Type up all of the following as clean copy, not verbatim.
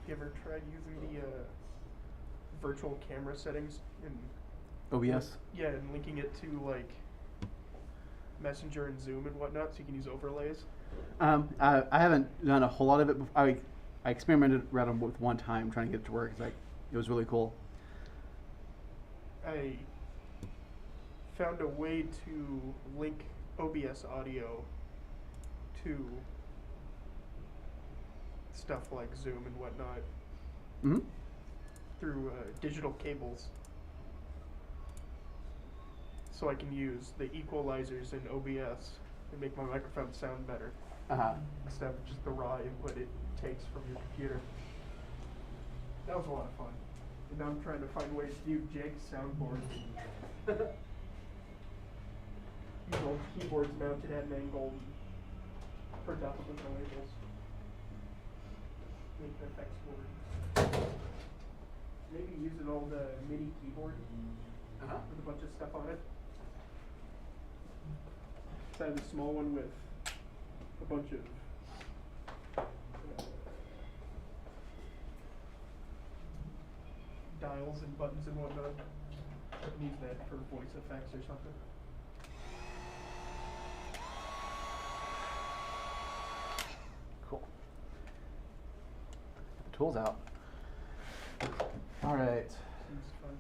You ever tried using the virtual camera settings and OBS? yeah, and linking it to like Messenger and Zoom and whatnot, so you can use overlays? I haven't done a whole lot of it. I experimented around with one time trying to get it to work. It's like it was really cool. I found a way to link OBS audio to stuff like Zoom and whatnot Mm-hmm. through digital cables. So I can use the equalizers in OBS and make my microphone sound better instead of just the raw input it takes from your computer. That was a lot of fun. And now I'm trying to find ways to use Jake's soundboard. These old keyboards mounted at an angle and print out with the labels. Make the effects board. Maybe use an old MIDI keyboard with a bunch of stuff on it. So I have a small one with a bunch of dials and buttons and whatnot. I can use that for voice effects or something. Cool. The tools out. All right. Seems fun.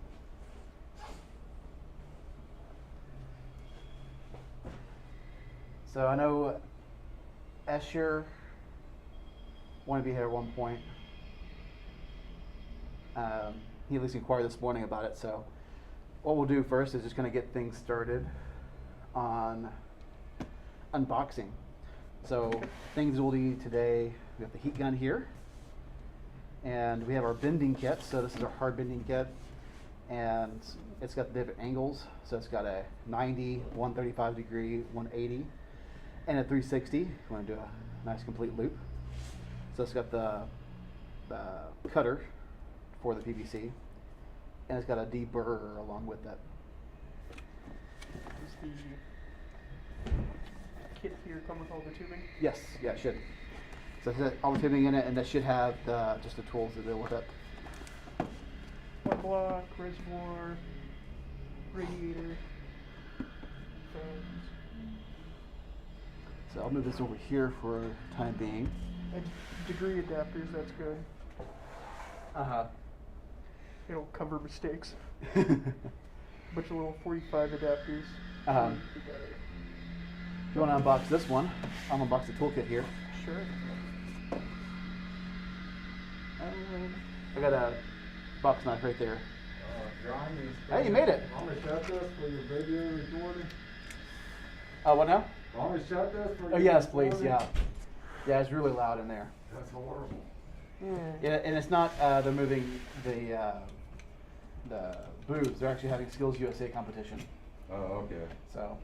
So I know Escher wanted to be here at one point. He at least inquired this morning about it. So what we'll do first is just going to get things started on unboxing. So things we'll need today, we have the heat gun here. And we have our bending kit. So this is our hard bending kit. And it's got the different angles. So it's got a 90, 135 degree, 180, and a 360. You want to do a nice complete loop. So it's got the cutter for the PVC. And it's got a deburrer along with that. Does the kit here come with all the tubing? Yes, yeah, it should. So it's got all the tubing in it, and that should have just the tools to deal with it. One block, reservoir, radiator, fans. So I'll move this over here for time being. And degree adapters, that's good. It'll cover mistakes. Bunch of little 45 adapters. If you want to unbox this one, I'll unbox the toolkit here. Sure. I got a box knife right there. Hey, you made it. I'm gonna shut this for your video recording. What now? I'm gonna shut this for your Oh yes, please. recording. Yeah. Yeah, it's really loud in there. That's horrible. Yeah, and it's not. They're moving the booths. They're actually having Skills USA competition. Oh, okay. So.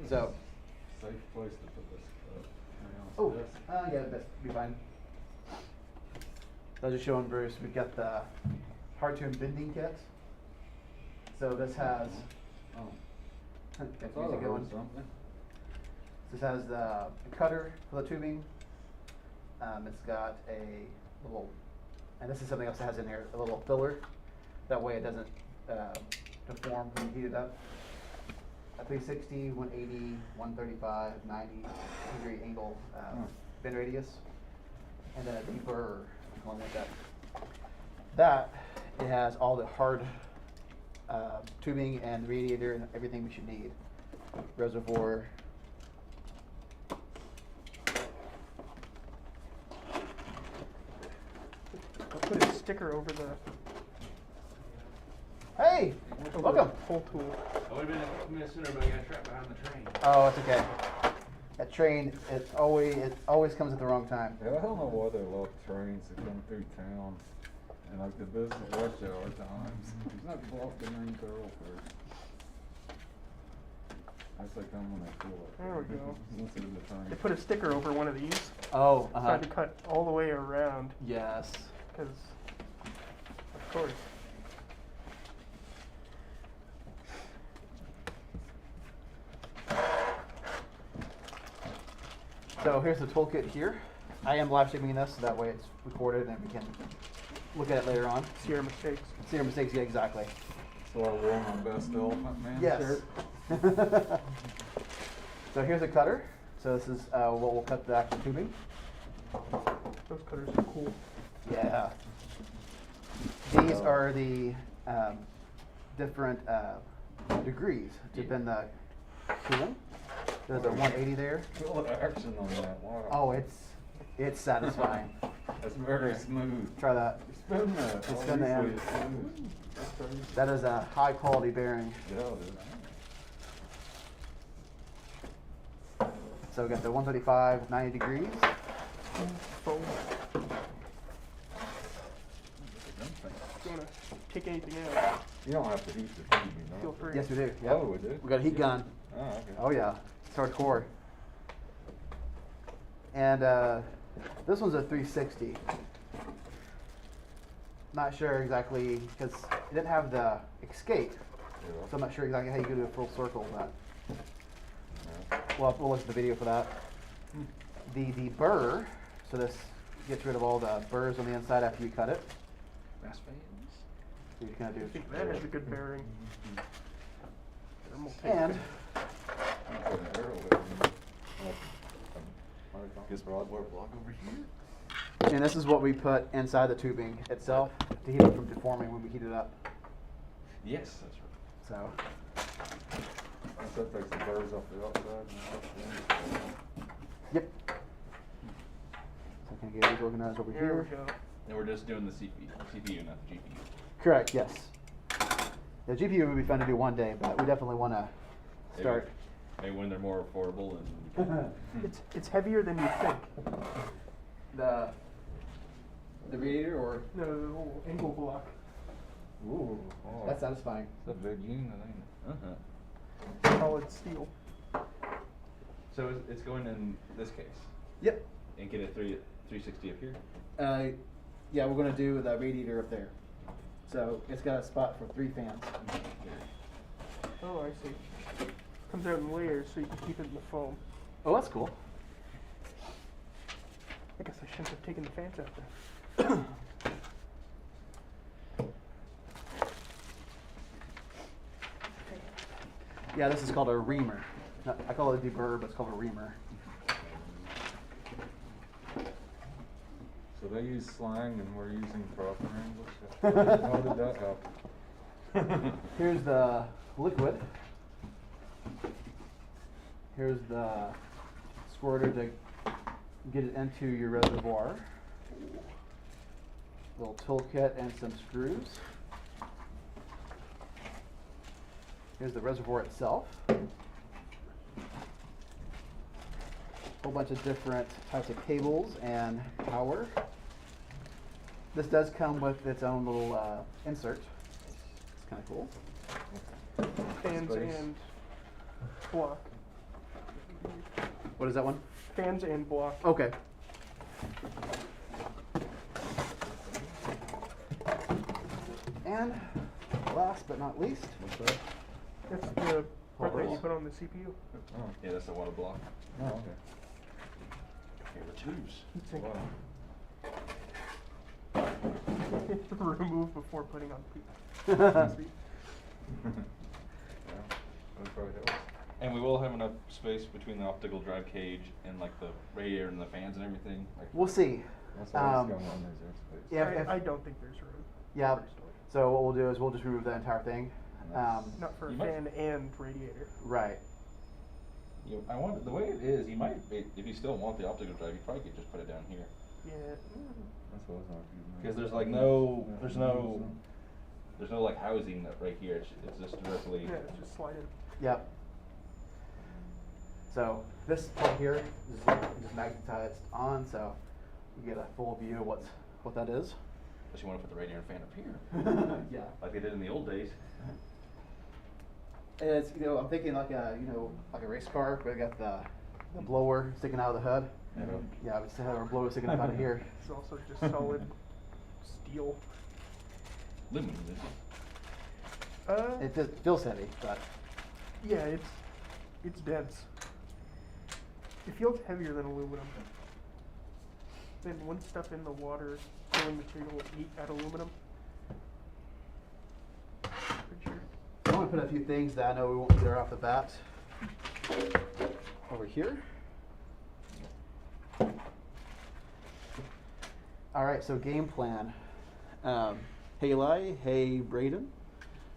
Safe place to put this stuff. Oh, yeah, that'd be fine. I was just showing Bruce, we've got the hard tune bending kit. So this has, I got thought I music going. heard something. This has the cutter for the tubing. It's got a little, and this is something else that has in here, a little filler. That way it doesn't deform when you heat it up. A 360, 180, 135, 90 degree angle bend radius, and then a deburrer along with that. That, it has all the hard tubing and radiator and everything we should need. Reservoir. I'll put a sticker over the Hey, welcome. whole tool. I would have been a couple minutes sooner, but I got trapped behind the train. Oh, it's okay. That train, it always comes at the wrong time. Yeah, I don't know why they love trains that come through town and like the business rush hour times. It's not blocked the main thoroughfare. That's like come when they pull it. There we go. Once it is a train. I put a sticker over one of these. Oh, So I had to cut all the way around, yes. because, of course. So here's the toolkit here. I am live streaming this, so that way it's recorded and we can look at it later on. See our mistakes. See your mistakes, yeah, exactly. So I wore my best elephant man Yes. shirt. So here's a cutter. So this is what we'll cut the actual tubing. Those cutters are cool. Yeah. These are the different degrees to bend the tubing. There's a 180 there. Feel the action on that. Wow. Oh, it's satisfying. That's very smooth. Try that. Spin that. Spin the end. Obviously it's smooth. That is a high quality bearing. Yeah, it is. So we got the 135, 90 degrees. Foam. If you want to take anything out, You don't have to heat the tube, you know. feel free. Yes, we do. Yep. Oh, we do? We got a heat gun. Oh, okay. Oh yeah, it's hardcore. And this one's a 360. Not sure exactly because it didn't have the escape, so I'm not sure exactly how you do a full circle. But we'll look at the video for that. The burr, so this gets rid of all the burrs on the inside after you cut it. Brass fans. So you're gonna I do. think that has a good bearing. And Guess broadboard block over here. and this is what we put inside the tubing itself to keep it from deforming when we heat it up. Yes, that's right. So. That takes the burrs off the outside and the outside. Yep. So can I get these organized over There here? we go. And we're just doing the CPU, not the GPU. Correct, yes. The GPU would be fun to do one day, but we definitely want to start. Maybe when they're more affordable and It's heavier than you think. the radiator, or The little angle block. Ooh, oh, that's satisfying. It's a big unit, ain't uh-huh. Solid steel. So it's going in this case Yep. and get a 360 up here. Yeah, we're going to do the radiator up there. So it's got a spot for 3 fans. Oh, I see. Comes out in layers so you can keep it in the foam. Oh, that's cool. I guess I shouldn't have taken the fans out there. Yeah, this is called a reamer. I call it a deburr, but it's called a reamer. So they use slang and we're using proper English. How did that happen? Here's the liquid. Here's the squirter to get it into your reservoir. Little toolkit and some screws. Here's the reservoir itself. Whole bunch of different types of cables and power. This does come with its own little insert. It's kind of cool. Fans Space. and block. What is that one? Fans and block. Okay. And last but not least, That's the part that you put on the CPU. Oh, Yeah, that's the water block. oh, okay. Favorite tubes. Heatsink. Wow. Remove before putting on PC. Yeah, that probably helps. And we will have enough space between the optical drive cage and like the radiator and the fans and everything. Like, we'll see. That's what's going on, there's airspace. Yeah, if- I don't think there's room. Yeah. for storage. So what we'll do is we'll just remove the entire thing. Not for a You might- fan and radiator. Right. I want the way it is. You might, if you still want the optical drive, you probably could just put it down here. Yeah. That's what I was talking about. Because there's like there's no like housing right here. It's just directly. Yeah, it's just slide in. Yep. So this part here is just magnetized on, so you get a full view of what that is. Unless you want to put the radiator and fan up here, Yeah. like they did in the old days. And it's, I'm thinking like a like a race car where they got the blower sticking out of the hood. Yeah, we still have our blower sticking up out of here. It's also just solid steel. Aluminum, is it? It feels heavy, but Yeah, it's dense. It feels heavier than aluminum. Then wouldn't stuff in the water filling material eat at aluminum? Pretty sure. I want to put a few things that I know we won't be there off the bat. Over here. Alright, so game plan. Hey Eli, hey Braden.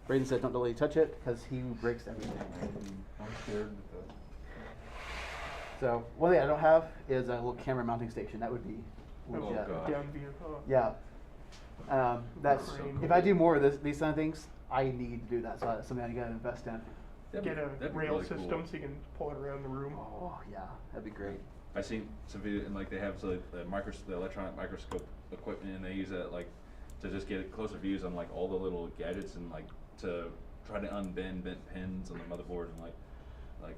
Braden said don't let you touch it because he breaks everything. I'm scared to So one thing I don't have is a little camera mounting station. That would be legit. God. Down view. Oh. Yeah. That's So if cool. I do more of these kind of things, I need to do that. So that's something I gotta invest in. Get a that'd be rail really system cool. so you can pull it around the room. Oh yeah, that'd be great. I seen some video and like they have the electronic microscope equipment and they use that like to just get closer views on like all the little gadgets and like to try to unbend bent pins on the motherboard and like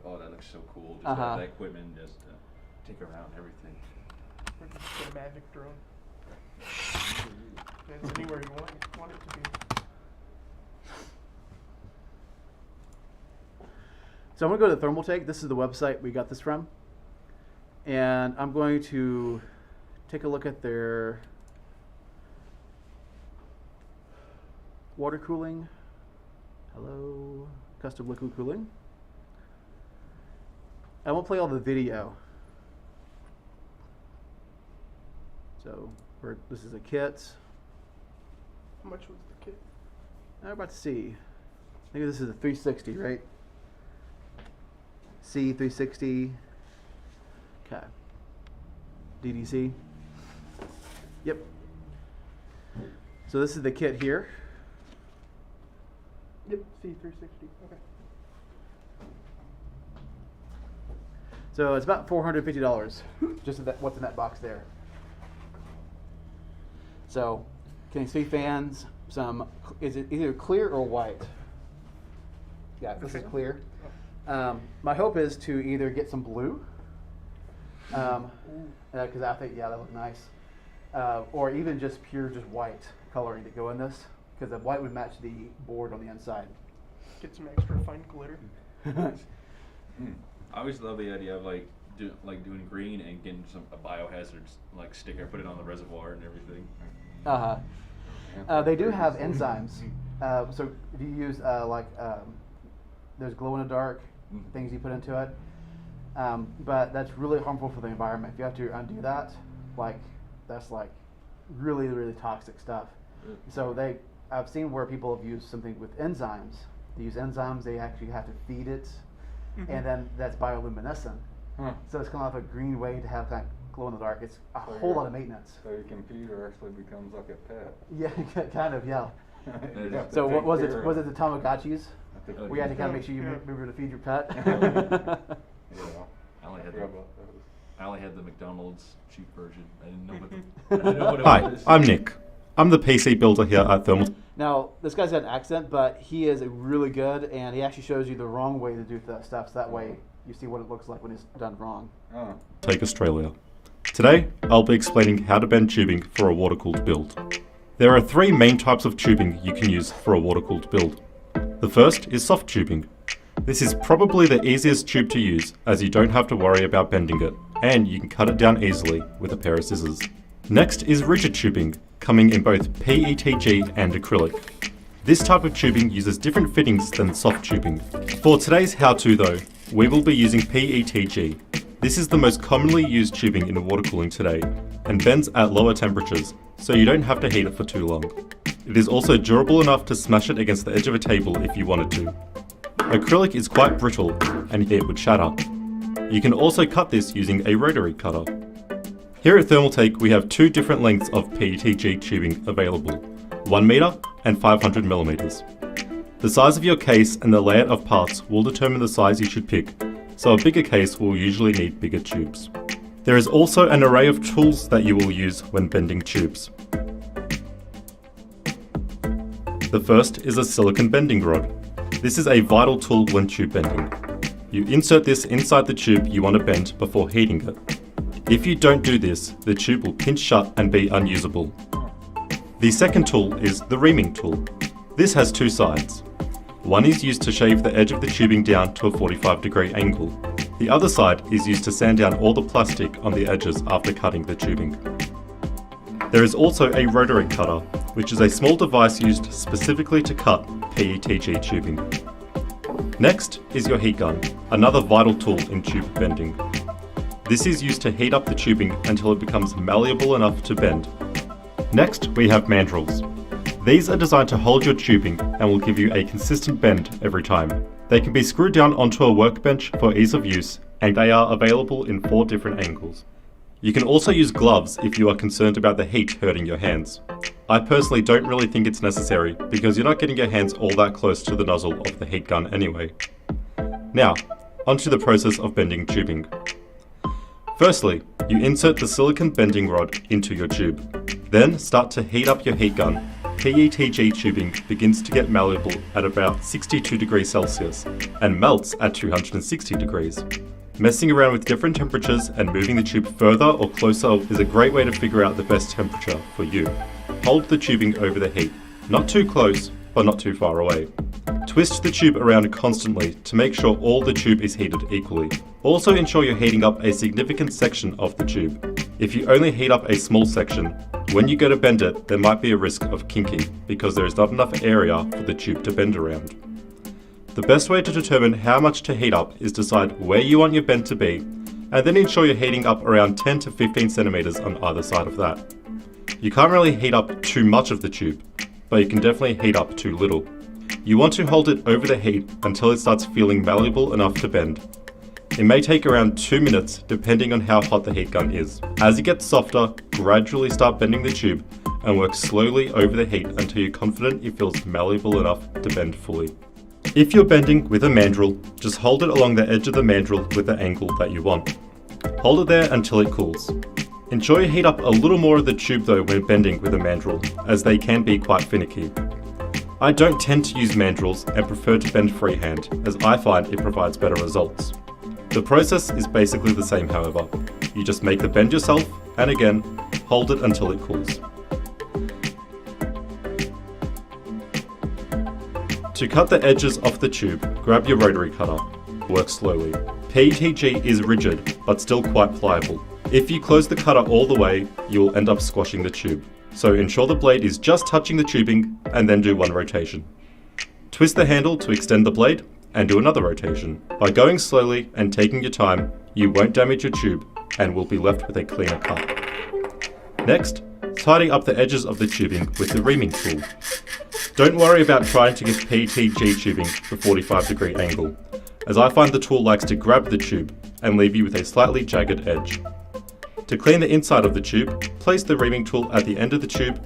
oh that looks so cool. Just have that equipment and just take around everything. Or just get a magic drone. And it's anywhere you want it to be. So I'm gonna go to Thermaltake. This is the website we got this from. And I'm going to take a look at their water cooling. Hello, custom liquid cooling. I won't play all the video. So this is a kit. How much was the kit? I'm about to see. I think this is a 360, right? C360. Okay. DDC. Yep. So this is the kit here. Yep, C360. Okay. So it's about $450, just what's in that box there. So, getting 3 fans, is it either clear or white? Yeah, this is clear. My hope is to either get some blue, because I think, yeah, that looks nice. Or even just pure, just white coloring to go in this, because the white would match the board on the inside. Get some extra fine glitter. I always love the idea of like doing green and getting a biohazard like sticker, put it on the reservoir and everything. They do have enzymes. So if you use there's glow in the dark things you put into it, but that's really harmful for the environment. If you have to undo that, that's really, really toxic stuff. So I've seen where people have used something with enzymes. They use enzymes. They actually have to feed it, and then that's bioluminescent. So it's kind of like a green way to have that glow in the dark. It's a whole lot of maintenance. So your computer actually becomes like a pet. Yeah, kind of, yeah. You have to So what take was it? care Was of it the Tamagotchis? We had to kind of make sure you Yeah. remember to feed your pet. Yeah. I only had Forgot about those. I only had the McDonald's cheap version. I didn't know what it Hi, was. I'm Nick. I'm the PC builder here at Thermal. Now, this guy's got an accent, but he is really good, and he actually shows you the wrong way to do stuff, so that way you see what it looks like when it's done wrong. Take Australia. Today, I'll be explaining how to bend tubing for a water-cooled build. There are 3 main types of tubing you can use for a water-cooled build. The first is soft tubing. This is probably the easiest tube to use, as you don't have to worry about bending it, and you can cut it down easily with a pair of scissors. Next is rigid tubing, coming in both PETG and acrylic. This type of tubing uses different fittings than soft tubing. For today's how-to though, we will be using PETG. This is the most commonly used tubing in water cooling today, and bends at lower temperatures, so you don't have to heat it for too long. It is also durable enough to smash it against the edge of a table if you wanted to. Acrylic is quite brittle, and it would shatter. You can also cut this using a rotary cutter. Here at Thermaltake we have 2 different lengths of PETG tubing available, 1 meter and 500 millimeters. The size of your case and the layout of parts will determine the size you should pick, so a bigger case will usually need bigger tubes. There is also an array of tools that you will use when bending tubes. The first is a silicone bending rod. This is a vital tool when tube bending. You insert this inside the tube you want to bend before heating it. If you don't do this, the tube will pinch shut and be unusable. The second tool is the reaming tool. This has 2 sides. One is used to shave the edge of the tubing down to a 45-degree angle. The other side is used to sand down all the plastic on the edges after cutting the tubing. There is also a rotary cutter, which is a small device used specifically to cut PETG tubing. Next is your heat gun, another vital tool in tube bending. This is used to heat up the tubing until it becomes malleable enough to bend. Next, we have mandrels. These are designed to hold your tubing and will give you a consistent bend every time. They can be screwed down onto a workbench for ease of use, and they are available in 4 different angles. You can also use gloves if you are concerned about the heat hurting your hands. I personally don't really think it's necessary because you're not getting your hands all that close to the nozzle of the heat gun anyway. Now, onto the process of bending tubing. Firstly, you insert the silicone bending rod into your tube. Then start to heat up your heat gun. PETG tubing begins to get malleable at about 62 degrees Celsius and melts at 260 degrees. Messing around with different temperatures and moving the tube further or closer is a great way to figure out the best temperature for you. Hold the tubing over the heat, not too close, but not too far away. Twist the tube around constantly to make sure all the tube is heated equally. Also ensure you're heating up a significant section of the tube. If you only heat up a small section, when you go to bend it, there might be a risk of kinking because there is not enough area for the tube to bend around. The best way to determine how much to heat up is decide where you want your bend to be, and then ensure you're heating up around 10 to 15 centimeters on either side of that. You can't really heat up too much of the tube, but you can definitely heat up too little. You want to hold it over the heat until it starts feeling malleable enough to bend. It may take around 2 minutes depending on how hot the heat gun is. As it gets softer, gradually start bending the tube and work slowly over the heat until you're confident it feels malleable enough to bend fully. If you're bending with a mandrel, just hold it along the edge of the mandrel with the angle that you want. Hold it there until it cools. Ensure you heat up a little more of the tube though when bending with a mandrel, as they can be quite finicky. I don't tend to use mandrels and prefer to bend freehand, as I find it provides better results. The process is basically the same however. You just make the bend yourself, and again, hold it until it cools. To cut the edges off the tube, grab your rotary cutter. Work slowly. PETG is rigid, but still quite pliable. If you close the cutter all the way, you will end up squashing the tube. So ensure the blade is just touching the tubing, and then do one rotation. Twist the handle to extend the blade, and do another rotation. By going slowly and taking your time, you won't damage your tube, and will be left with a cleaner cut. Next, tidy up the edges of the tubing with the reaming tool. Don't worry about trying to give PETG tubing the 45-degree angle, as I find the tool likes to grab the tube and leave you with a slightly jagged edge. To clean the inside of the tube, place the reaming tool at the end of the tube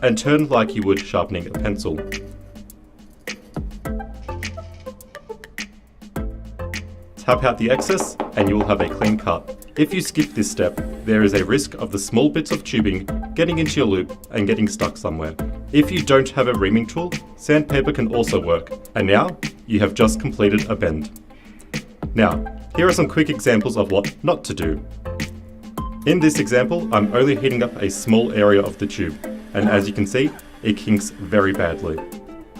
and turn like you would sharpening a pencil. Tap out the excess and you will have a clean cut. If you skip this step, there is a risk of the small bits of tubing getting into your loop and getting stuck somewhere. If you don't have a reaming tool, sandpaper can also work, and now you have just completed a bend. Now, here are some quick examples of what not to do. In this example, I'm only heating up a small area of the tube, and as you can see, it kinks very badly.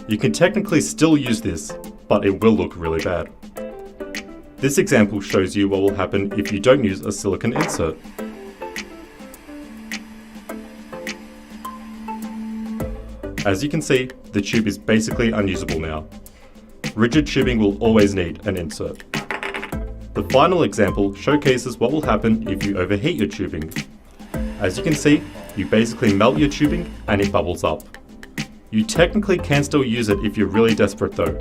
You can technically still use this, but it will look really bad. This example shows you what will happen if you don't use a silicone insert. As you can see, the tube is basically unusable now. Rigid tubing will always need an insert. The final example showcases what will happen if you overheat your tubing. As you can see, you basically melt your tubing and it bubbles up. You technically can still use it if you're really desperate though,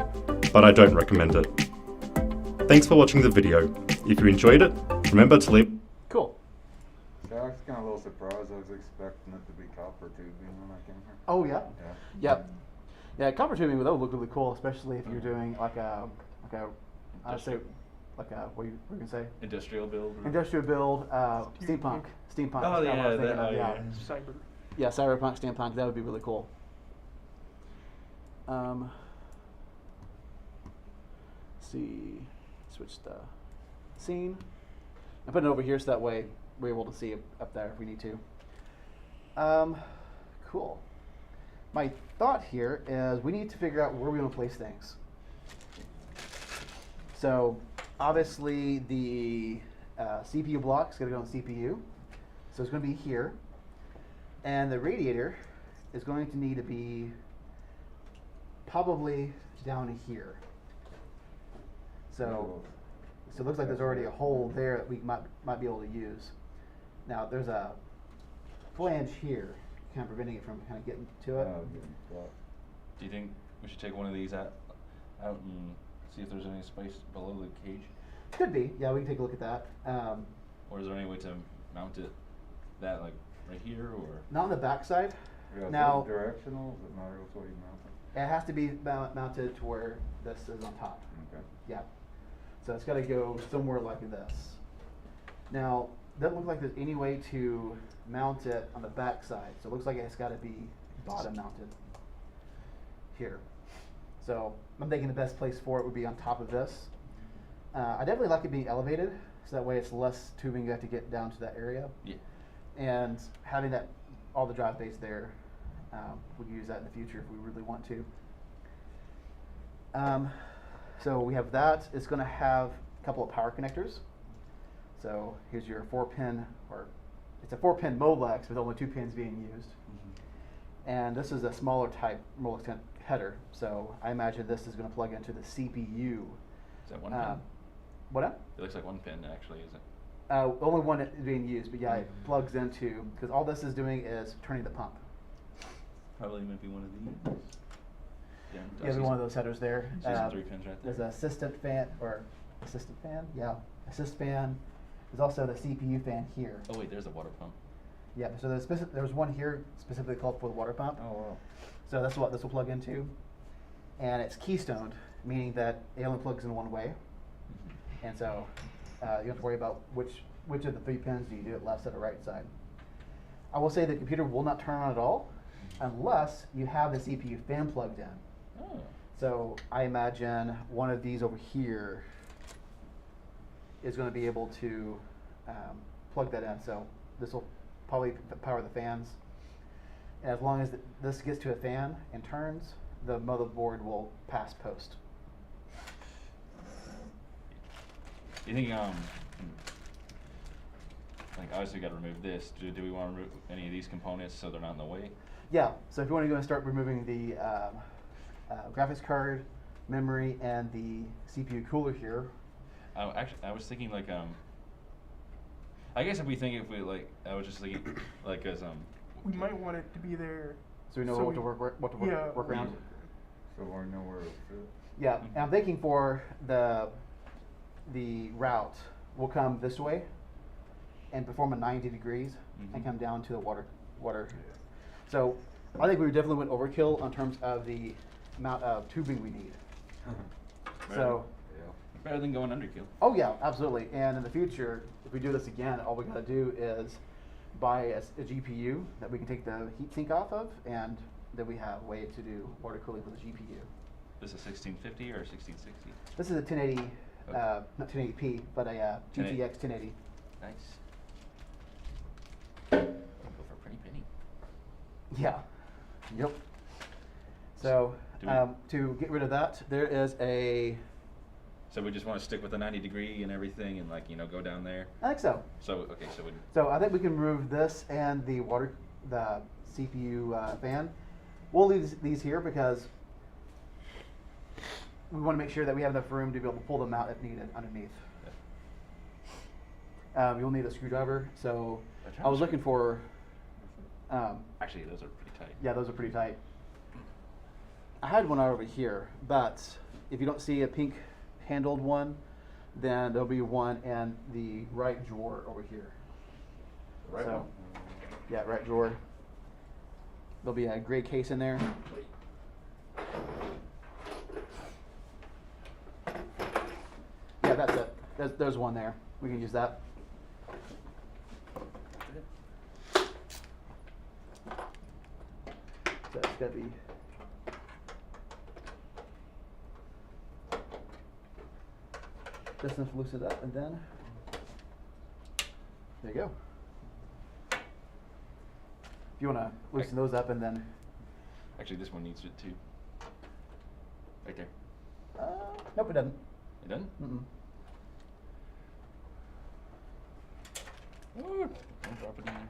but I don't recommend it. Thanks for watching the video. If you enjoyed it, remember to leave... Cool. So I was kind of a little surprised. I was expecting it to be copper tubing when I came here. Oh yeah? Yeah. Yep. Yeah, copper tubing that would look really cool, especially if you're doing like a I'd say like a what you gonna say? Industrial build. Industrial build, steampunk. Steampunk. Oh is kinda what I was yeah, thinking of, yeah. Cyber. Yeah, cyberpunk, steampunk. That would be really cool. Let's see. Switch the scene. I put it over here so that way we're able to see it up there if we need to. Cool. My thought here is we need to figure out where we want to place things. So obviously the CPU block is going to go on the CPU, so it's going to be here, and the radiator is going to need to be probably down here. So it looks like there's already a hole there that we might be able to use. Now there's a flange here, kind of preventing it from kind of getting to it. Do you think we should take one of these out and see if there's any space below the cage? Could be, yeah. We can take a look at that. Or is there any way to mount it that like right here or? Not on the back side. Yeah, Now is it directional? Does it matter which way you mount it? it has to be mounted to where this is on top. Okay. Yeah. So it's got to go somewhere like this. Now, doesn't look like there's any way to mount it on the back side. So it looks like it's got to be bottom mounted here. So I'm thinking the best place for it would be on top of this. I definitely like it being elevated, so that way it's less tubing you have to get down to that area. Yeah. And having that, all the drive bays there, we can use that in the future if we really want to. So we have that. It's going to have a couple of power connectors. So here's your 4-pin, or it's a 4-pin Molex with only 2 pins being used. And this is a smaller type Molex header. So I imagine this is going to plug into the CPU. Is that one pin? What up? It looks like one pin actually, is it? Only one is being used, but yeah, it plugs into, because all this is doing is turning the pump. Probably might be one of these. Yeah, You have one of those headers there. See some 3 pins right there. There's an assistant fan, yeah, assist fan. There's also the CPU fan here. Oh wait, there's a water pump. Yeah, so there's one here specifically called for the water pump. Oh, wow. So that's what this will plug into. And it's keystoned, meaning that it only plugs in one way. And so you don't have to worry about which of the 3 pins do you do it, left side or right side. I will say the computer will not turn on at all unless you have the CPU fan plugged in. Oh. So I imagine one of these over here is going to be able to plug that in. So this will probably power the fans. And as long as this gets to a fan and turns, the motherboard will pass post. You think like obviously we got to remove this. Do we want to remove any of these components so they're not in the way? Yeah. So if you want to go and start removing the graphics card, memory, and the CPU cooler here. Actually, I was thinking like I guess if we like, I was just thinking like as We might want it to be there. So we know what to work around. So we know where it'll fit. Yeah, and I'm thinking for the route, we'll come this way and perform a 90 degrees and come down to the water. So I think we definitely went overkill in terms of the amount of tubing we need. So. Better than going underkill. Oh yeah, absolutely. And in the future, if we do this again, all we got to do is buy a GPU that we can take the heatsink off of, and then we have a way to do water cooling with the GPU. This is 1650 or 1660? This is a 1080, Okay. not 1080p, but a GTX 1080. Nice. Go for a pretty penny. Yeah. Yep. So to get rid of that, there is a. So we just want to stick with the 90 degree and everything, and like go down there. I think so. So okay, so we. So I think we can remove this and the CPU fan. We'll leave these here because we want to make sure that we have enough room to be able to pull them out if needed underneath. Yeah. You'll need a screwdriver. So I was looking for. Actually, those are pretty tight. Yeah, those are pretty tight. I had one over here, but if you don't see a pink handled one, then there'll be one in the right drawer over here. Right. So, yeah, right drawer. There'll be a gray case in there. Yeah, that's it. There's one there. We can use that. So it's gotta be. Just enough to loosen it up, and then there you go. If you want to loosen those up, and then Actually, this one needs it too. Right there. nope, it doesn't. It doesn't? Mm-mm. Oh, don't drop it in there.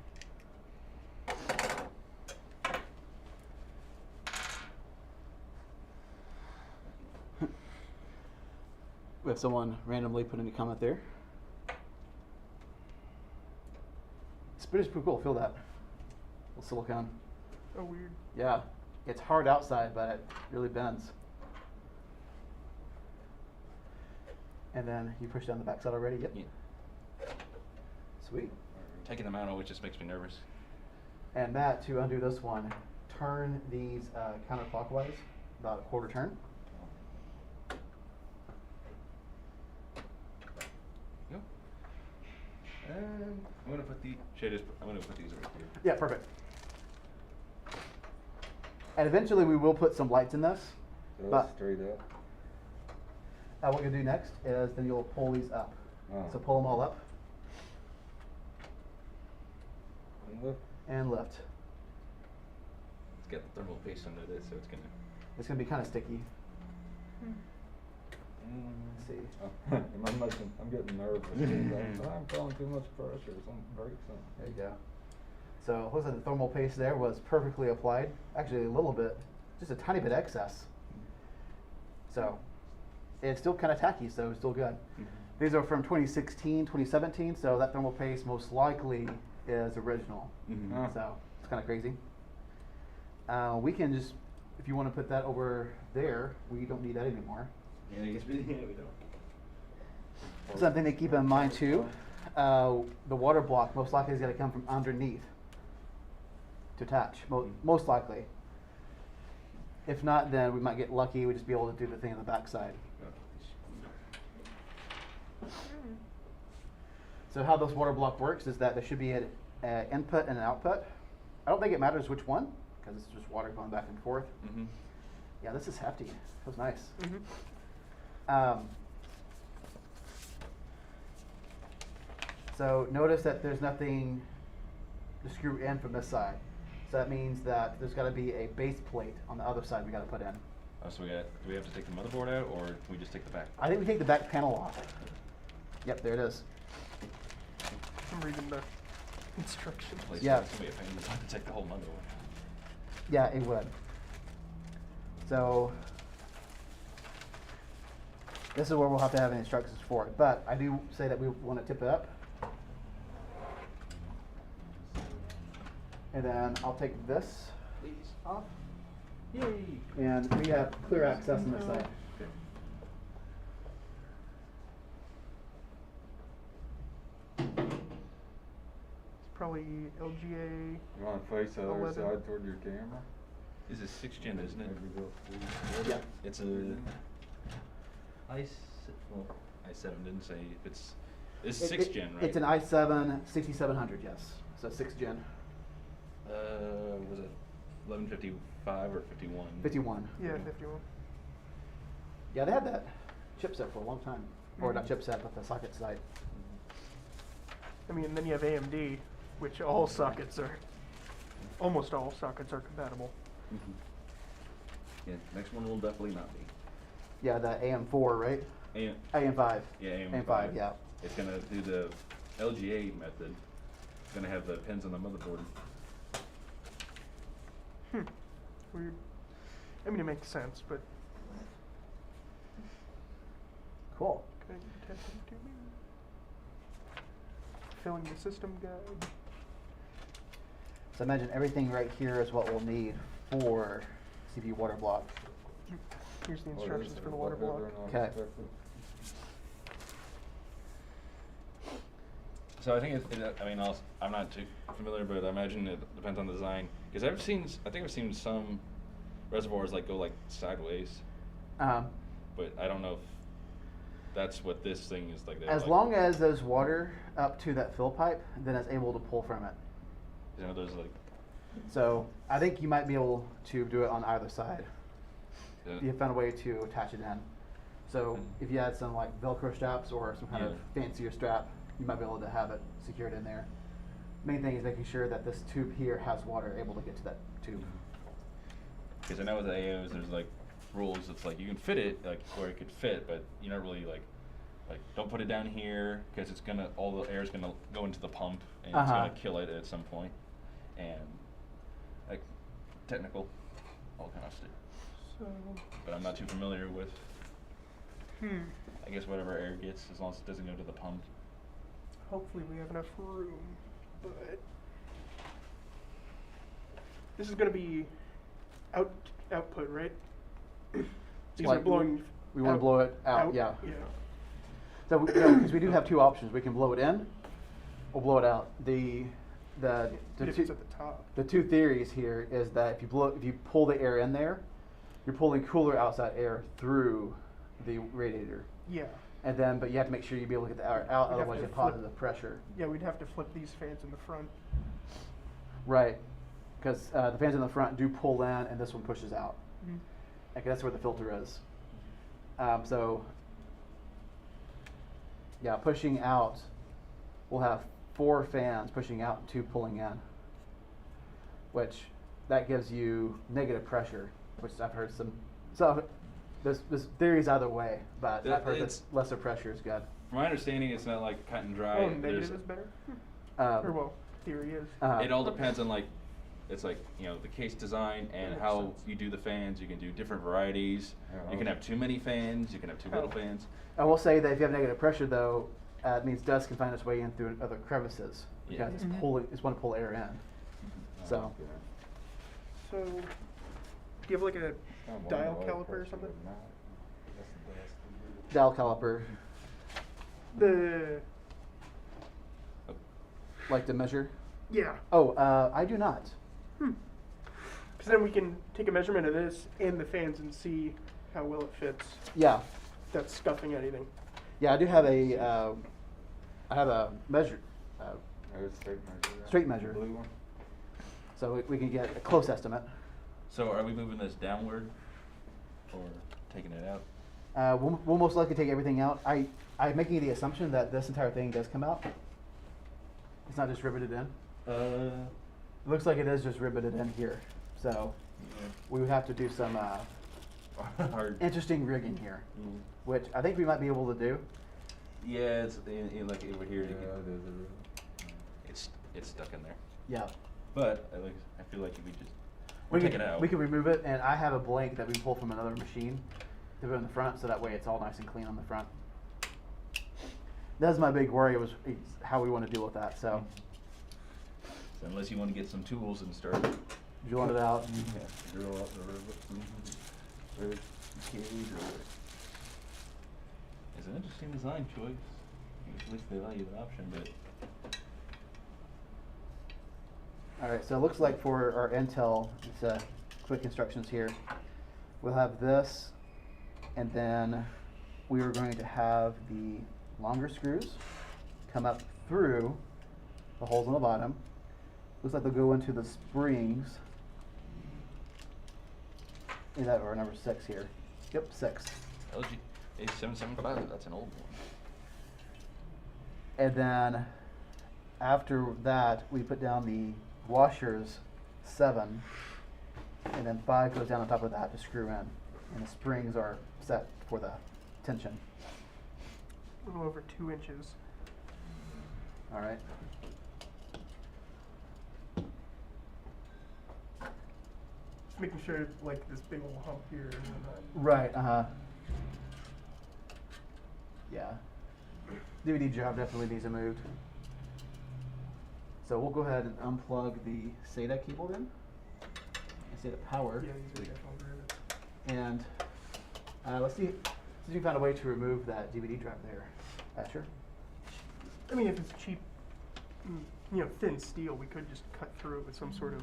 We have someone randomly put in a comment there. It's pretty cool. Feel that. Little silicone. Oh, weird. Yeah. It's hard outside, but it really bends. And then you push down the backside already. Yep. Yeah. Sweet. Taking them out always just makes me nervous. And Matt, to undo this one, turn these counterclockwise, about a quarter turn. Go. And I'm gonna put the I'm gonna put these over here. Yeah, perfect. And eventually we will put some lights in this. So But- that's straight up. What you'll do next is then you'll pull these up. Oh. So pull them all up And look, and lift. It's got the thermal paste under this, so it's gonna. It's going to be kind of sticky. Let's see. I'm getting nervous. I'm feeling too much pressure. Something breaks something. There you go. So it looks like the thermal paste there was perfectly applied. Actually a little bit, just a tiny bit excess. So it's still kind of tacky, so it's still good. These are from 2016, 2017, so that thermal paste most likely is original. Ah. So it's kind of crazy. We can just, if you want to put that over there, we don't need that anymore. Yeah, I guess we don't. Something to keep in mind too, the water block most likely is going to come from underneath to attach, most likely. If not, then we might get lucky, we just be able to do the thing on the back side. So how this water block works is that there should be an input and an output. I don't think it matters which one, because it's just water going back and forth. Mm-hmm. Yeah, this is hefty. Feels nice. Mm-hmm. So notice that there's nothing to screw in from this side. So that means that there's got to be a base plate on the other side we got to put in. Oh, so do we have to take the motherboard out, or can we just take the back? I think we take the back panel off. Yep, there it is. I'm reading the instructions. Place Yeah. It's gonna be a pain in the butt to take the whole motherboard out. Yeah, it would. So this is where we'll have to have any instructions for it. But I do say that we want to tip it up. And then I'll take this Please. off. Yay! And we have clear access on this side. Okay. It's probably LGA. You want to face the other 11. side toward your camera? This is 6th gen, isn't it? Maybe go through. Yeah. It's a i7 didn't say if it's 6th gen, right? It's an i7 6700, yes. So 6th gen. Was it 1155 or 51? 51. Yeah, 51. Yeah, they had that chipset for a long time. Or not Mhm. chipset, but the socket side. I mean, then you have AMD, which all sockets are, almost all sockets are compatible. Yeah, next one will definitely not be. Yeah, the AM4, right? AM5. Yeah, AM5, yeah. It's gonna do the LGA method. It's gonna have the pins on the motherboard. Weird. I mean, it makes sense, but Cool. okay, testing to me. Filling the system guide. So imagine everything right here is what we'll need for CPU water block. Here's the Oh, instructions there's for the water block. whatever and Okay. unexpected. So I think I mean, I'm not too familiar, but I imagine it depends on the design. Because I think I've seen some reservoirs go like sideways, but I don't know if that's what this thing is like. As long as there's water up to that fill pipe, then it's able to pull from it. you know, there's So I think you might be able to do it on either side. Yeah. If you found a way to attach it in. So if you had some Velcro straps or some kind of fancier strap, you might be able to have it secured in there. Main thing is making sure that this tube here has water able to get to that tube. Because I know with the AOs, there's rules. It's you can fit it where it could fit, but you're not really like don't put it down here because it's gonna all the air is gonna go into the pump and it's gonna kill it at some point, and like technical, all kind of stuff. So. But I'm not too familiar with. I guess whatever air gets, as long as it doesn't go to the pump. Hopefully we have enough room, but this is gonna be output, right? These are Like, blowing. We want to blow it out, yeah. Yeah. So, because we do have two options. We can blow it in or blow it out. The Difference at the top. the two theories here is that if you pull the air in there, you're pulling cooler outside air through the radiator. Yeah. And then, but you have to make sure you be able to get the air out, We'd have otherwise to you have flip- positive pressure. Yeah, we'd have to flip these fans in the front. Right, because the fans in the front do pull in, and this one pushes out. Mhm. Like that's where the filter is. So, yeah, pushing out, we'll have 4 fans pushing out and 2 pulling in, which that gives you negative pressure, which I've heard some. So there's theories either way, but I've heard that lesser pressure is good. From my understanding, it's not like cut and dry. Oh, There's- negative is better? Or well, theory is. It all depends on like, it's like, you know, the case design and makes how sense. you do the fans. You can do different varieties. Yeah, You can have too many fans. You can have too little Oh. fans. I will say that if you have negative pressure, though, it means dust can find its way in through other crevices Yeah. because Mhm. it's want to pull air in. So, So, do you have like a dial caliper or something? dial caliper, The like to measure. yeah. Oh, I do not. Because then we can take a measurement of this and the fans and see how well it fits. Yeah, If that's scuffing anything. yeah, I do have a. I have a measure, straight measure. Blue one? So we can get a close estimate. So are we moving this downward or taking it out? We'll most likely take everything out. I'm making the assumption that this entire thing does come out. It's not just riveted in. It looks like it is just riveted in here. So we would have to do some Hard. interesting rigging here, Mm. which I think we might be able to do. Yeah, it's like over here. Yeah, it is. It's stuck in there. Yeah. But I feel like if we just We take can, it out. we can remove it, and I have a blank that we pull from another machine to put in the front, so that way it's all nice and clean on the front. That's my big worry was how we want to deal with that. So So unless you want to get some tools and start. drilling it out. Drill out the rivet. Rivet, drill it. It's an interesting design choice. At least they allow you the option, but All right, so it looks like for our Intel, it's quick instructions here. We'll have this, and then we are going to have the longer screws come up through the holes on the bottom. Looks like they'll go into the springs. Is that or number 6 here? Yep, 6. LG A775, that's an old one. And then after that, we put down the washers 7, and then 5 goes down on top of that to screw in. And the springs are set for the tension. A little over 2 inches. All right. Just making sure like this big old hump here and whatnot. Right, yeah. DVD drive definitely needs to move. So we'll go ahead and unplug the SATA cable then. SATA power. Yeah, these are definitely rivets. And let's see if we found a way to remove that DVD drive there. Asher? I mean, if it's cheap, thin steel, we could just cut through it with some sort of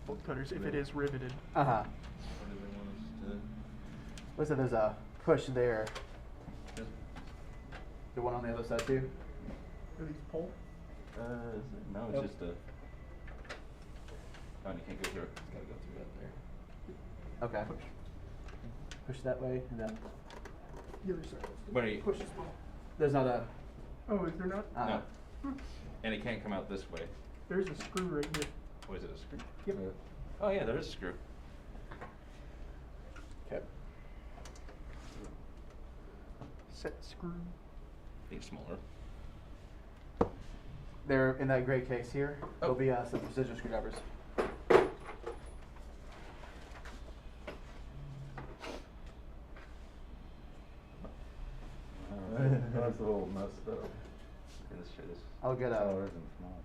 bolt cutters if it is riveted. Uh-huh. What do they want us to? Looks like there's a push there. Just, The one on the other side too? Are these pull? no, it's Nope. just a. Oh, and you can't go through it. It's gotta go through that there. Okay. Push. Push that way and then The other side. But you- Push as well. there's not a Oh, is there not? No. And it can't come out this way. There's a screw right here. Oh, is it a screw? Yep. Oh yeah, there is a screw. Okay. set screw. I think smaller. They're in that gray case here. Oh. There'll be some precision screwdrivers. That's a little messed up. Okay, let's try this. I'll get Oh, a it isn't small.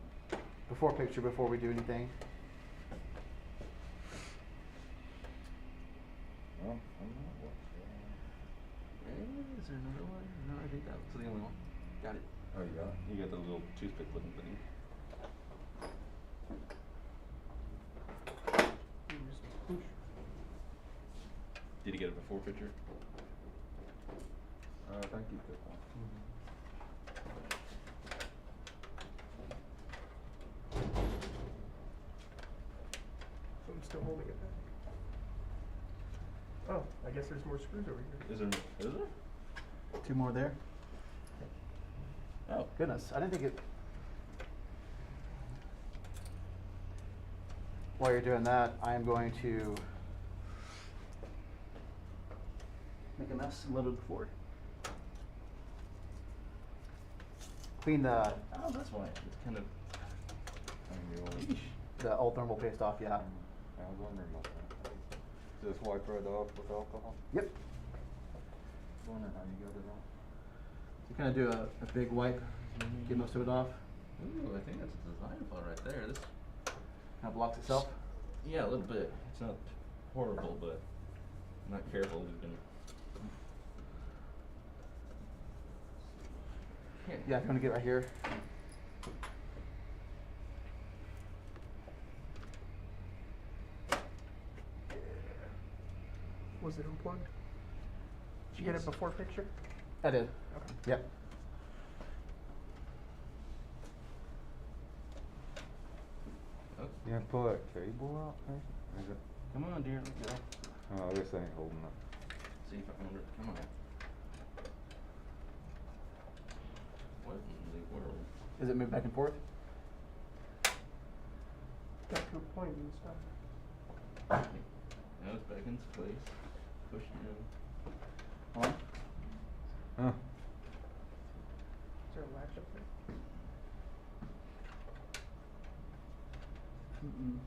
before picture before we do anything. Well, I'm not watching. Is there another one? No, I think that was the only one. Got it. Oh, you got it? You got the little toothpick looking thing. You just push. Did you get a before picture? I think you took one. So I'm still holding it back. Oh, I guess there's more screws over here. Is there? Is there? 2 more there. Oh. Goodness, I didn't think it. While you're doing that, I am going to make a mess and load it forward. Clean the Oh, that's why. It's kind of. the old thermal paste off. Yeah. I was wondering about that. Just wipe right off with alcohol? Yep. Wondering how you got it off. So kind of do a big wipe, get most of it off. Ooh, I think that's a design flaw right there. This. Kind of blocks itself. Yeah, a little bit. It's not horrible, but not careful. You can. Yeah, if you want to get right here. Was it unplugged? Did you get Yes. it before picture? I did. Okay. Yep. Oh, You pull that cable out, maybe? Or is it? come on, dear. Let's go. Oh, this ain't holding up. See if I can remember. Come on. What in the world? Is it moved back and forth? Got to a point and stuff. Now it's back into place. Push down. Hold on. Huh. Is there a latch up there? Mm-mm.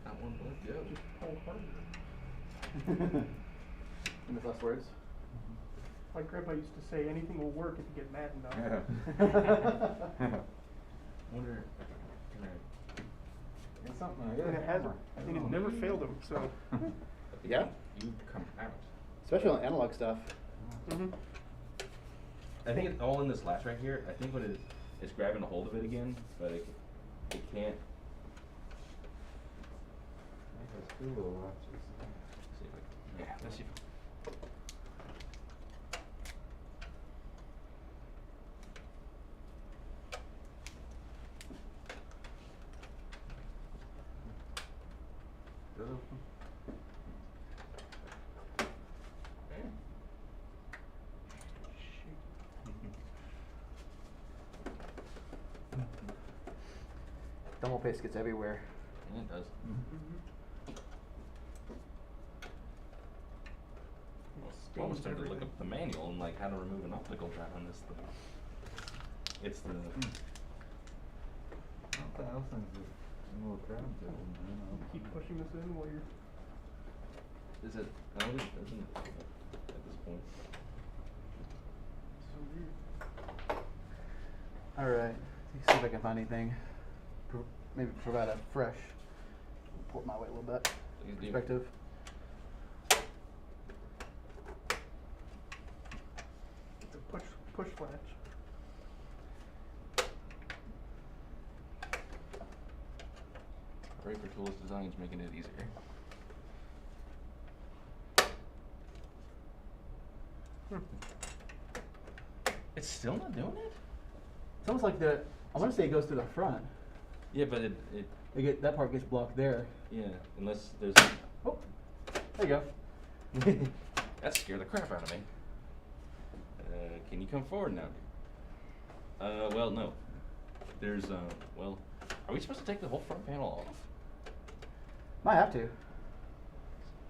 Not one let go. Just pull harder. Famous last words. My grandpa used to say anything will work if you get mad enough. Wonder. It's something I And it hasn't. And it never failed him, so. Yeah. You come out. Especially on analog stuff. Mm-hmm. I think it's all in this latch right here. I think what it is, it's grabbing a hold of it again, but it can't. There's 2 little latches. See if I can. Yeah, let's see. Is that open? Thermal paste gets everywhere. Yeah, it does. I almost started to look up the manual and like how to remove an optical drive on this thing. It's the. What the hell thing's this little crab building, you know? Keep pushing this in while you're. Is it? No, it doesn't at this point. So weird. Alright. See if I can find anything. Maybe provide a fresh, port my way a little bit. Please do. Perspective. It's a push latch. Breaker Tools Designs making it easier. It's still not doing it? It's almost like the, I want to say it goes through the front. Yeah, but it That part gets blocked there. yeah, unless there's. Oh, there you go. That scared the crap out of me. Can you come forward now? Well, no. There's, well, Are we supposed to take the whole front panel off? Might have to.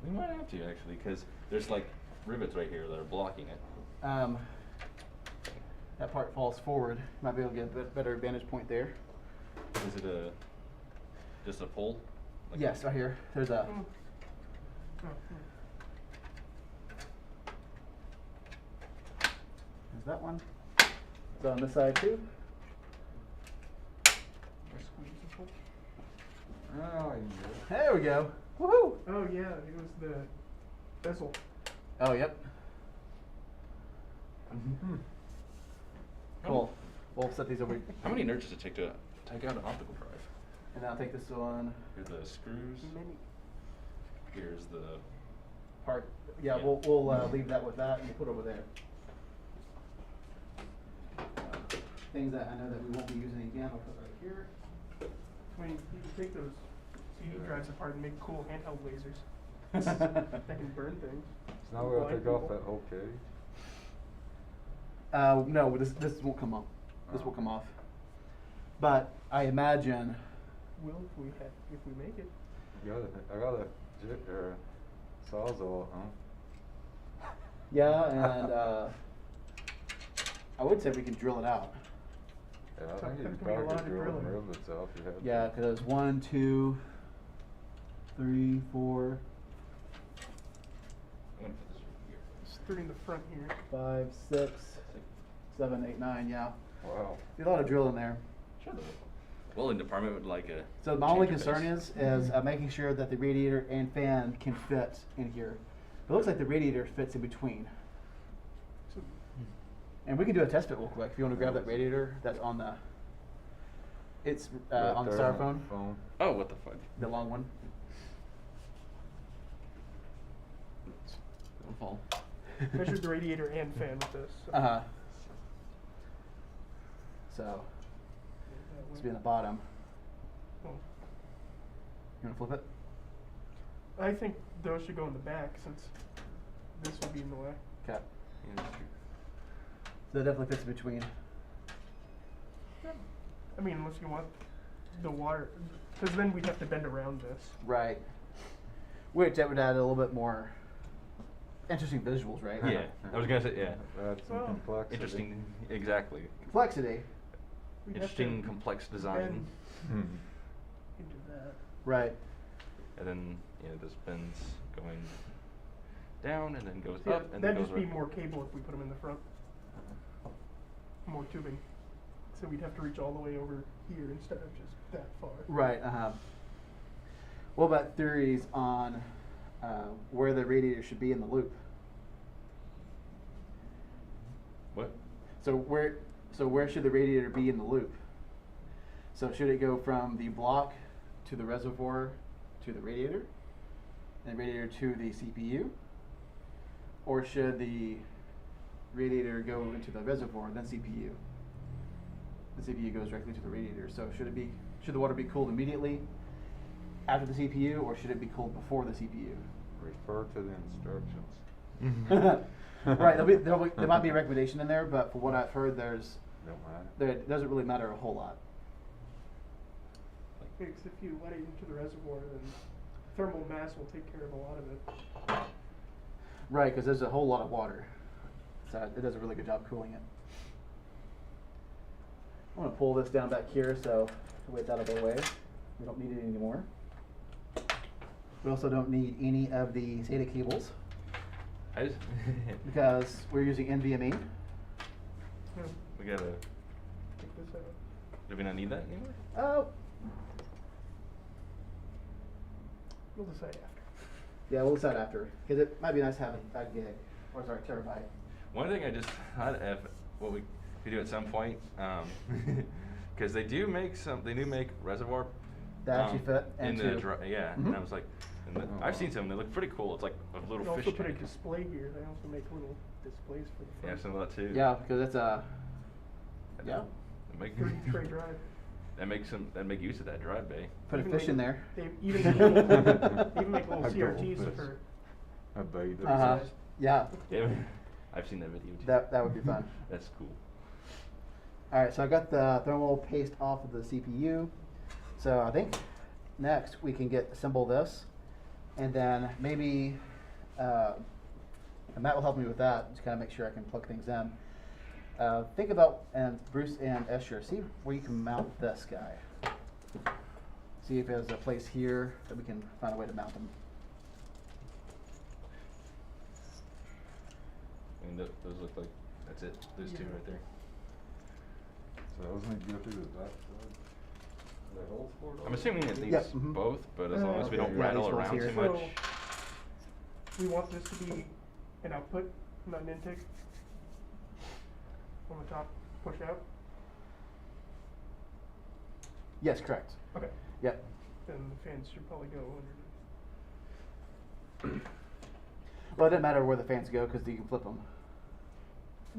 We might have to actually, because there's like rivets right here that are blocking it. That part falls forward. Might be able to get a better vantage point there. Is it just a pole? Like Yes, right here. There's a. There's that one. It's on this side too. Oh, There we go. Woohoo! Oh yeah, it was the bezel. Oh, yep. yeah. Cool. We'll set these over. How many nerds does it take to take out an optical drive? And I'll take this one. Here's the screws. Here's the. Part. Yeah, Yeah. we'll leave that with that and we'll put over there. Things that I know that we won't be using again, I'll put right here. I mean, you can take those CD drives apart and make cool handheld lasers that can burn things. So now we gotta take off that whole cage. No, this won't come off. This will come off. But I imagine. Well, if we make it. I got a sawzall, huh? Yeah, and I would say we can drill it out. Yeah, I That's think you gonna be a probably lot could of drill drilling. and rivets out if you had to. Yeah, because there's 1, 2, 3, 4, I'm gonna put this right here. It's 3 in the front here. 5, 6, 7, 8, 9. Yeah, Wow. a lot of drilling there. Sure. The welding department would like a. So my only change of concern pace. is making sure that the radiator and fan can fit in here. It looks like the radiator fits in between. So, And we can do a test fit real quick if you want to grab that radiator that's on the. It's on the styrofoam, Phone. Oh, what the fuck? the long one. Don't fall. measured the radiator and fan with this. So. So this be in the bottom. Oh. You want to flip it? I think those should go in the back since this would be in the way. Okay. Yeah, that's true. So that definitely fits in between. I mean, unless you want the water, because then we'd have to bend around this. Right. Which that would add a little bit more interesting visuals, right? Yeah, I was gonna say yeah. That's some Well, complexity. Interesting, exactly. Complexity. We'd Interesting, have to complex bend design. Hmm. into that. Right. And then this bends going down and then goes Yeah, up and then that'd goes just be right. more cable if we put them in the front. More tubing. So we'd have to reach all the way over here instead of just that far. Right. What about theories on where the radiator should be in the loop? What? So where should the radiator be in the loop? So should it go from the block to the reservoir to the radiator, and the radiator to the CPU, or should the radiator go into the reservoir then CPU? The CPU goes directly to the radiator. So should the water be cooled immediately after the CPU, or should it be cooled before the CPU? Refer to the instructions. Right. There might be a recommendation in there, but for what I've heard, Don't matter. it doesn't really matter a whole lot. Because if you let it into the reservoir, then thermal mass will take care of a lot of it. Right, because there's a whole lot of water, so it does a really good job cooling it. I'm gonna pull this down back here so it's out of the way. We don't need it anymore. We also don't need any of the SATA cables I just because we're using NVMe. we gotta. Take this out. Do we not need that anymore? Oh, We'll decide after. yeah, we'll decide after because it might be nice to have a gig or sorry, terabyte. One thing I just thought of what we could do at some point, because they do make reservoir That actually fit in the into- yeah, Mhm. and I was like, I've seen some. They look pretty cool. It's like a little They also fish put a tank. display here. They also make little displays for the Yeah, front. some of that too. Yeah, because it's a yeah. That make 30 tray drive. that make use of that drive bay. Put a Even fish make- in there. They even make little, even make little A CRTs goldfish. for. A bait. Uh-huh. Yeah, Yeah, I've seen that video too. that would be fun. That's cool. All right, so I got the thermal paste off of the CPU. So I think next we can assemble this, and then maybe and Matt will help me with that to kind of make sure I can plug things in. Think about, and Bruce and Escher, see where you can mount this guy. See if there's a place here that we can find a way to mount them. I mean, those look like, that's it, those two right there. So I was gonna go through the back side. Are there holes for it? I'm assuming it needs Yep, mhm. both, but as long as we Okay. don't Yeah, rattle these ones around here. too much. So, we want this to be an output, not an intake. On the top, push out. Yes, correct. Okay. Yep. Then the fans should probably go underneath. Well, it doesn't matter where the fans go because you can flip them.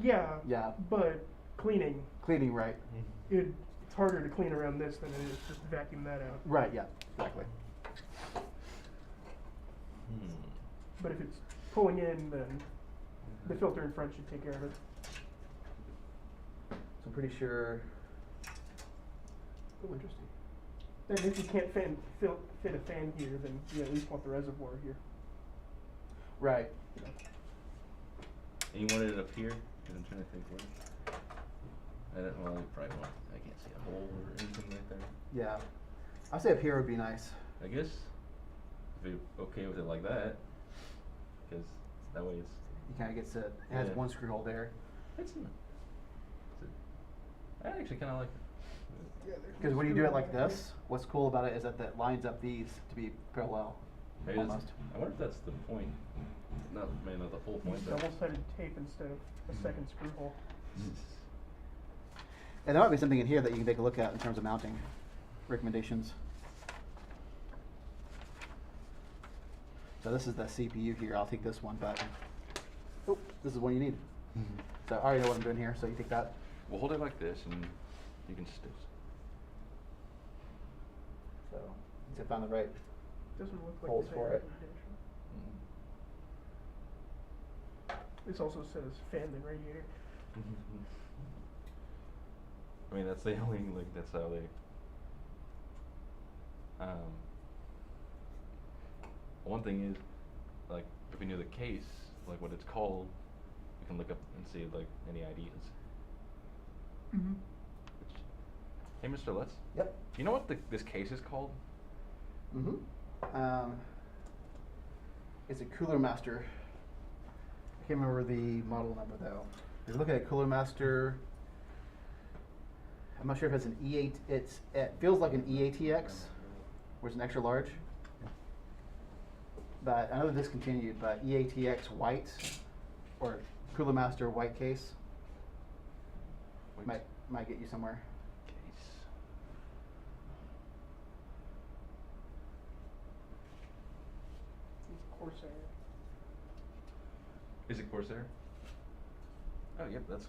Yeah. Yeah. But cleaning, Cleaning, right? it's harder to clean around this than it is just vacuum that out. Right, yeah, exactly. But if it's pulling in, then the filter in front should take care of it. So I'm pretty sure. Oh, interesting. And if you can't fit a fan here, then you at least want the reservoir here. Right. And you wanted it up here? 'Cause I'm trying to think where. I don't, well, you probably won't, I can't see a hole or anything right there. Yeah. I'd say up here would be nice. I guess, if you're okay with it like that, cause that way it's, You kind of gets it. It has Yeah. one screw hole there. I actually kinda like it. Because when you do it like this, what's cool about it is that it lines up these to be parallel. Maybe that's- Almost. I wonder if that's the point, maybe not the full point, Use but. double-sided tape instead of a second screw hole. And there might be something in here that you can take a look at in terms of mounting recommendations. So this is the CPU here. I'll take this one, but oh, this is one you need. So I already know what I'm doing here, so you take that. We'll hold it like this and you can just. So you found the right. Doesn't look like Holes the for same it. recommendation. This also says fan and radiator. I mean, that's the only, like, that's how they, one thing is, like, if you knew the case, like what it's called, you can look up and see, like, any ideas. Mm-hmm. Hey, Mr. Lutz? Yep. You know what this case is called? Mm-hmm. It's a Cooler Master. I can't remember the model number though. If you look at a Cooler Master, I'm not sure if it's an E8. It feels like an E-ATX, where it's an extra large. But I know they're discontinued. But E-ATX white or Cooler Master white case might get you somewhere. Case. Corsair. Is it Corsair? Oh, yep, that's.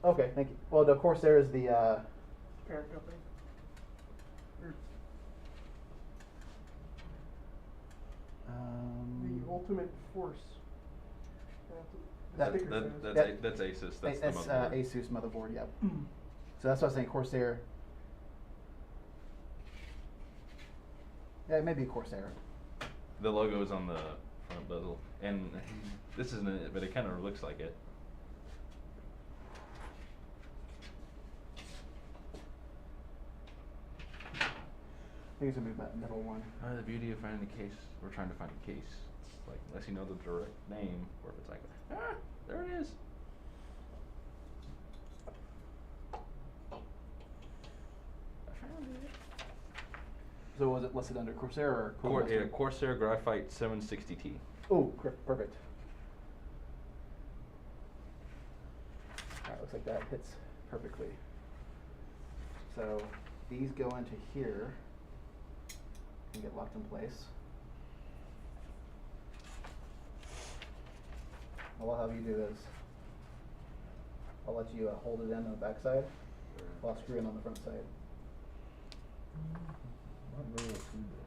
Okay, thank you. Well, the Corsair is the. Parent company. Or the Ultimate Force. The sticker says. That's Asus, that's the It's motherboard. Asus motherboard, yep. Mm. So that's what I was saying, Corsair. Yeah, it may be Corsair. The logo is on the front bezel, and this isn't it, but it kind of looks like it. I think it's gonna be that middle one. The beauty of finding the case, we're trying to find a case. It's like, unless you know the direct name, or if it's like, there it is. I found it. So was it listed under Corsair or Cooler Yeah, Master? Corsair Graphite 760T. Oh, perfect. Alright, looks like that hits perfectly. So these go into here and get locked in place. I'll have you do this. I'll let you hold it in on the back side while I'll screw in on the front side. Not really too bad.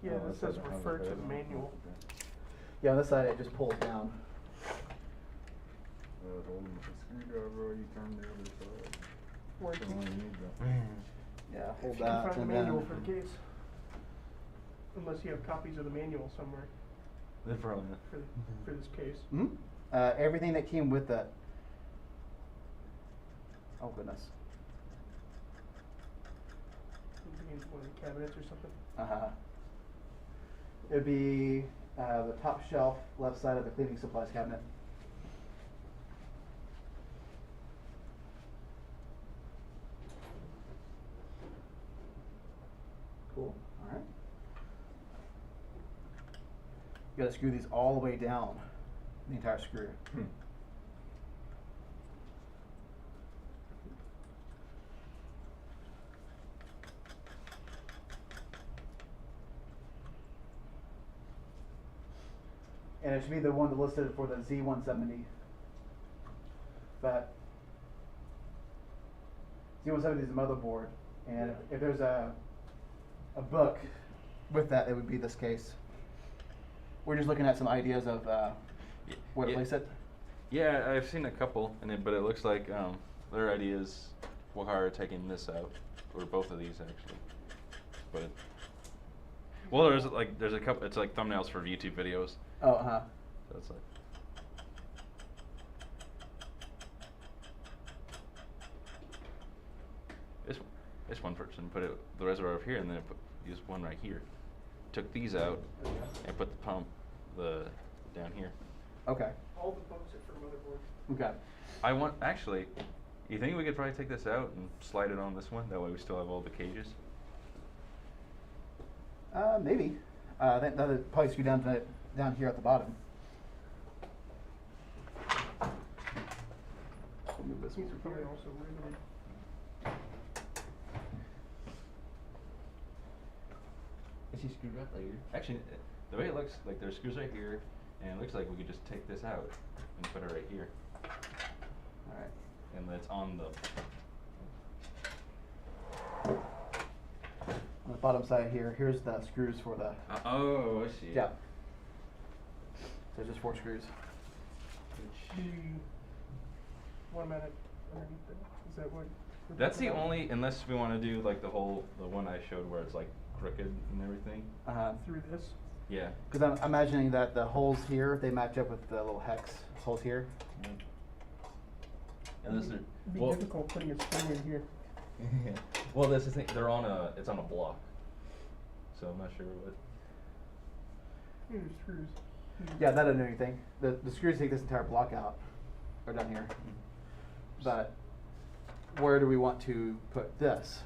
Yeah, this says refer to the manual. Yeah, on this side it just pulls down. Hold them with a screwdriver while you turn the other side. Warranty. So when you need that. Yeah, If hold you can that find the and manual then. for the case. Unless you have copies of the manual somewhere They're probably not. for this case. Mhm. Everything that came with that. Oh goodness. It'd be in one of the cabinets or something. It'd be the top shelf, left side of the cleaning supplies cabinet. Cool. All right. You gotta screw these all the way down, the entire screw. And it should be the one that listed for the Z170. But Z170 is the motherboard, and if there's a book with that, it would be this case. We're just looking at some ideas of where to place it. Yeah, I've seen a couple, but it looks like their ideas are taking this out, or both of these actually. But well, there's a couple. It's like thumbnails for YouTube videos. Oh, So it's like. This one person put the reservoir over here, and then used one right here. Took these out and put the pump down here. okay. All the pumps are for motherboard. Okay. Actually, you think we could probably take this out and slide it on this one? That way we still have all the cages. Maybe. I think that would probably screw down here at the bottom. Move this These are over probably here. also riveted. Is he screwed up later? Actually, the way it looks, like there's screws right here, and it looks like we could just take this out and put it right here. All right. And it's on the. On the bottom side here, here's the screws for the. Oh, I see. Yeah. There's just 4 screws. The one minute underneath that. Is that what? we're That's the talking about? only, unless we want to do like the one I showed where it's like crooked and everything. Through this. Yeah. Because I'm imagining that the holes here, they match up with the little hex holes here. And this is It'd be well, difficult putting a spring in here. well, that's the thing. It's on a block, so I'm not sure what. Here's screws. Yeah, that doesn't do anything. The screws take this entire block out, or down here. But where do we want to put this?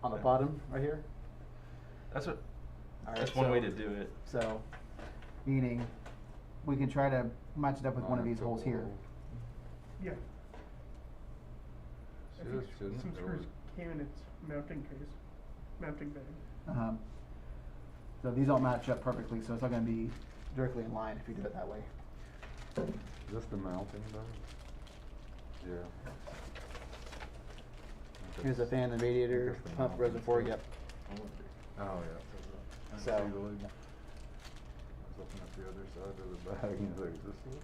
On the bottom, right here? That's what. All right, That's one so- way to do it. So, meaning, we can try to match it up with one of these holes here. Yeah. I think Shouldn't some it? screws came in its mounting case, mounting bag. So these don't match up perfectly, so it's not gonna be directly in line if you do it that way. Is this the mounting though? Yeah. Here's the fan and radiator, Just the pump, mounting reservoir, stuff. yep. Oh, yeah. So- I see the lid. I was looking at the other side of the bag and like, is this it?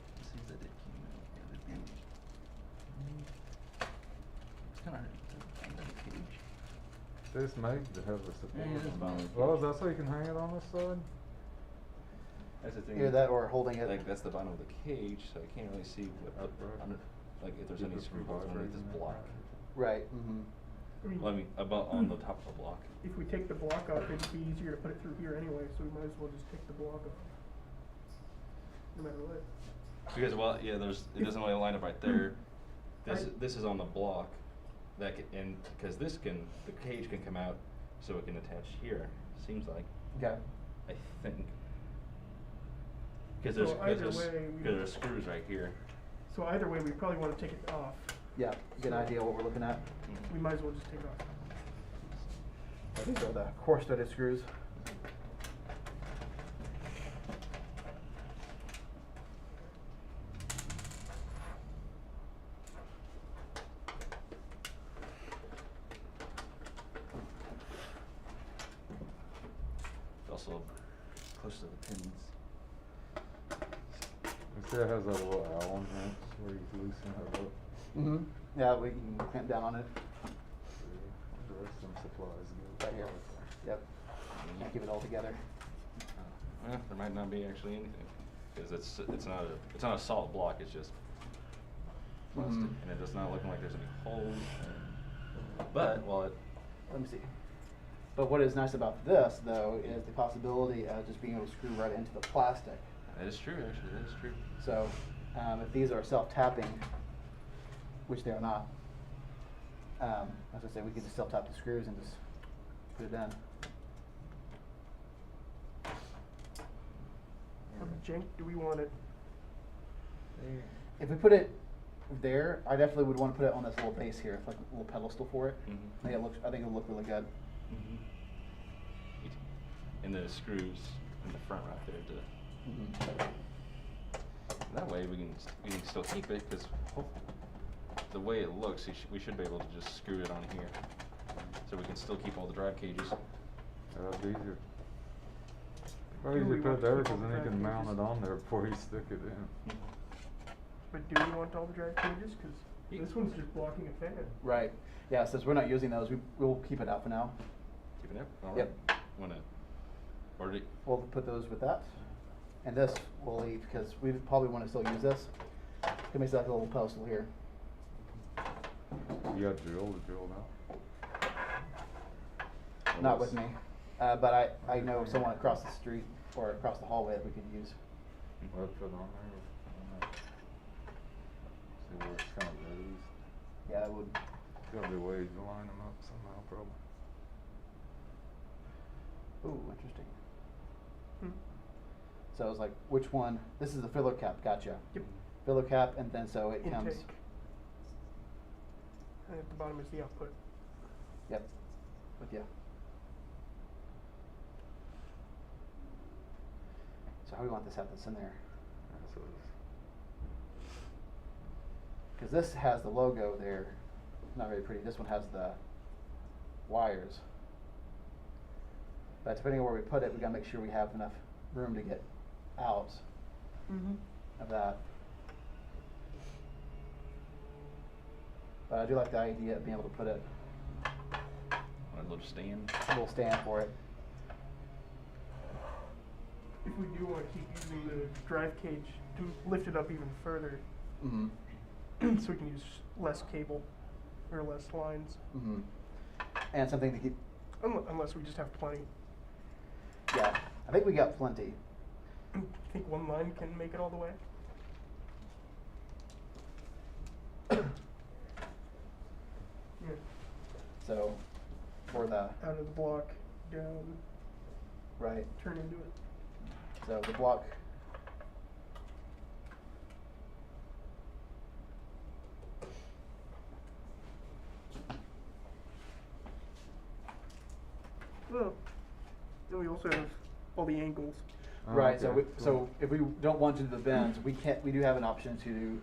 This made to have the support. Yeah, it's mounted. Oh, is that so you can hang it on this side? That's the thing. Either that or holding it. Like that's the bottom of the cage, so I can't really see what Upright. under, like if there's Keep any it screw from holes underneath this vibrating. block. Right, mm-hmm. I mean, Well, I mean, about on the top of the block. if we take the block off, it'd be easier to put it through here anyway, so we might as well just take the block off. No matter what. Because well, yeah, it doesn't really line up right there. This is on the block, and because the cage can come out, so it can attach here. Seems like, Okay. I think. Because So either way, we- there's screws right here. So either way, we probably wanna take it off. Yeah, get an idea what we're looking at. We might as well just take it off. These are the core studded screws. Also close to the pins. Is See, it has that little Allen wrench where you loosen it up. Mm-hmm. Yeah, we can clamp down on it. The rest of them supplies go Right here. Yep. Keep it all together. There might not be actually anything, because it's not a solid block. It's just plastic, and it does not look like there's any holes. But Let me see. But what is nice about this, though, is the possibility of just being able to screw right into the plastic. that is true. Actually, that is true. So, if these are self-tapping, which they are not, as I say, we can just self-tap the screws and just put it in. How jank do we want it? If we put it there, I definitely would want to put it on this little base here, like a little pedestal for it. Mm-hmm. I think it'll look really good. Mm-hmm. And the screws in the front right there to. That way we can still keep it, because the way it looks, we should be able to just screw it on here, so we can still keep all the drive cages. That'd be easier. Do Probably we easier to want put it there to keep because all then the you can drive mount cages? it on there before you stick it in. But do we want all the drive cages? Because this one's just blocking a fan. Right. Yeah, since we're not using those, we'll keep it out for now. Keep it up. All right. Yep. Or We'll put those with that. And this we'll leave because we probably want to still use this. It makes like a little pedestal here. You got drill out. Not with me. But I know someone across the street or across the hallway that we could use. What put on there? See where it's kind of raised. Yeah, that would. Gotta be a way to line them up somehow, probably. Ooh, interesting. Hmm. So it's like, which one? This is the filler cap, gotcha. Yep. Filler cap, and then so it comes. Intake. And at the bottom is the output. Yep. With you. So how do we want this have this in there? That's what it is. Because this has the logo there. Not very pretty. This one has the wires. But depending on where we put it, we gotta make sure we have enough room to get out of that. But I do like the idea of being able to put it a little stand. a little stand for it. If we do want to keep using the drive cage to lift it up even further, Mm-hmm. so we can use less cable or less lines, Mm-hmm. And something to keep. unless we just have plenty. Yeah, I think we got plenty. I think one line can make it all the way. Yeah. So for the Out of the block, down, right. turn into it. So the block. Well, then we also have all the angles. Oh, Right, so okay, so if we don't want to do the bends, we do have an option to do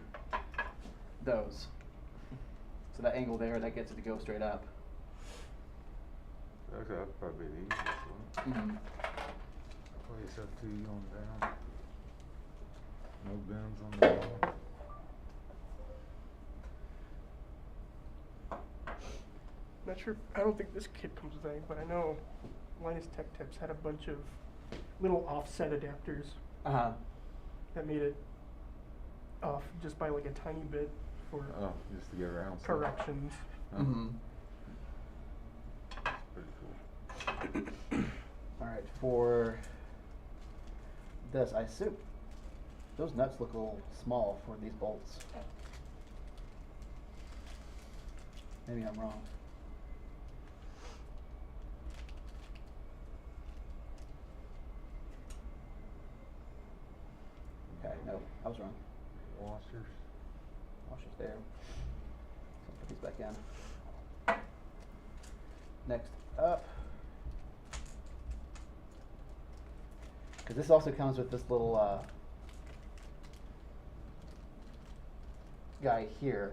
those. So that angle there, that gets it to go straight up. Okay, that'd probably be the easiest one. Mm-hmm. Place up two on down. No bends on the wall. Not sure, I don't think this kit comes with any, but I know Linus Tech Tips had a bunch of little offset adapters Uh-huh. that made it off just by like a tiny bit for Oh, just to get around. stuff. corrections. Huh. Mm-hmm. That's pretty cool. Alright, for this, I assume those nuts look a little small for these bolts. Maybe I'm wrong. Okay, no, I was wrong. Washers. Washers there. So put these back in. Next up. Because this also comes with this little guy here,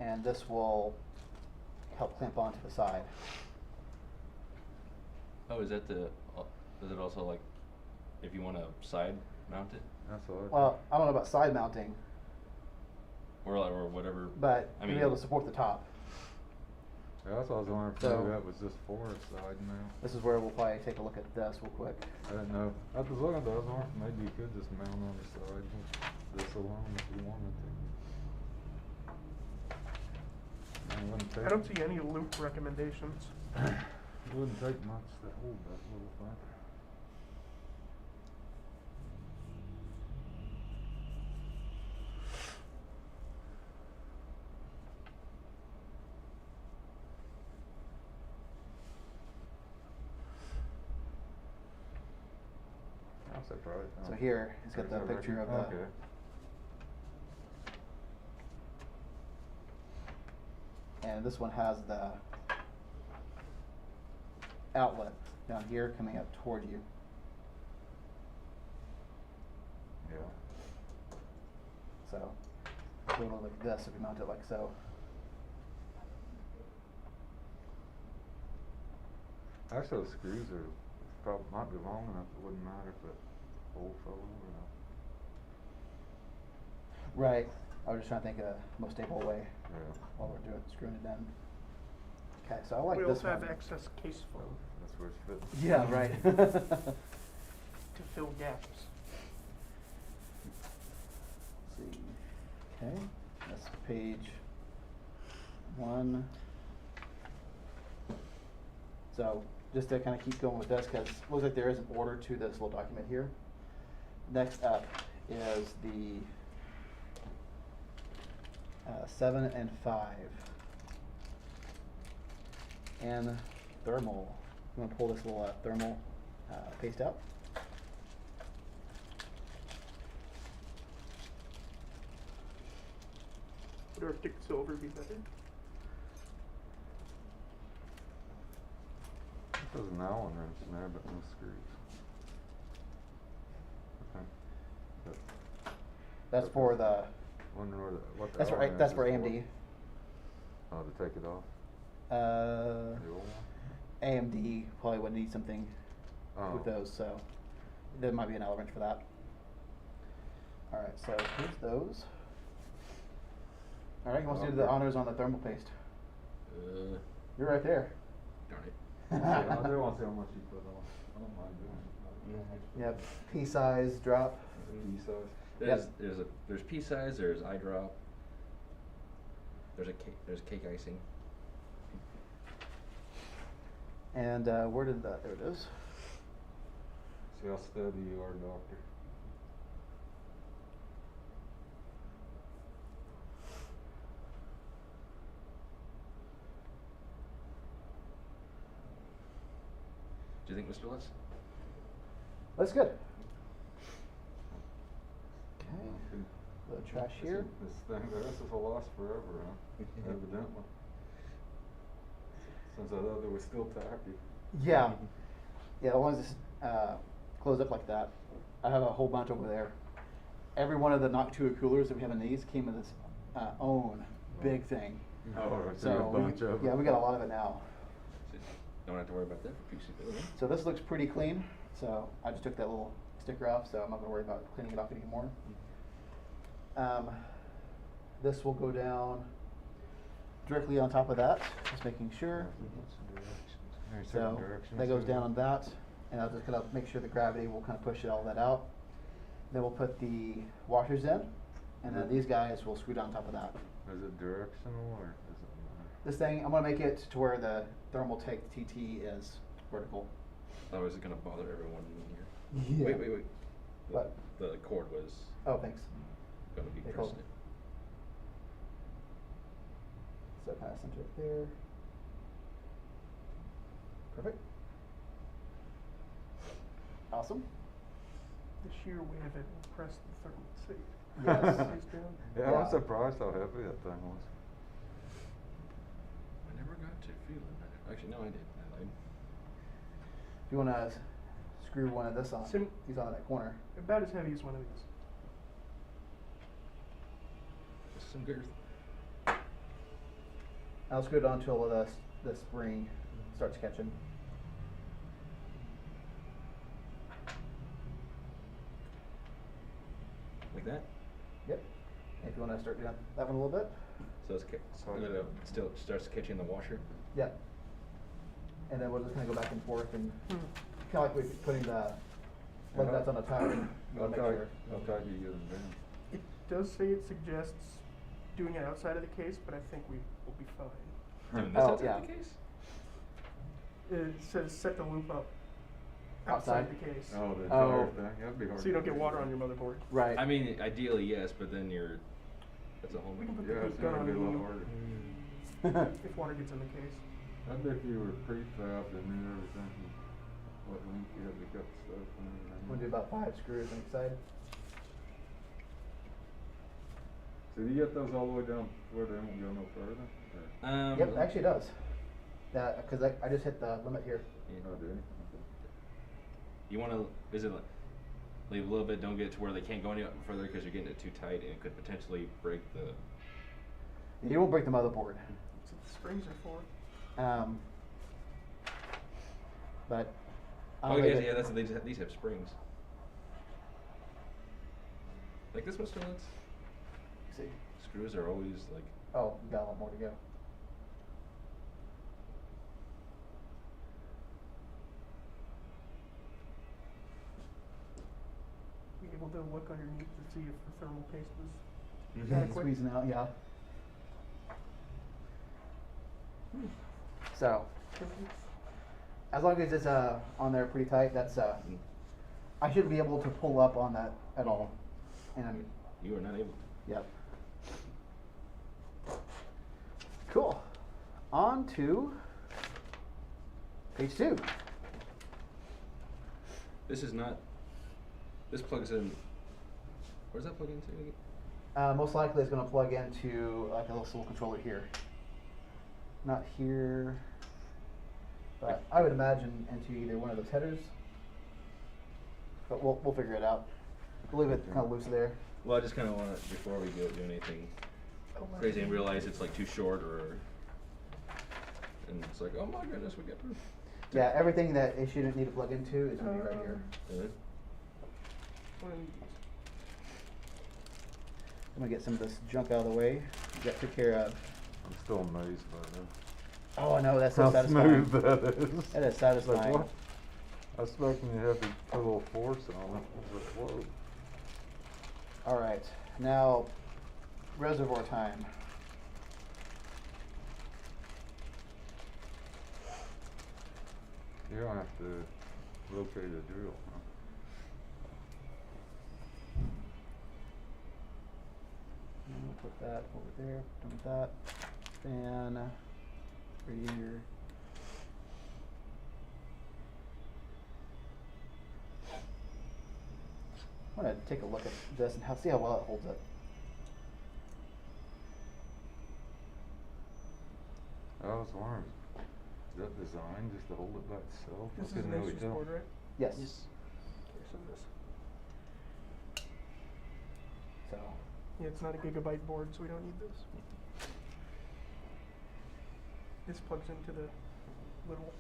and this will help clamp onto the side. Oh, is that is it also like, if you want a side mount it, That's all. Well, I don't know about side mounting, or whatever. but I to be mean- able to support the top. Yeah, that's what I was wondering if So- maybe that was just forest side mount. This is where we'll probably take a look at this real quick. I didn't know. I was looking at the other one. Maybe you could just mount on the side with this alone if you wanted to. It wouldn't take, I don't see any loop recommendations. it wouldn't take much to hold that little thing. I'll say probably. So here, it's got the There's a picture of record. the, Okay. and this one has the outlet down here coming up toward you. Yeah. So, it would look like this if we mount it like so. Actually, the screws are probably might be long enough. It wouldn't matter if it old fellow or not. Right. I was just trying to think of the most stable way Yeah. while we're doing screwing it in. Okay, so I like We this also have one. excess case foam That's where it's fit. Yeah, right. to fill gaps. Let's see. Okay, that's page 1. So just to kind of keep going with this, because it looks like there is an order to this little document here. Next up is the 7 and 5 and thermal. I'm going to pull this little thermal paste out. Would Arctic silver be better? There's an Allen wrench in there, but no screws. Okay. But That's for the. wonder what the That's Allen right. That's wrench for is AMD. Oh, to take it off? Uh, The old one? AMD probably would need something with Oh. those, so there might be an Allen wrench for that. All right, so here's those. All right, who wants to do the Okay. honors on the thermal paste? You're right there. Darn it. Yeah, I do want to see how much you put on. I don't mind doing it. Yep, pea size drop. Pea size. There's pea size. There's eye drop. There's cake icing. And where did that? There it is. See how steady you are, doctor. Do you think, Mr. Less? That's good. Okay, the trash here. This thing, the rest of it will last forever, huh? Evidently. Since I thought it was still tacky. Yeah, yeah. The ones that close up like that. I have a whole bunch over there. Every one of the Noctua coolers that we have in these came with its own big thing. Oh, So a bunch of yeah, we got a lot of it now. Don't have to worry about that for PC building. So this looks pretty clean. So I just took that little sticker off, so I'm not gonna worry about cleaning it off anymore. This will go down directly on top of that, just making sure. So that goes down on that, and I'll just kind of make sure the gravity will kind of push all that out. Then we'll put the washers in, and then these guys will screw down on top of that. Is it directional or is it This thing, I'm gonna make it to where the thermal take TT is vertical. That was gonna bother everyone in here. Yeah. Wait. What? The cord was Oh, thanks. gonna be They pressing called- it. So kind of center it there. Perfect. Awesome. The sheer weight of it will press the thermal safe. Yes. Stays down. Yeah, Yeah. I'm surprised how heavy that thing was. I never got to feeling that. Actually, no, I did. I lied. If you want to screw one of this on, Sim- he's on that corner. About as heavy as one of these. Just some girth. I'll screw it on until the spring starts catching. Like that? Yep. If you want to start doing that one a little bit. So it's still starts catching the washer. Yep. And then we're just going to go back and forth and kind of like we're putting the lug nuts on a tire. You How wanna make tight, sure. how tight do you get them down? It does say it suggests doing it outside of the case, but I think we will be fine. Doing Oh, this outside yeah. the case? It says set the loop up Outside? outside the case. Oh, the Oh. entire thing, that'd be hard. So you don't to get do. water on your motherboard. Right. I mean, ideally yes, but then that's a whole. We can put Yeah, the it's heat gun gonna on be a lot you harder. if water gets in the case. I bet if you were prefabbed and knew everything, what length you had to cut the stuff and everything. We'll do about 5 screws on each side. So do you get those all the way down where they won't go no further? Or- Yep, actually it does. Because I just hit the limit here. Oh, do you? You want to leave a little bit, don't get it to where they can't go any further because you're getting it too tight and it could potentially break the. You won't break the motherboard. That's what the springs are for. But Oh yeah, these have springs. Like this one still has. See. Screws are always like. Oh, you got a lot more to go. Be able to look underneath to see if the thermal paste is Yeah, adequate. squeezing out, yeah. So, as long as it's on there pretty tight, that's I shouldn't be able to pull up on that at all. And You are not able. yep. Cool. On to page 2. This is not. This plugs in. Where's that plug into again? Most likely it's going to plug into like a little controller here. Not here, but I would imagine into either one of those headers. But we'll figure it out. We'll leave it kind of loose there. Well, I just kind of want to before we do anything crazy and realize it's like too short and it's like, oh my goodness, we got through. Yeah, everything that it shouldn't need to plug into is going to be right here. Really? One of these. I'm going to get some of this junk out of the way. Get took care of. I'm still amazed by that. Oh, I know, that's so How satisfying. smooth that is. That is It's satisfying. like, what? I was expecting you had to put a little force on it. It's like, whoa. All right, now reservoir time. You don't have to locate a drill, huh? And we'll put that over there, done with that. Then radiator. I want to take a look at this and see how well it holds up. I was wondering, is that designed just to hold it by itself? I This is couldn't an really Asus tell. board, right? Yes. Okay, so this. So Yeah, it's not a gigabyte board, so we don't need this. This plugs into the little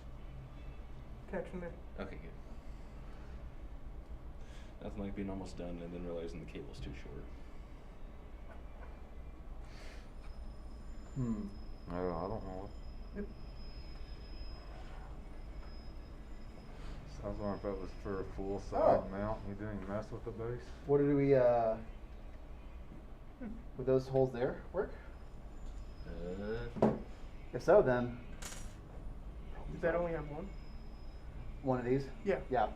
connection there. Okay, good. Nothing like being almost done and then realizing the cable's too short. I don't know. Yep. I was wondering if that was for a full side Oh. mount. You didn't mess with the base. what did we would those holes there work? If so, then Does that only have one? one of these. Yeah. Yeah.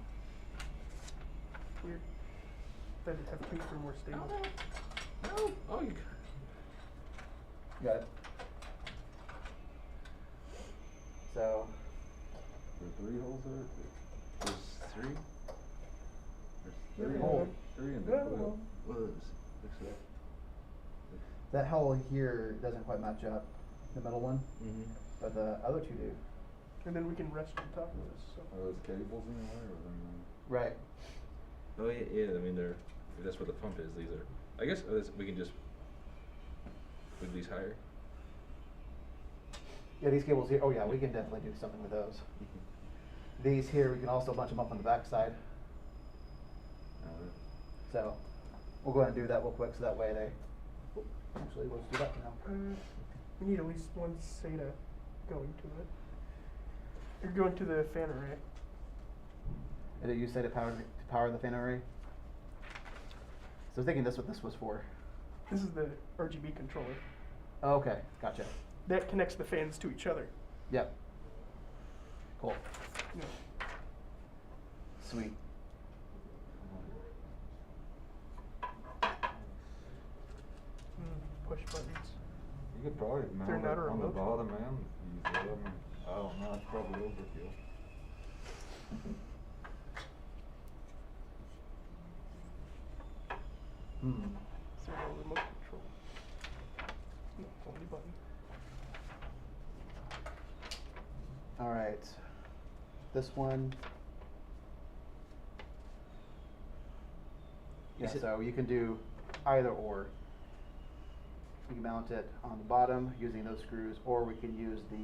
Weird. That have two for more stable. No. Oh, you. Got it. So There are 3 holes there? There's 3. There's 3 Yeah. holes. 3 in the Yeah. middle. What is this? Looks like. that hole here doesn't quite match up, the middle one, Mm-hmm. but the other two do. And then we can rest on top of this. So. Are those cables in the way or are they? Right. Oh yeah. I mean, if that's where the pump is. These are. I guess we can just move these higher. Yeah, these cables here. Oh yeah, we can definitely do something with those. These here, we can also bunch them up on the back side. So We'll go ahead and do that real quick so that way they, actually, let's do that now. We need at least one SATA going to it. You're going to the fan array. And did you say to power the fan array? So I was thinking this what this was for. This is the RGB controller. Oh, okay, gotcha. That connects the fans to each other. Yep. Cool. Yeah. Sweet. Push buttons. You could probably mount They're it not a on the remote. bottom end. Use it. I mean, I don't know. It's probably overkill. So no remote control. No, only button. All right. This one. Yeah, Is it- so you can do either or. You can mount it on the bottom using those screws, or we can use the,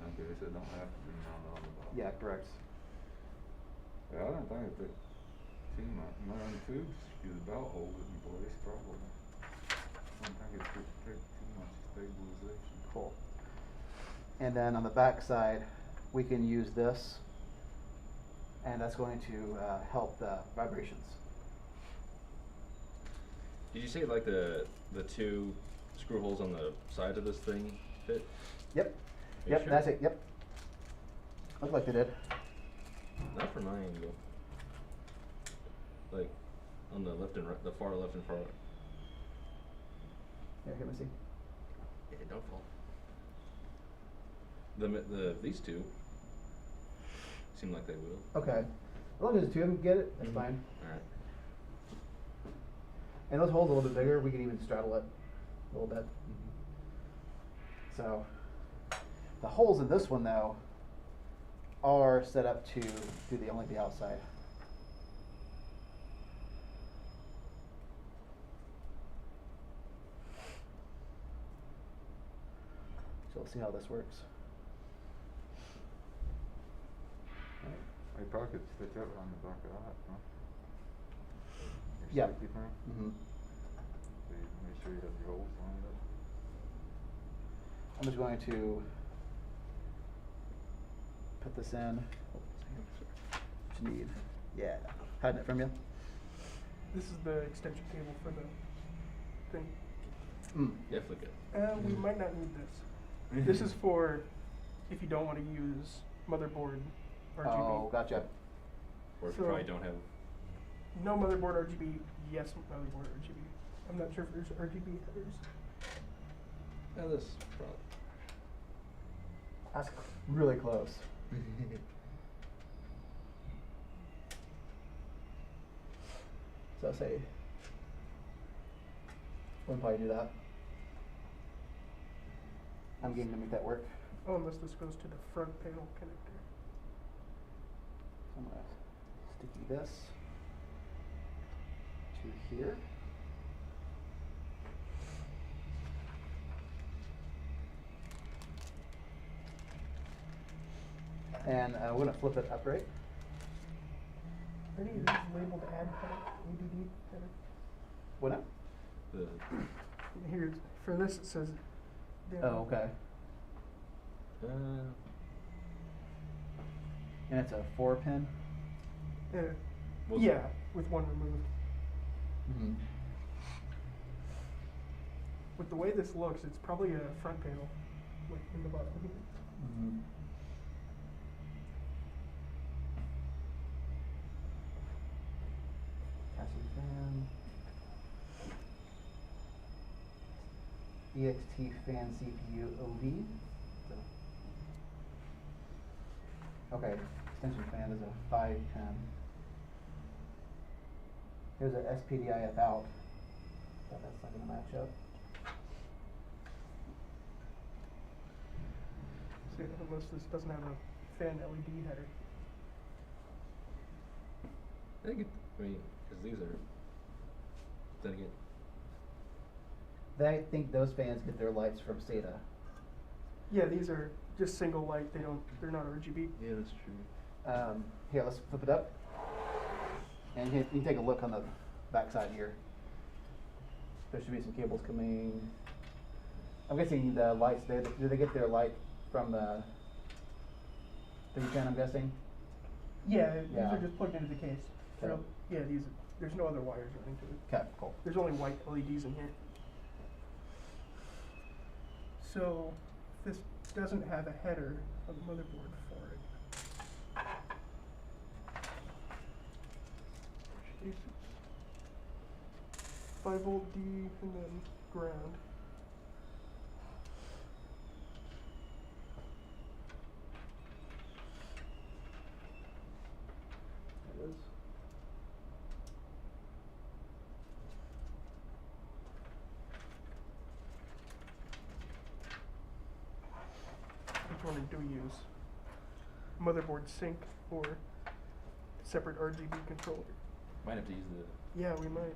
Okay, so it don't have to be mounted on the bottom. yeah, correct. Yeah, I don't think it took too much. Nine tubes, use a belt hold it in place, probably. I don't think it took too much stabilization. Cool. And then on the back side, we can use this, and that's going to help the vibrations. Did you say like the two screw holes on the side of this thing fit? Yep. Are you Yep, sure? that's it. Yep. Looked like they did. Not for my angle. Like on the left and right, the far left and far right. Here, let me see. Yeah, don't fall. These two seem like they will. Okay. As long as the two of them get it, that's fine. All right. And those holes a little bit bigger, we can even straddle it a little bit. So, the holes in this one though are set up to do only the outside. So let's see how this works. You probably could stitch up on the back of that, huh? Yeah. Safety thing? Mm-hmm. So you make sure you have your holes lined up. I'm just going to put this in. What you need? Yeah. Hiding it from you. This is the extension cable for the thing. Definitely good. We might not need this. This is for if you don't want to use motherboard RGB. Oh, gotcha. Or if So- you probably don't have. No motherboard RGB, yes motherboard RGB. I'm not sure if there's RGB headers. Yeah, this probably. That's really close. So say, we'll probably do that. I'm game to make that work. Oh, unless this goes to the front panel connector. So I'm gonna sticky this to here. And we're gonna flip it upright. Are any of these labeled add header, ADD header? What now? The Here, for this it says. Oh, okay. uh, And it's a 4-pin. Was Yeah, with one removed. Mm-hmm. With the way this looks, it's probably a front panel, like in the bottom here. Mm-hmm. Passive fan. EXT fan CPU OV. Okay, extension fan is a 5-pin. Here's a SPDIF out. But that's not gonna match up. So unless this doesn't have a fan LED header. I think because these are. Then again, I think those fans get their lights from SATA. Yeah, these are just single light. They're not RGB. yeah, that's true. Here, let's flip it up. And you can take a look on the backside here. There should be some cables coming. I'm guessing the lights, do they get their light from the 310, I'm guessing? Yeah, these Yeah. are just plugged into the case. Okay. Yeah, there's no other wires running to it. Okay, cool. There's only white LEDs in here. So, this doesn't have a header on the motherboard for it. 5-volt D and then ground. That is. Which one do we use? Motherboard sync or separate RGB controller? Might have to use the. Yeah, we might.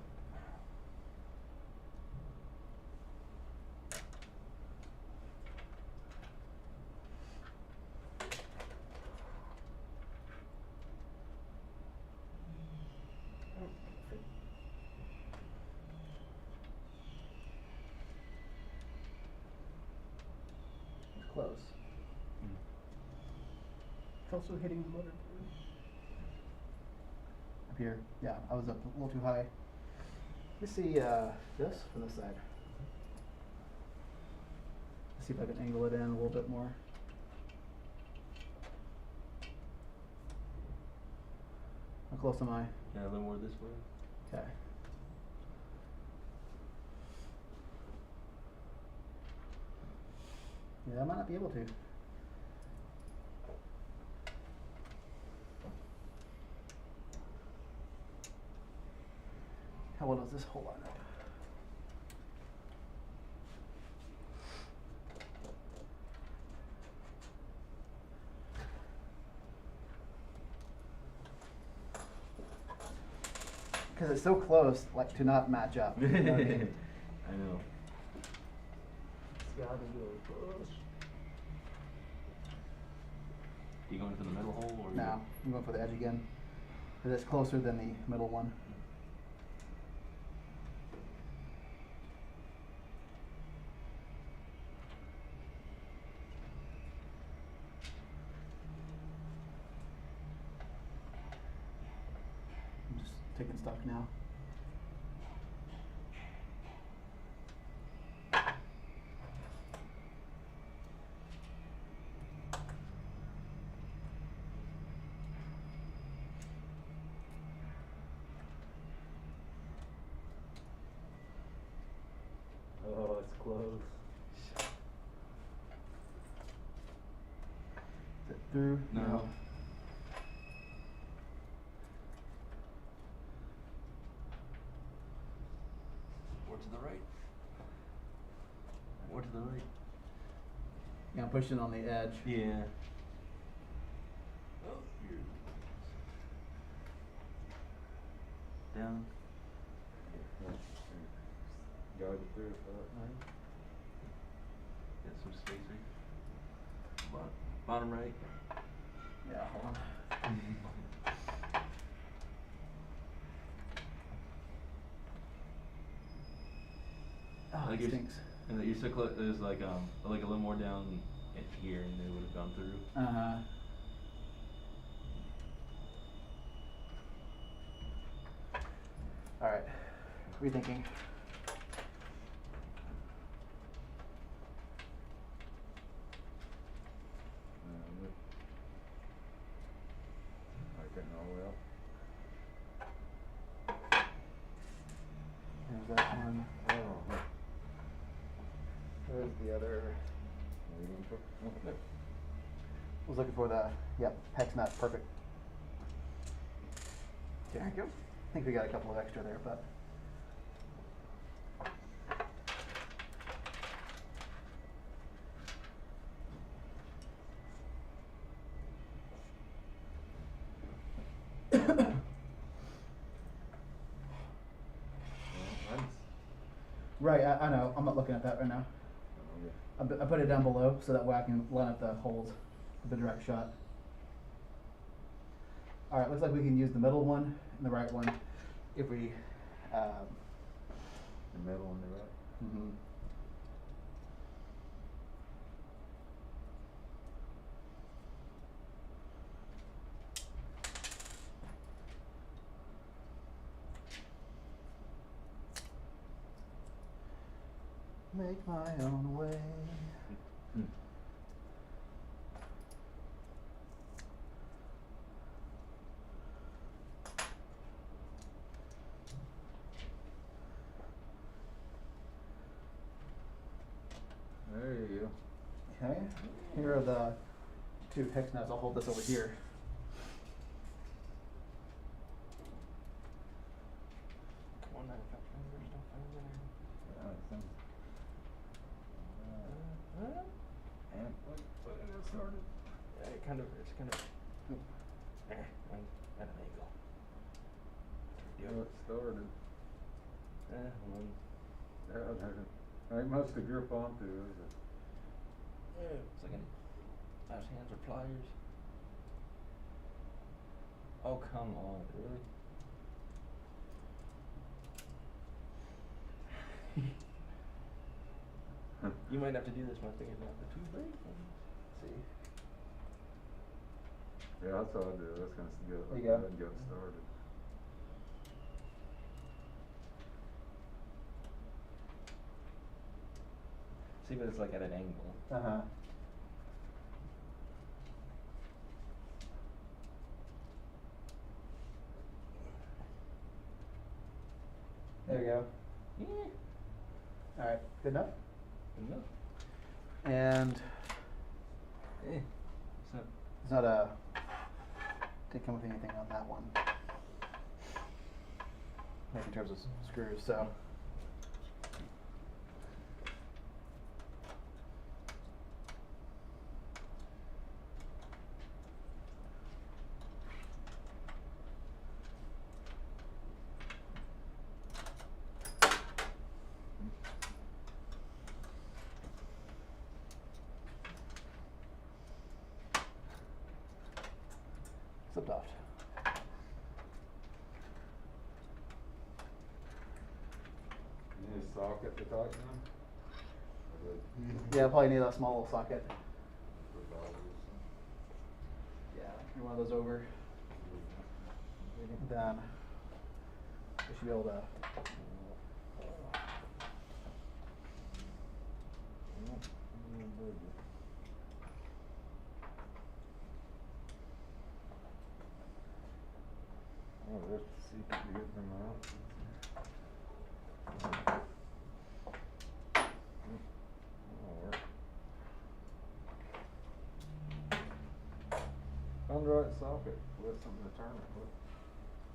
It's close. It's also hitting the motherboard. Up here, yeah, I was up a little too high. Let's see this from this side. Let's see if I can angle it in a little bit more. How close am I? Yeah, a little more this way. Okay. Yeah, I might not be able to. How well does this hold line up? Because it's so close, like to not match up. You know what I mean? I know. It's gotta be really close. You going for the middle hole or? No, I'm going for the edge again. Because it's closer than the middle one. I'm just taking stock now. Oh, it's close. Is it through? No. More to the right. More to the right. Yeah, I'm pushing on the edge. Yeah. Oh, here. Down. Guide it through if that. Get some space right. Bottom right. Yeah, hold on. Oh, Like it you're, stinks. and you're so close. There's like a little more down in here, and they would have gone through. Uh-huh. All right, rethinking. Like getting all the way up. There's that one. Oh. There's the other. Are you gonna put? Okay. I was looking for the, yep, hex nut, perfect. There you go. I think we got a couple of extra there, but. Right, I know. I'm not looking at that right now. I put it down below so that way I can line up the holes with the direct shot. Alright, looks like we can use the middle one and the right one if we The middle and the right. Mhm. Make my own way. There you go. Okay, here are the two hex nuts. I'll hold this over here. Come on, manufacturing, there's no fun there. Yeah, it sounds. And put it started. Yeah, it's kind of, at an angle. Yeah, it started. Hold on. Ain't much to grip onto, is it? It's like nice hands or pliers. Oh, come on, really? You might have to do this when I think about the two brake ones. See. Yeah, that's how I do it. That's gonna get, There you go go. ahead and get started. See, but it's like at an angle. Uh-huh. There you go. Yeah. Alright, good enough? Good enough. And So, it's not a, didn't come with anything on that one. Like in terms of screws, so. Slipped off. You need a socket to tighten them? Yeah, probably need a small little socket. Yeah, you're one of those over. Then we should be able to. Oh, there's the secret to get them out. Found the right socket. We have something to turn it with.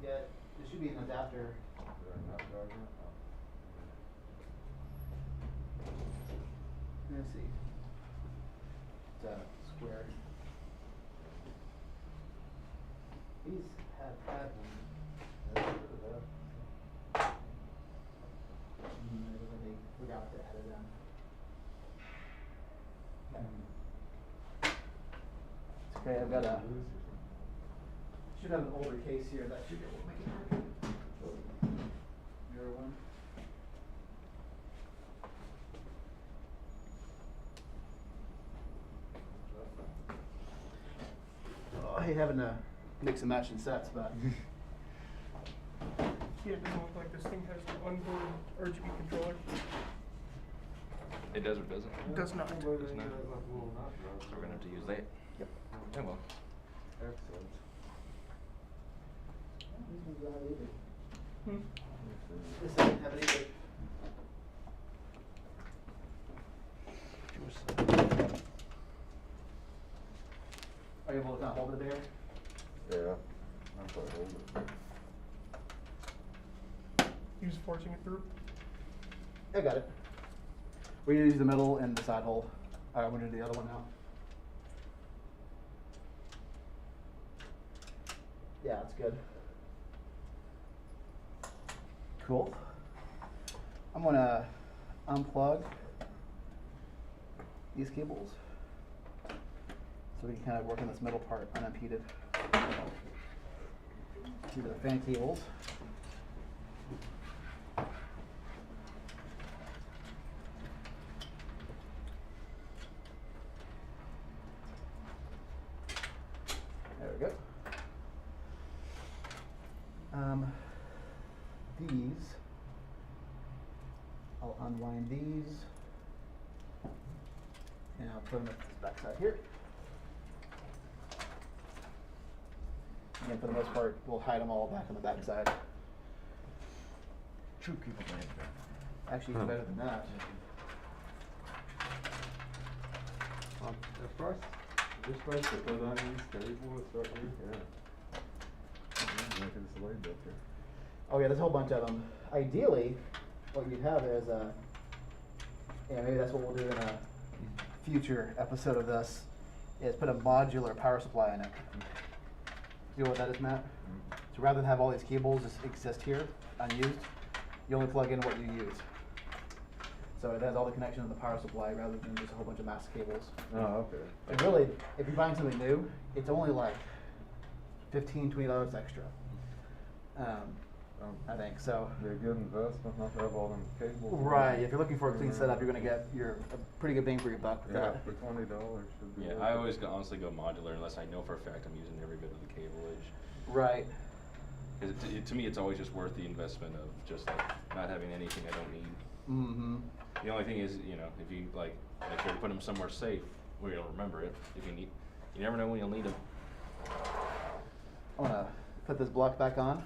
Yeah, there should be an adapter. Is there a nut driver? Let's see. It's a square. These have had one. They forgot to add it in. It's okay, I've got a, should have an older case here that should be able to make it work. Newer one. Oh, I hate having to mix and match in sets, but. yeah, it doesn't look like this thing has the onboard RGB controller. It does or doesn't? It does not. Does not. So we're gonna have to use that. Yep. Oh well. Excellent. Hmm. This doesn't have any weight. Are you able to kind of hold it there? Yeah. I'm sorry, hold it. He was forcing it through. I got it. We're gonna use the middle and the side hole. Alright, I'm gonna do the other one now. Yeah, that's good. Cool. I'm gonna unplug these cables so we can kind of work on this middle part unimpeded. These are the fan cables. we go. These, I'll unwind these, and I'll put them at this backside here. And for the most part, we'll hide them all back on the backside. True people land there. Actually, even better than that. This price to put on these tables right here, yeah. I can just lay that there. Oh yeah, there's a whole bunch of them. Ideally, what you'd have is, yeah, maybe that's what we'll do in a future episode of this, is put a modular power supply in it. You know what that is, Matt? So rather than have all these cables just exist here, unused, you only plug in what you use. So it has all the connections to the power supply rather than just a whole bunch of mass cables. Oh, okay. And really, if you're buying something new, it's only like $15, $20 extra. I think so. Be a good investment, not to have all them cables. Right, if you're looking for a clean setup, you're gonna get a pretty good bang for your buck with Yeah, that. for $20 should be. Yeah, worth I it. always honestly go modular unless I know for a fact I'm using every bit of the cable edge. Right. Because to me, it's always just worth the investment of just like not having anything I don't need. Mm-hmm. The only thing is, you know, if you like make sure to put them somewhere safe where you'll remember it. If you need, you never know when you'll need them. I'm gonna put this block back on.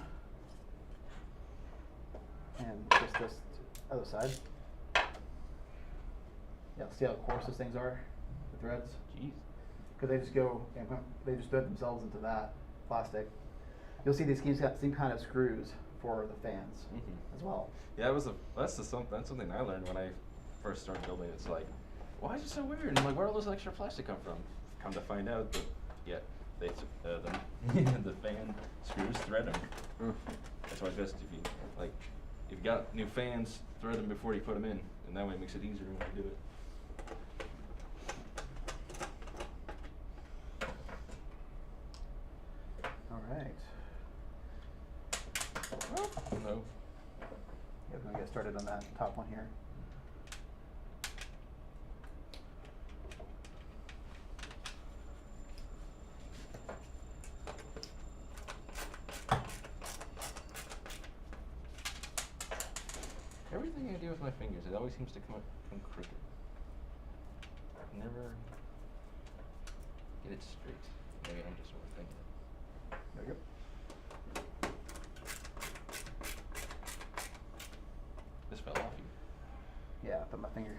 And just this other side. Yeah, see how coarse those things are, the threads? Jeez. Because they just go, they just thread themselves into that plastic. You'll see these same kind of screws for the fans as well. Yeah, that's something I learned when I first started building. It's like, why is it so weird? And I'm like, where all those extra plastic come from? Come to find out that, yeah, they the fan screws thread them. That's why it's best if you like, if you got new fans, thread them before you put them in, and that way it makes it easier when you do it. All right. No. Yeah, we're gonna get started on that top one here. Everything I do with my fingers, it always seems to come crooked. Never get it straight. Maybe I'm just overthinking it. There we go. This fell off you. Yeah, put my finger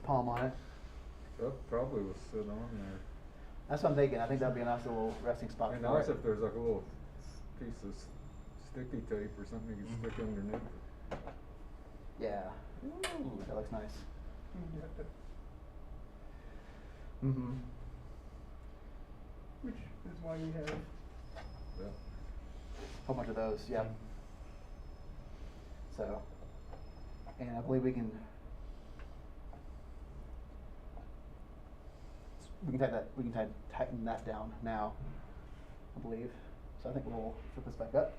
palm on it. That probably will sit on there. That's what I'm thinking. I think that'd be a nice little resting spot And for nice it. if there's like a little piece of sticky tape or something you can stick underneath it. Yeah. Ooh. That looks nice. Yeah. Mm-hmm. Which is why we have. Yeah. A whole bunch of those, yeah. So, and I believe we can tighten that down now, I believe. So I think we'll flip this back up.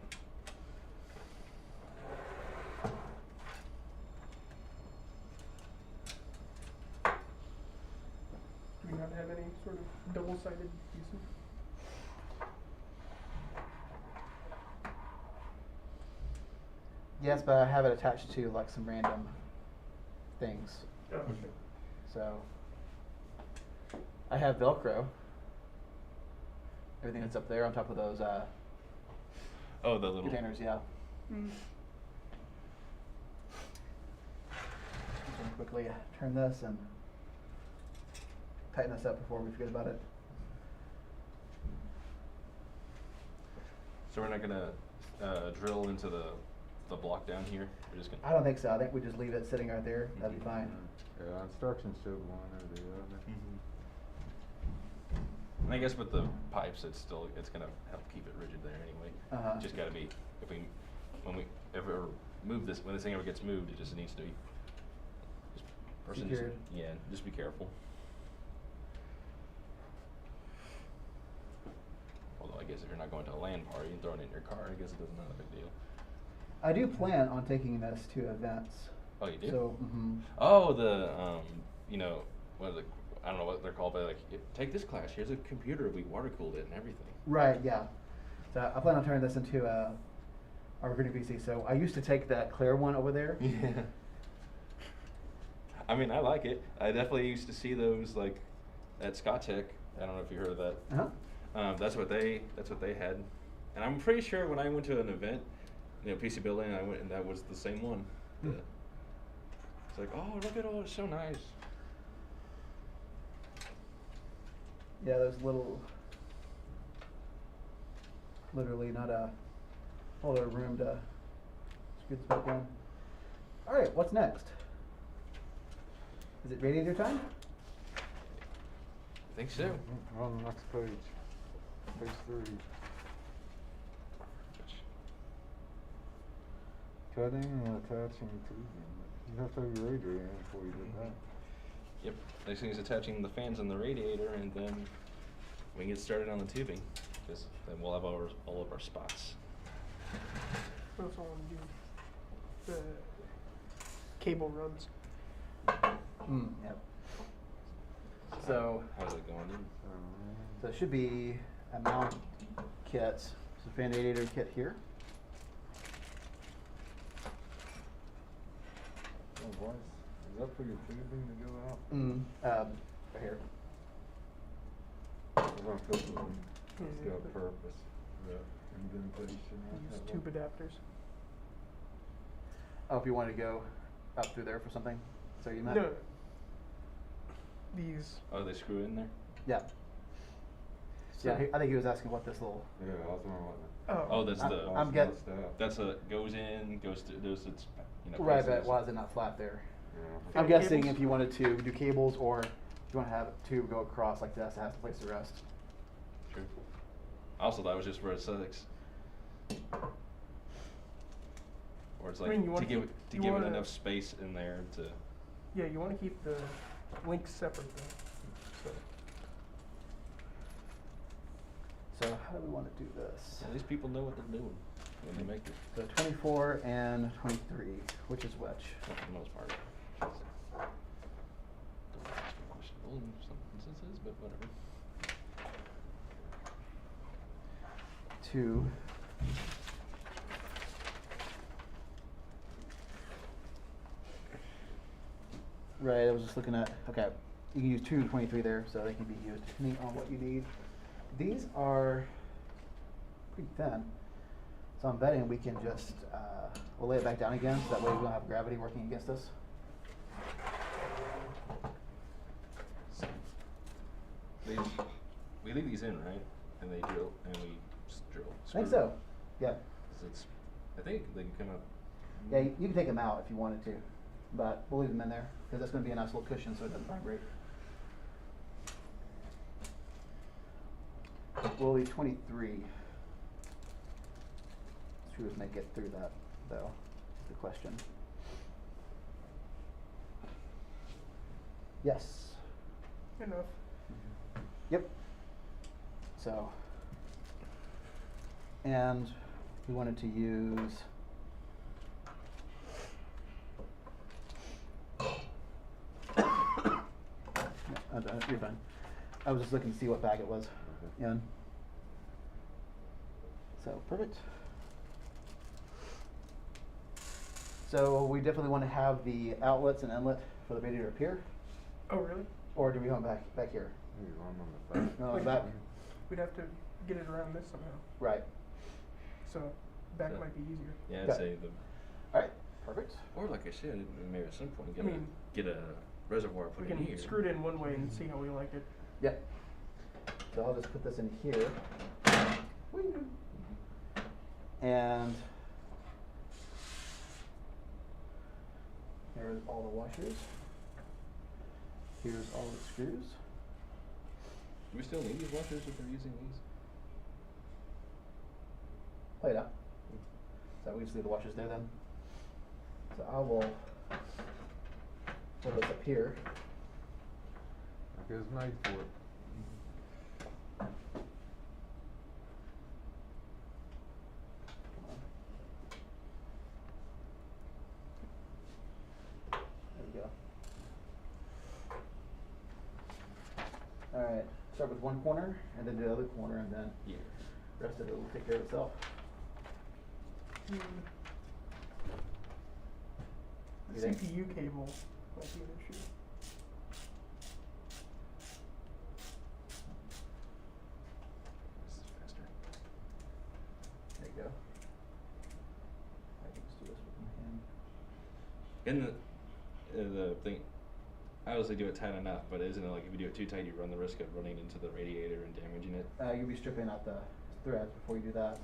Do we not have any sort of double-sided pieces? Yes, but I have it attached to like some random things. Oh, okay. So I have Velcro. Everything that's up there on top of those Oh, the little containers, yeah. Mm. Just gonna quickly turn this and tighten this up before we forget about it. So we're not gonna drill into the block down here. We're just I gonna. don't think so. I think we just leave it sitting right there. That'd be fine. Yeah, instructions showed one or the other. And I guess with the pipes, it's gonna help keep it rigid there anyway. Uh-huh. Just gotta be when we ever move this, when this thing ever gets moved, it just needs to be. Secured. Yeah, just be careful. Although I guess if you're not going to a LAN party and throwing it in your car, I guess it doesn't not a big deal. I do plan on taking this to events. Oh, you do? So, Oh, the you know, what are the I don't know what they're called, but like, take this class. Here's a computer. We water cooled it and everything. Right, yeah. So I plan on turning this into a recruiting PC. So I used to take that Claire one over there. Yeah. I mean, I like it. I definitely used to see those like at Scott Tech. I don't know if you heard of that. That's what they had, and I'm pretty sure when I went to an event, PC building, I went and that was the same one. It's like, oh, look at all, it's so nice. Yeah, there's literally not a whole lot of room to screw this back in. All right, what's next? Is it radiator time? I think so. On the next page. Page 3. Cutting and attaching tubing. You have to have your radiator in before you do that. Yep. Next thing is attaching the fans and the radiator, and then we can get started on the tubing. Because then we'll have all of our spots. I also want to do the cable runs. Yep. So How's it going in? So it should be a mount kit. So fan radiator kit here. Oh, boy. Is that for your tubing to go out? Right here. We're gonna put some, it's got a purpose. The indentation. Use tube adapters. Oh, if you wanted to go up through there for something. So you meant? No. These. Oh, they screw in there? Yeah. So Yeah, I think he was asking what this little. Yeah, I was wondering what Oh. Oh, that's the. I'm getting. That's a goes in, goes to there's its Right, but places. why is it not flat there? Yeah. I'm Fan guessing cables? if you wanted to do cables, or if you want to have a tube go across like this, it has a place to rest. True. Also, that was just for aesthetics. Or it's like I mean, you to wanna give keep- to you give it wanna- enough space in there to. Yeah, you want to keep the links separate though. So how do we want to do this? At least people know what they're doing when they make it. So 24 and 23, which is which? Well, for the most part. Questionable in some instances, but whatever. 2. Right, I was just looking at, okay, you can use 2 and 23 there, so they can be used depending on what you need. These are pretty thin, so I'm betting we can just, we'll lay it back down again, so that way we don't have gravity working against us. We leave these in, right? And they drill, and we just drill. I think screw. so, yeah. 'Cause it's, I think they can come up. Yeah, you can take them out if you wanted to, but we'll leave them in there, because that's gonna be a nice little cushion so it doesn't vibrate. We'll leave 23. Let's see if we can get through that, though, is the question. Yes. Enough. Yep. So, and we wanted to use you're fine. I was just looking to see what bag it was in. So, perfect. So we definitely want to have the outlets and inlet for the radiator up here, Oh, really? or do we want back here? Maybe one on the back. No, Like back. We'd have to get it around this somehow. Right. So back So- might be easier. Yeah, Okay. I'd say the. All right. Perfect. Or like I said, maybe at some point I mean, get a reservoir We put in can here. screw it in one way and see how we like it. Yep. So I'll just put this in here. Whee! And here's all the washers. Here's all the screws. Do we still need these washers if they're using these? Play it out. So we just leave the washers there then. So I will put this up here. Like it's made for it. There we go. start with one corner and then do the other corner, and then Yeah. the rest of it will take care of itself. The You think? CPU cable might be an issue. This is faster. There you go. I can just do this with my hand. In the thing, I obviously do it tight enough, but isn't it like if you do it too tight, you run the risk of running into the radiator and damaging it? You'll be stripping out the threads before you do that.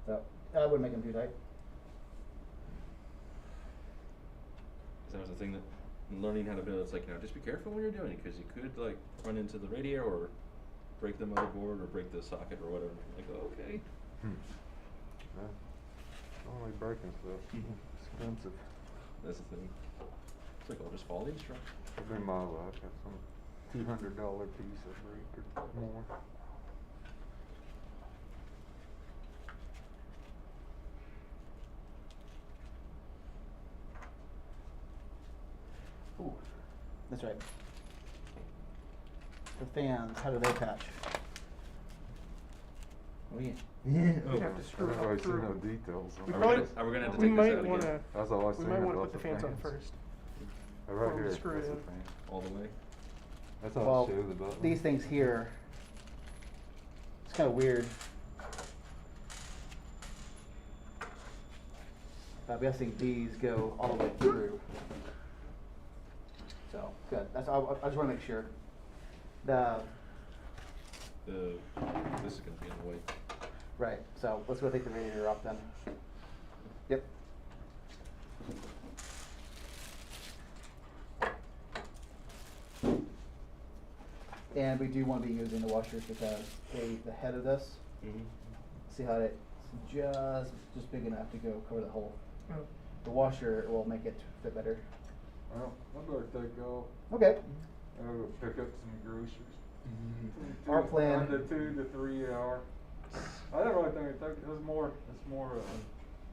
So, I wouldn't make them too tight. 'Cause that was the thing that learning how to build, it's like, just be careful when you're doing it, because you could like run into the radiator or break the motherboard or break the socket or whatever. Like, okay. Only breaking stuff. Expensive. That's the thing. It's like, I'll just follow the instructions. It'd be my luck. Got some $200 piece of break or more. Ooh, that's right. The fans, how do they attach? Oh yeah. We'd have to screw I it don't really up see no through. details on We it. probably, Are we gonna have to we take this might out wanna, again? That's all I we seen might was wanna lots put the of fans on fans. first. Oh, right before we here, screw that's it the in. fan. All the way? That's how Well, it shows the button. these things here, it's kind of weird. I'm guessing these go all the way through. So, good. I just want to make sure. This is gonna be in the way. Right, so let's go take the radiator off then. Yep. And we do want to be using the washers because the head of this, see how it's just big enough to go cover the hole. Oh. The washer will make it fit better. Well, I better take off. Okay. I'll go pick up some groceries. Our plan- 2 to 3 hour. I didn't really think it'd take, it's more,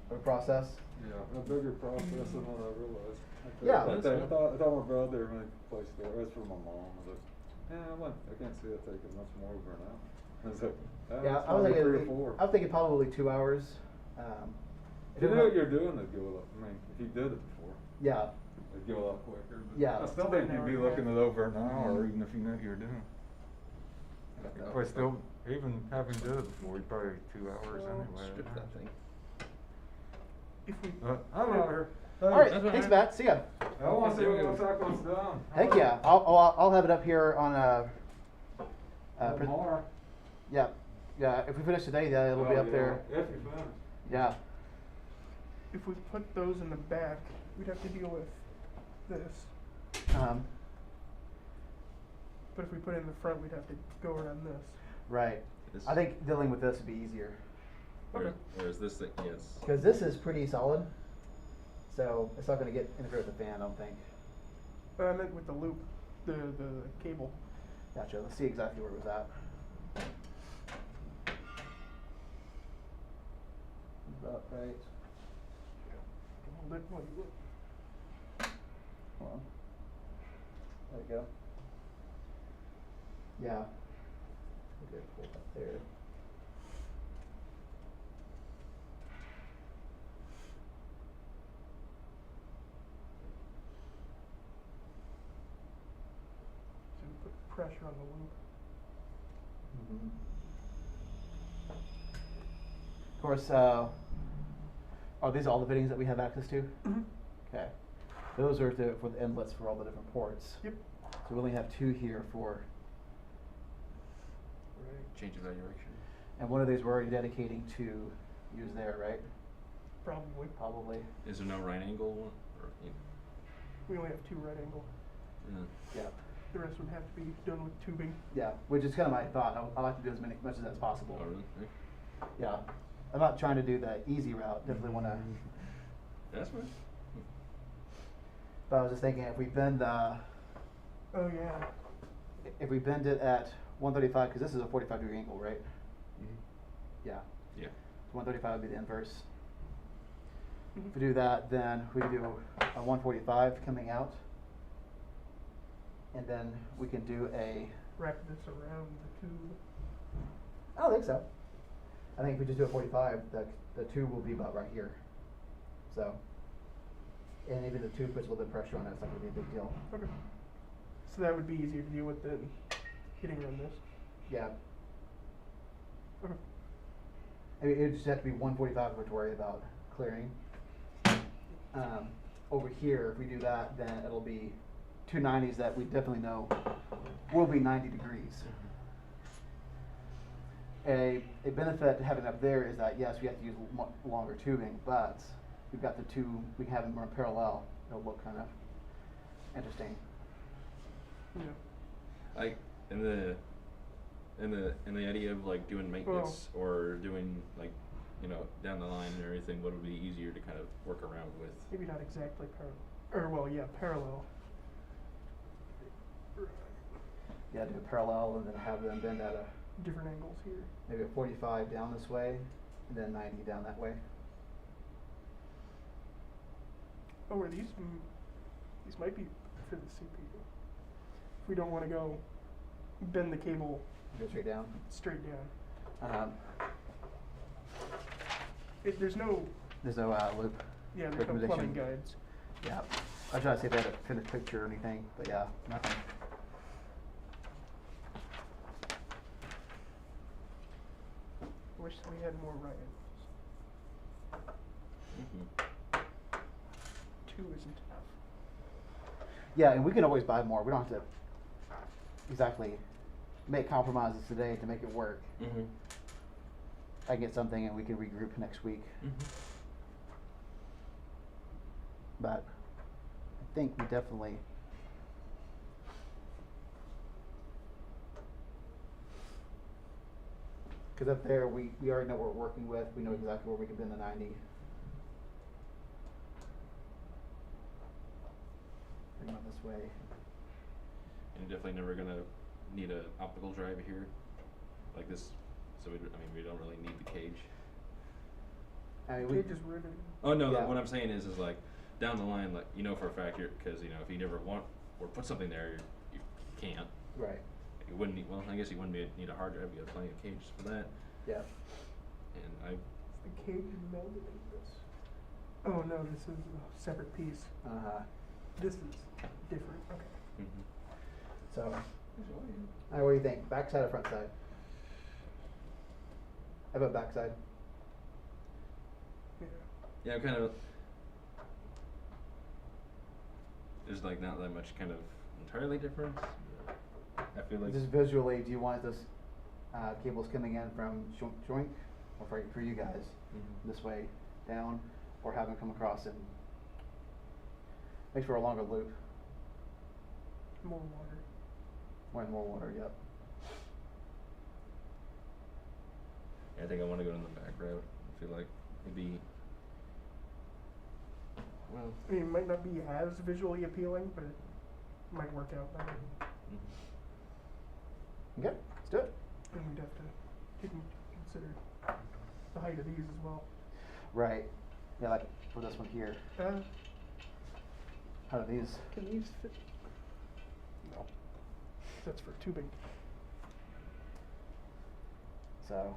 The process. yeah, a bigger process than what I realized. Yeah. I thought my brother made a place there, that's for my mom, I was like, yeah, I can't see it taking much more over an hour. I was like, Yeah, it's I was probably thinking. 3 or 4. I was thinking probably 2 hours. If you know what you're doing, it'd go up, I mean, if you did it before, Yeah. it'd go a lot quicker. But Yeah. I still think you'd be looking at over an hour, even if you know what you're doing. But still, even having did it before, you'd probably 2 hours anyway. Strip that thing. If we, I'm out here. All right. That's all Thanks, right. Matt. See ya. I wanna see what cycle's done. Heck yeah. I'll have it up here on Tomorrow. yeah. Yeah. If we finish today, yeah, it'll be Oh, up yeah, there. If you finish. Yeah. if we put those in the back, we'd have to deal with this. But if we put it in the front, we'd have to go around this. Right. This- I think dealing with this would be easier Okay. Whereas this thing, yes. because this is pretty solid, so it's not going to interfere with the fan. I don't think. I meant with the loop, the cable. Gotcha. Let's see exactly where it was at. About right. Hold it while you look. Hold on. There we go. Yeah. Okay, pull that there. So we put pressure on the loop. Of course, are these all the fittings that we have access to? Mm-hmm. Okay. Those are for the inlets for all the different ports. Yep. So we only have 2 here for, Changes that direction. and one of these we're already dedicating to use there, right? Probably. Probably. Is there no right angle one? Or, We only have 2 right angle. Yeah. The rest would have to be done with tubing. Yeah, which is kind of my thought. I like to do as much as that's possible. Oh, really? Yeah. I'm not trying to do the easy route. Definitely want to. That's right. But I was just thinking, if we bend Oh yeah. if we bend it at 135, because this is a 45-degree angle, right? Yeah. Yeah. So 135 would be the inverse. Mhm. If we do that, then we can do a 145 coming out. and then we can do a, Wrap this around the tube. I don't think so. I think if we just do a 45, the tube will be about right here. So, and even the tube puts a little bit of pressure on it, it's not gonna be a big deal. Okay. So that would be easier to deal with than hitting around this. Yeah. Okay. I mean, it would just have to be 145 if we're to worry about clearing. Over here, if we do that, then it'll be 290s that we definitely know will be 90 degrees. A benefit to having it up there is that, yes, we have to use longer tubing, but we've got the two, we can have them run parallel. It'll look kind of interesting. Yeah. Like in the idea of like doing maintenance or doing like, you know, down the line and everything, what would be easier to kind of work around with? Maybe not exactly parallel. Or, well, yeah, parallel. Yeah, do a parallel and then have them bend at a, Different angles here. maybe a 45 down this way, and then 90 down that way. Oh, are these might be for the CPU. If we don't want to go bend the cable Go straight down. straight down. There's no, There's no loop. yeah, there's no plumbing recommendation. guides. Yeah. I try to see if they had a finished picture or anything, but yeah, nothing. Wish we had more Ryans. Mm-hmm. 2 isn't enough. Yeah, and we can always buy more. We don't have to exactly make compromises today to make it work. Mm-hmm. I get something and we can regroup next week. Mm-hmm. But I think we definitely because up there we already know what we're working with. We know exactly where we can bend the 90. Bring it this way. And you're definitely never gonna need an optical drive here, like this. So we don't really need the cage. I mean, we Cage is riveted. Oh no, Yeah. what I'm saying is like down the line, like you know for a fact, because you know if you never want or put something there, you can't. right. You wouldn't need, well, I guess you wouldn't need a hard drive. You have plenty of cages for that. Yeah. And The cage is mounted in this. Oh no, this is a separate piece. This is different. Okay. mm-hmm. So, all right, what do you think? Backside or front side? How about backside? Yeah. Yeah, kind of. There's like not that much kind of entirely difference. I feel like Just visually, do you want those cables coming in from joint, or for you guys, Mhm. this way down, or have them come across and make for a longer loop, More water. more and more water? Yep. I think I want to go down the back route. I feel like maybe. Well. I mean, it might not be as visually appealing, but it might work out better. Mhm. Okay, let's do it. And we'd have to consider the height of these as well. Right. Yeah, like for this one here. How do these? Can these fit? No. That's for tubing. So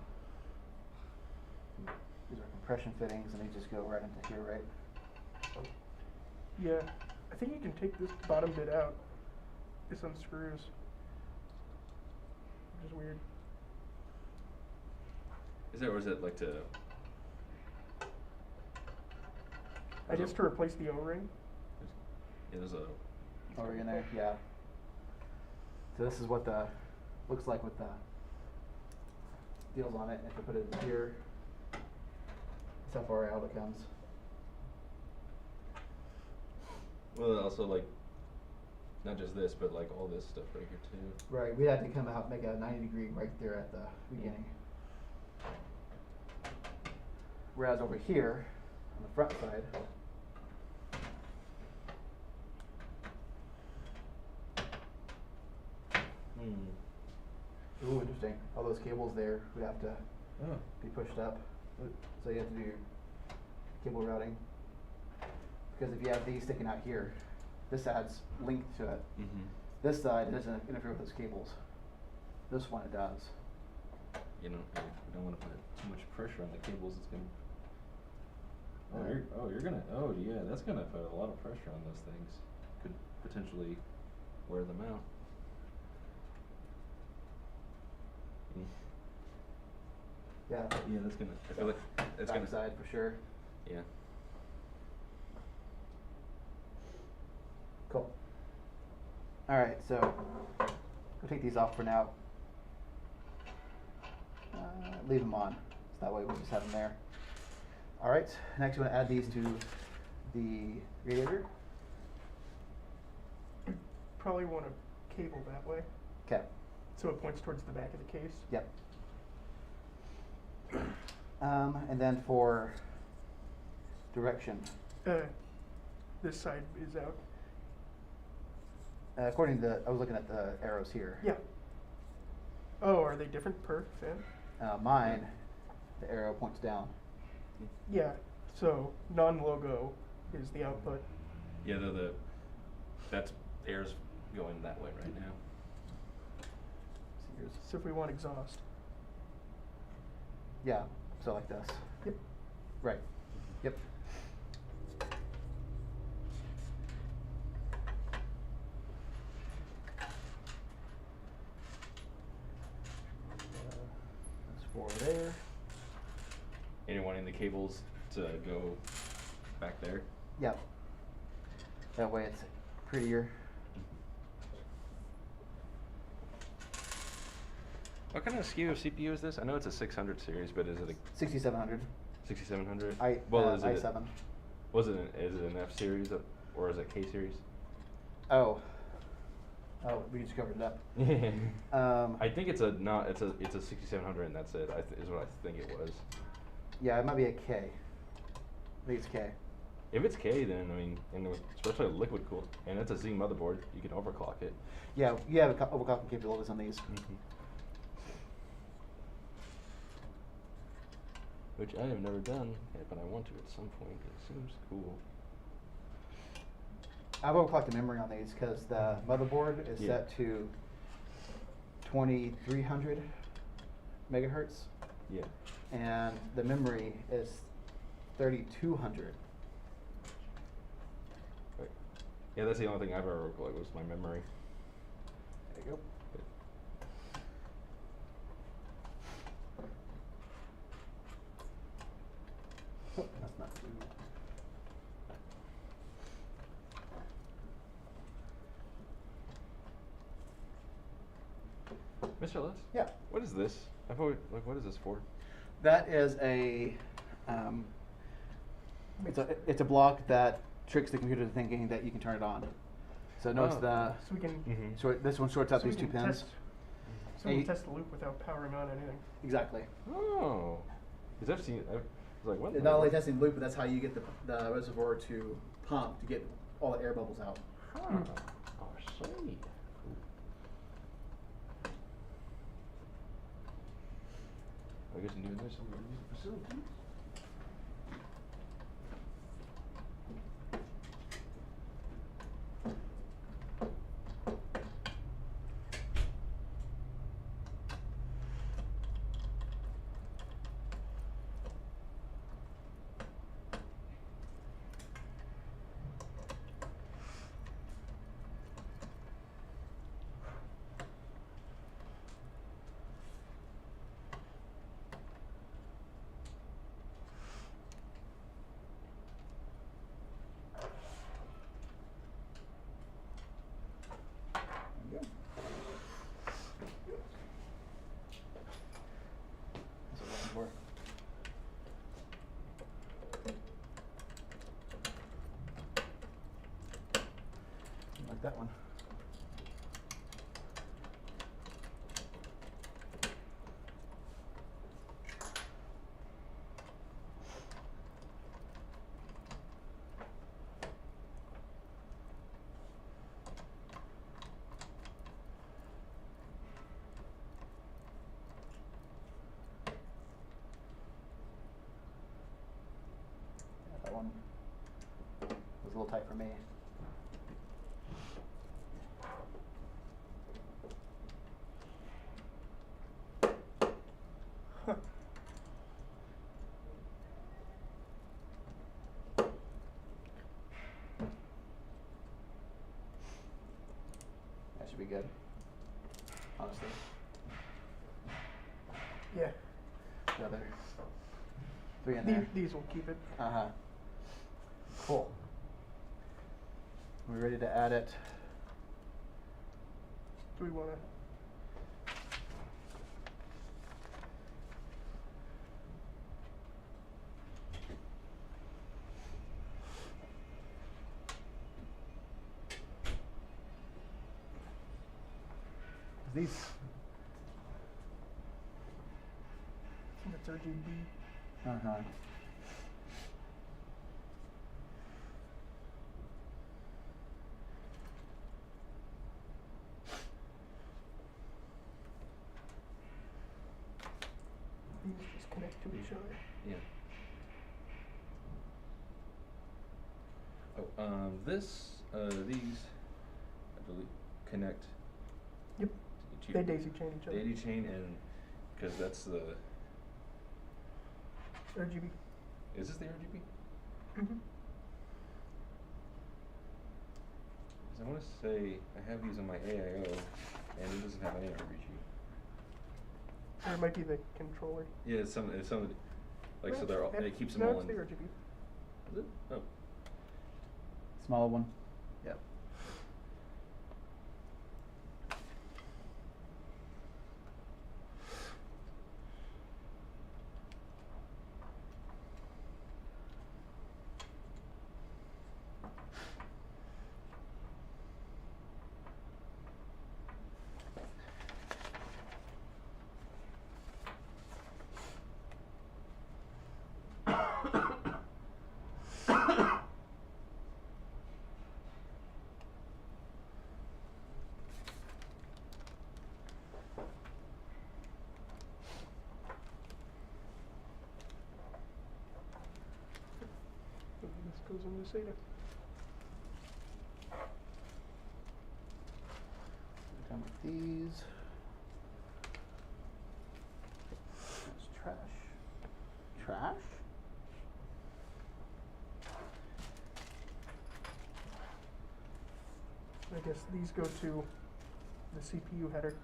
these are compression fittings, and they just go right into here, right? Yeah. I think you can take this bottom bit out. This unscrews. Which is weird. Is it or is it like to? I guess to replace the O-ring. Yeah, there's a. Over in there, yeah. So this is what the looks like with the deals on it. If I put it in here, that's how far out it comes. Well, also like. Not just this, but like all this stuff right here too. Right, we'd have to come out, make a 90-degree right there at the beginning. Whereas over here, on the front side, ooh, interesting. All those cables there would have to Oh. be pushed up. So you have to do cable routing. Because if you have these sticking out here, this adds length to it. Mm-hmm. This side doesn't interfere with those cables. This one it does. You know, we don't want to put too much pressure on the cables. It's gonna. Oh, yeah, that's gonna put a lot of pressure on those things. Could potentially wear them out. Yeah. Yeah, that's gonna. I feel like it's gonna. Backside for sure. Yeah. Cool. All right, so we'll take these off for now. Leave them on, so that way we'll just have them there. All right, next we want to add these to the radiator. Probably want to cable that way, Okay. so it points towards the back of the case. Yep. And then for direction, This side is out. according to I was looking at the arrows here. Yeah. Oh, are they different per fan? Mine, the arrow points down. Yeah. So non-logo is the output. Yeah, that's air's going that way right now. So here's, So if we want exhaust. yeah, so like this. Yep. Right. Yep. That's 4 there. And you're wanting the cables to go back there? Yep. That way it's prettier. What kind of SKU of CPU is this? I know it's a 600 series, but is it a 6700. 6700? Is it? i7. Is it an F series or is it K series? Oh, we just covered it up. I think it's a 6700 and that's it. Is what I think it was. Yeah, it might be a K. I think it's K. If it's K, then I mean, and especially a liquid cooled, and it's a Z motherboard, you can overclock it. Yeah, you have overclocking capabilities on these. Which I have never done, but I want to at some point. It seems cool. I've overclocked the memory on these because the motherboard is set to 2300 megahertz. Yeah. And the memory is 3200. Right. Yeah, that's the only thing I've ever overclocked was my memory. There you go. Oh, that's not too. Mr. Les? Yeah. What is this? I've always what is this for? That is a, it's a block that tricks the computer into thinking that you can turn it on. So notice So we can. this one sorts out so these we two can pins. test- So we can test the loop without powering on anything. Exactly. Oh. Because I was like, what? It's not only testing the loop, but that's how you get the reservoir to pump to get all the air bubbles out. Huh. Oh, sweet. I guess I'm doing this in the facility. That's what I'm looking for. Like that one. That one was a little tight for me. That should be good. Honestly. Yeah. The other 3 in there. These will keep it. Uh-huh. Cool. We're ready to add it. Do we want to? These. I think it's RGB. Uh-huh. These just connect to each other. Yeah. Oh, these, I believe, connect. Yep. to They daisy chain each other. Daisy chain and, because that's the, RGB. is this the RGB? Mm-hmm. Because I want to say, I have these on my AIO, and it doesn't have any RGB. Or it might be the controller. Yeah, it's some, like, so they're all, Yep. it keeps them no, all it's in. the RGB. Is it? Oh. Smaller one. Yep. And this goes into SATA. Done with these. That's trash. Trash? I guess these go to the CPU header,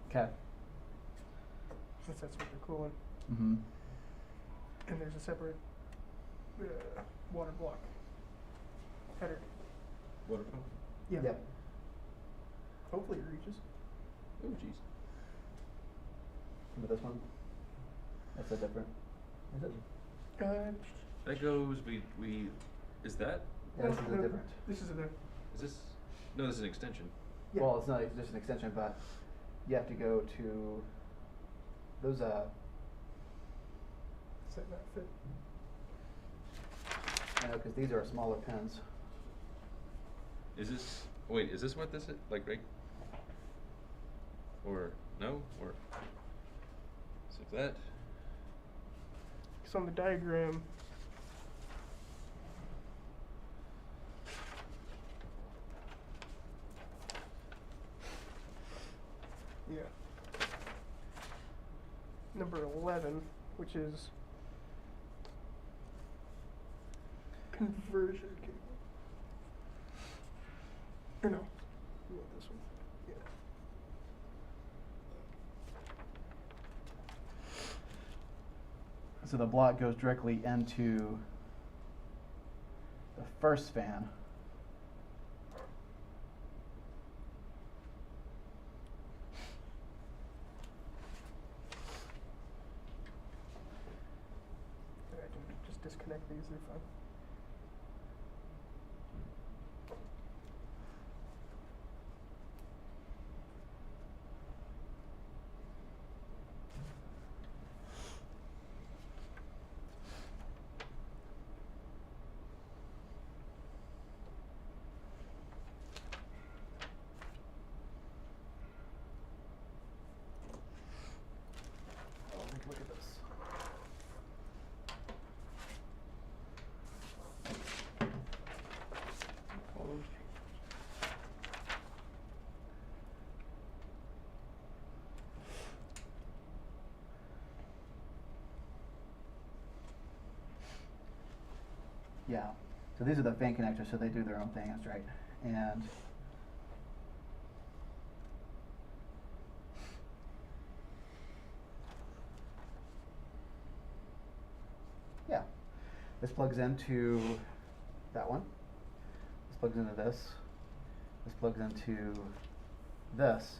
Okay. since that's what they're cooling. Mm-hmm. And there's a separate water block header. Water pump? Yeah. Yep. Hopefully it reaches. Oh, jeez. But this one? That's a different. Is it? That goes, is that, Yeah, this is a different. This is a is this, no, this is an extension. yeah. Well, it's not just an extension, but you have to go to those set that fit. because these are smaller pins. Is this, wait, is this what this is, like, right? Or, no, or, so that, So on the diagram, yeah, number 11, which is conversion cable. Or no, you want this one? Yeah. So the block goes directly into the first fan. I can just disconnect these, they're fine. Oh, look at this. Yeah. So these are the fan connectors, so they do their own thing, that's right. And yeah, this plugs into that one. This plugs into this. This plugs into this.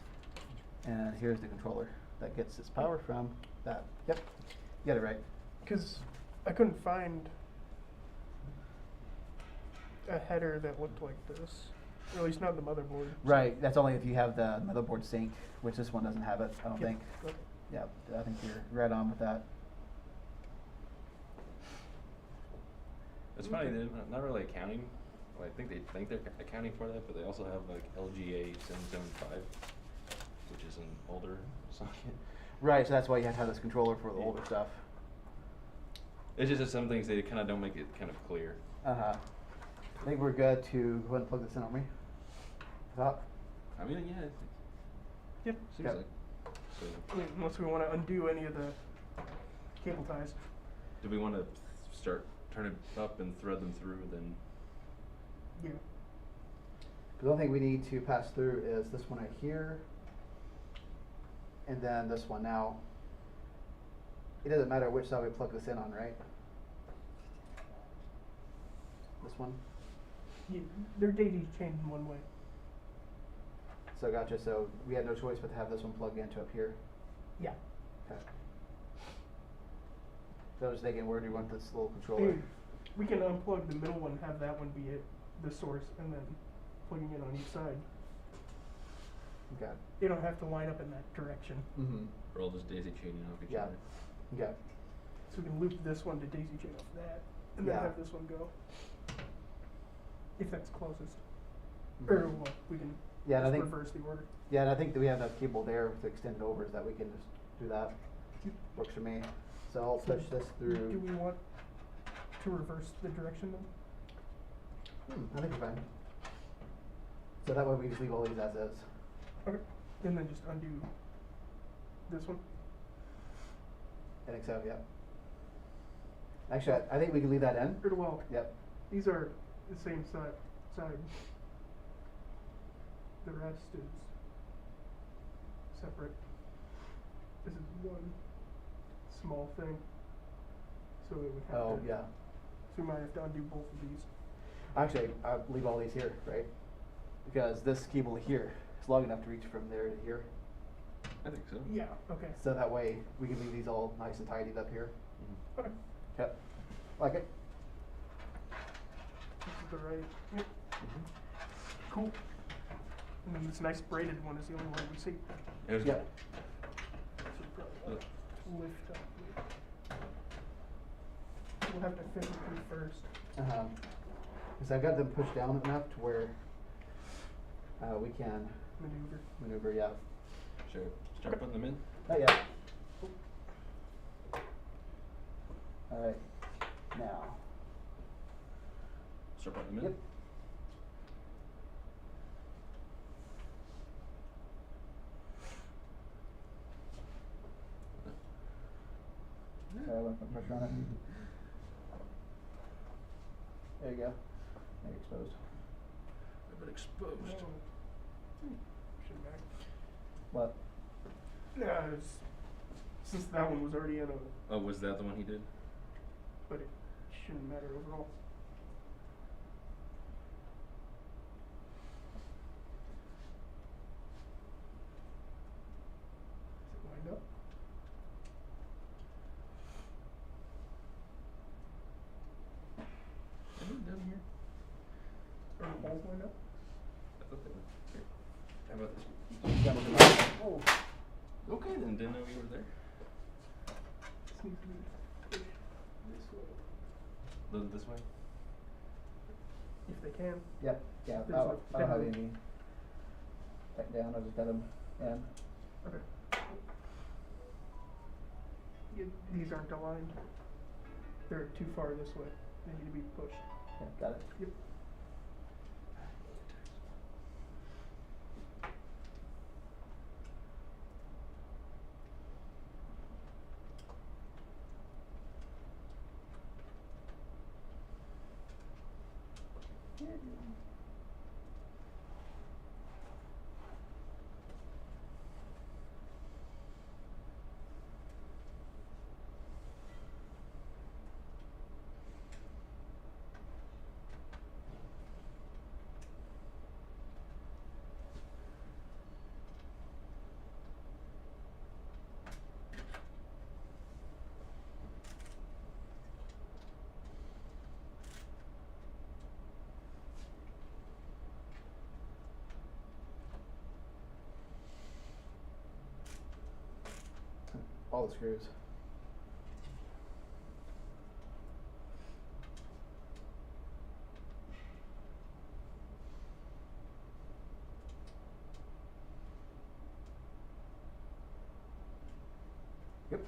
And here's the controller that gets its power from that. Yep, you got it right. Because I couldn't find a header that looked like this. Or at least not the motherboard. Right, that's only if you have the motherboard sync, which this one doesn't have it, I don't Yep. think. Okay. Yeah, I think you're right on with that. It's funny, they're not really accounting. Well, I think they think they're accounting for that, but they also have like LGA 775, which is an older socket. Right, so that's why you have to have this controller for the older stuff. It's just that some things they kind of don't make it kind of clear. Uh-huh. I think we're good to go ahead and plug this in, aren't we? Thought? I mean, yeah. Yep. Seems Yep. like. So, I mean, unless we want to undo any of the cable ties. do we want to start turn it up and thread them through? Then Yeah. The only thing we need to pass through is this one right here, and then this one. Now, it doesn't matter which side we plug this in on, right? This one? Yeah, they're daisy chained in one way. So gotcha, so we had no choice but to have this one plugged into up here. Yeah. Okay. So I was thinking, where do you want this little controller? Hey, we can unplug the middle one, have that one be it, the source, and then plugging it on each side. Okay. They don't have to line up in that direction. Mm-hmm. we're all just daisy chaining off each Yeah. other. Okay. So we can loop this one to daisy chain off that, and then Yeah. have this one go. If that's closest. Mhm. Or, well, we can Yeah, and I just think reverse the order. Yeah, and I think that we have enough cable there to extend it over, so that we can just do that. Works for me. So I'll So push this Do through. we want to reverse the direction then? I think we're fine. So that way we just leave all these as is. Okay. And then just undo this one? I think so, yep. Actually, I think we can leave that in. Or, well, Yep. these are the same side. The rest is separate. This is one small thing. So we would have Oh, to, yeah. so we might have to undo both of these. Actually, I'll leave all these here, right? Because this cable here is long enough to reach from there to here. I think so. Yeah, okay. So that way we can leave these all nice and tidied up here. Okay. Yep. Like it? This is the right. Yep. Cool. And then this nice braided one is the only one we see. There's Yep. So we probably want to lift up. We'll have to physically first. Because I've got them pushed down enough to where we can maneuver, yeah. Sure. Start putting them in. Not yet. Alright, now. Start putting them in. Yep. Sorry, I left my pressure on it. There you go. Now you're exposed. But exposed. Shouldn't matter. What? Yeah, since that one was already in a, Oh, was that the one he did? but it shouldn't matter overall. Is it lined up? Is it down here? Are the holes lined up? I thought they were here. How about this? Oh, Okay, then didn't know you were there. this needs to be pushed this way. This way. If they can. Yep, yeah, There's I a don't have bend. any back down, I just got them in. Okay. These aren't aligned. They're too far this way. They need to be pushed. Yeah, got it. Yep. All the screws. Yep.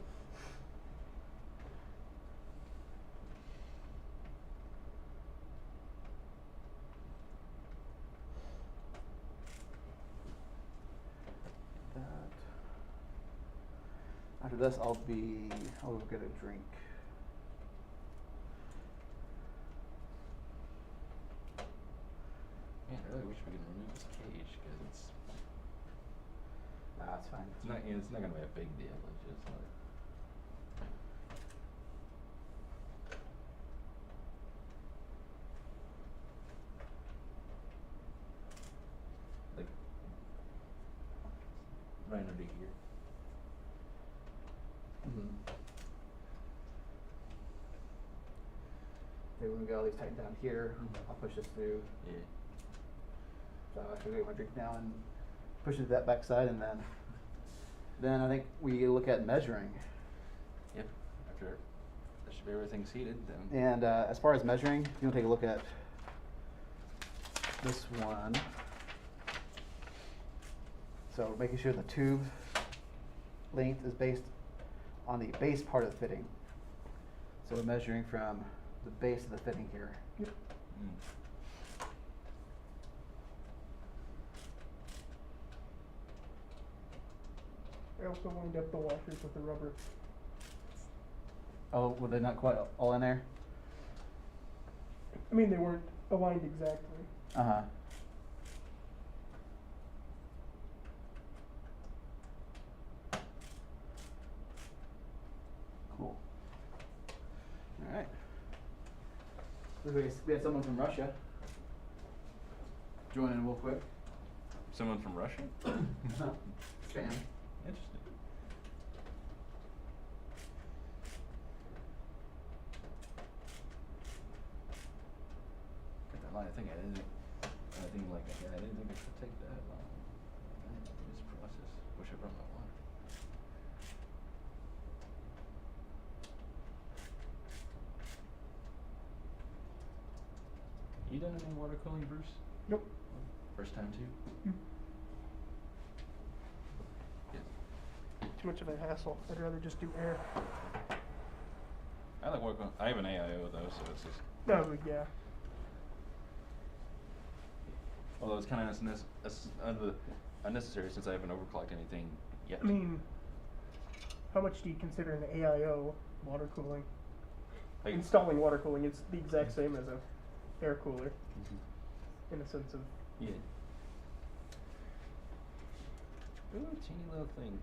That. After this, I'll go get a drink. Man, I really wish we could remove this cage because it's Nah, it's fine. it's not gonna be a big deal. It's just like right under here. Okay, when we got all these tightened down here, I'll push this through. Yeah. So I'll actually get my drink now and push it to that back side, and then I think we look at measuring. Yep. After that should be everything's heated then. And as far as measuring, if you want to take a look at this one. So making sure the tube length is based on the base part of the fitting. So we're measuring from the base of the fitting here. Yep. I also lined up the washers with the rubber. Oh, were they not quite all in there? I mean, they weren't aligned exactly. Uh-huh. Cool. All right. We had someone from Russia join in real quick. Someone from Russia? Fan. Interesting. Got that line. I didn't think it could take that long. This process. Wish I brought my water. You done any water cooling, Bruce? Nope. First time too? Too much of a hassle. I'd rather just do air. I like water cooling. I have an AIO though, so it's just. No, but yeah. Although it's kind of unnecessary since I haven't overclocked anything yet. I mean, how much do you consider an AIO water cooling? Like, Installing water cooling is the exact same as a air cooler, in a sense of. yeah. Ooh, teeny little thing.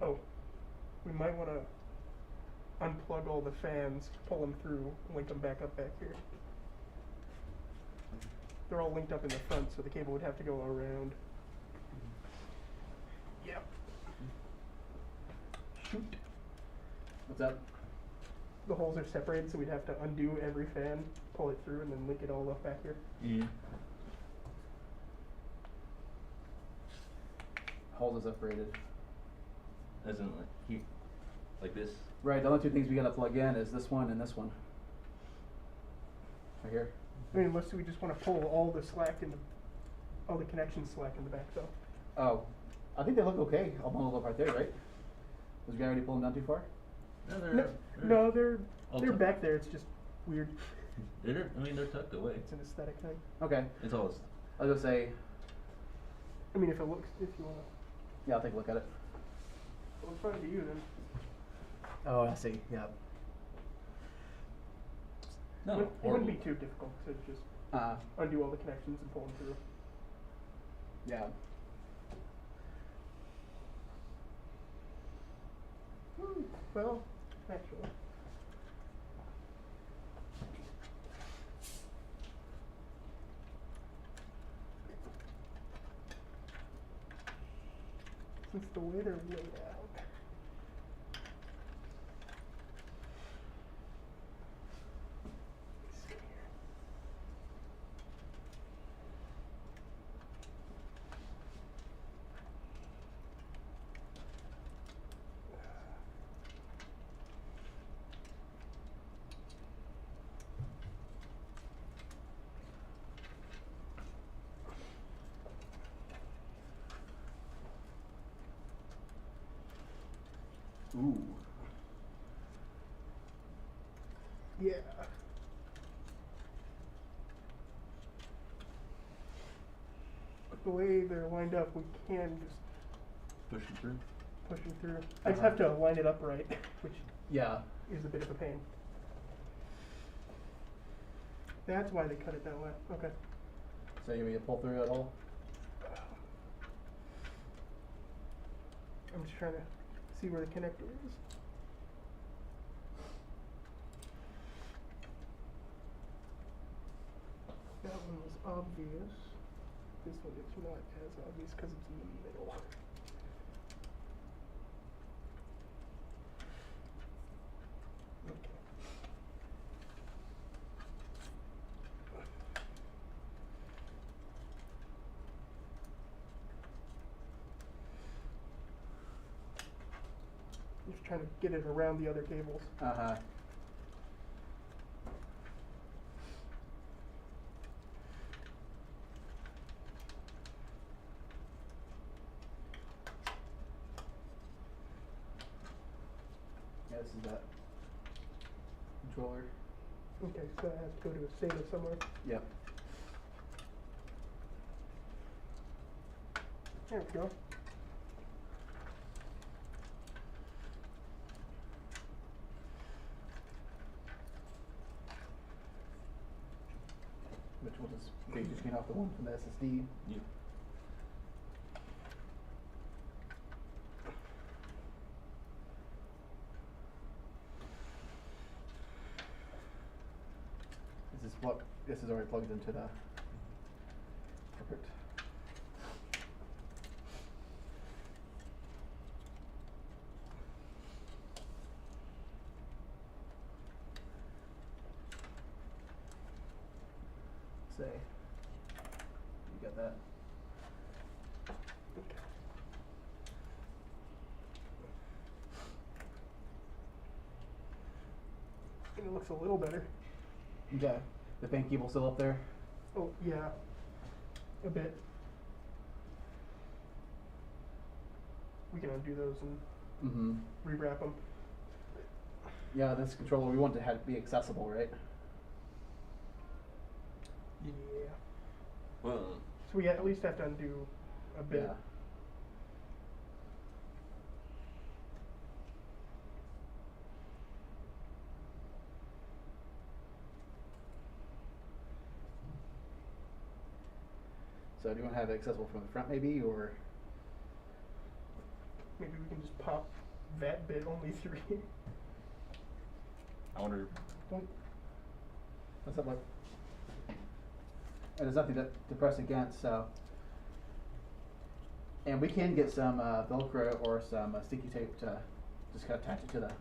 Oh, we might want to unplug all the fans, pull them through, link them back up back here. They're all linked up in the front, so the cable would have to go around. Yep. Shoot. What's up? The holes are separated, so we'd have to undo every fan, pull it through, and then link it all up back here. Yeah. Holes are separated. As in like here, like this. Right, the only two things we gotta plug in is this one and this one. Right here. I mean, unless we just want to pull all the slack in the, all the connection slack in the back, though. Oh, I think they look okay. I'll bundle up right there, right? Was the guy already pulling down too far? No, they're all they're tucked. back there. It's just weird. They're tucked away. It's an aesthetic thing. Okay. It's all. I was gonna say, I mean, if you want to. yeah, I'll take a look at it. Well, it's fine to you then. Oh, I see. Yeah. No, It wouldn't be horrible. too difficult to just undo all the connections and pull them through. Yeah. Well, actually. Since the way they're laid out. Let's see here. Ooh. Yeah. But the way they're lined up, we can just Push it through. push them through. I just have to line it up right, which Yeah. is a bit of a pain. That's why they cut it that way. Okay. So you want me to pull through at all? I'm just trying to see where the connector is. That one was obvious. This one is not as obvious because it's in the middle. Okay. Just trying to get it around the other cables. Uh-huh. Yeah, this is that controller. Okay, so I have to go to a SATA somewhere. Yep. There we go. Which will just basically just get off the one from the SSD. Yeah. This is already plugged into the. Perfect. Say, you got that? And it looks a little better. Yeah. The fan cable still up there? Oh, yeah. A bit. We can undo those and Mm-hmm. rewrap them. Yeah, this controller, we want to have it be accessible, right? Yeah. Well, So we at least have to undo a bit. Yeah. So do you want to have it accessible from the front maybe, or? Maybe we can just pop that bit only through here. I wonder. What's that like? And there's nothing to press against, so. And we can get some Velcro or some sticky tape to just kind of attach it to the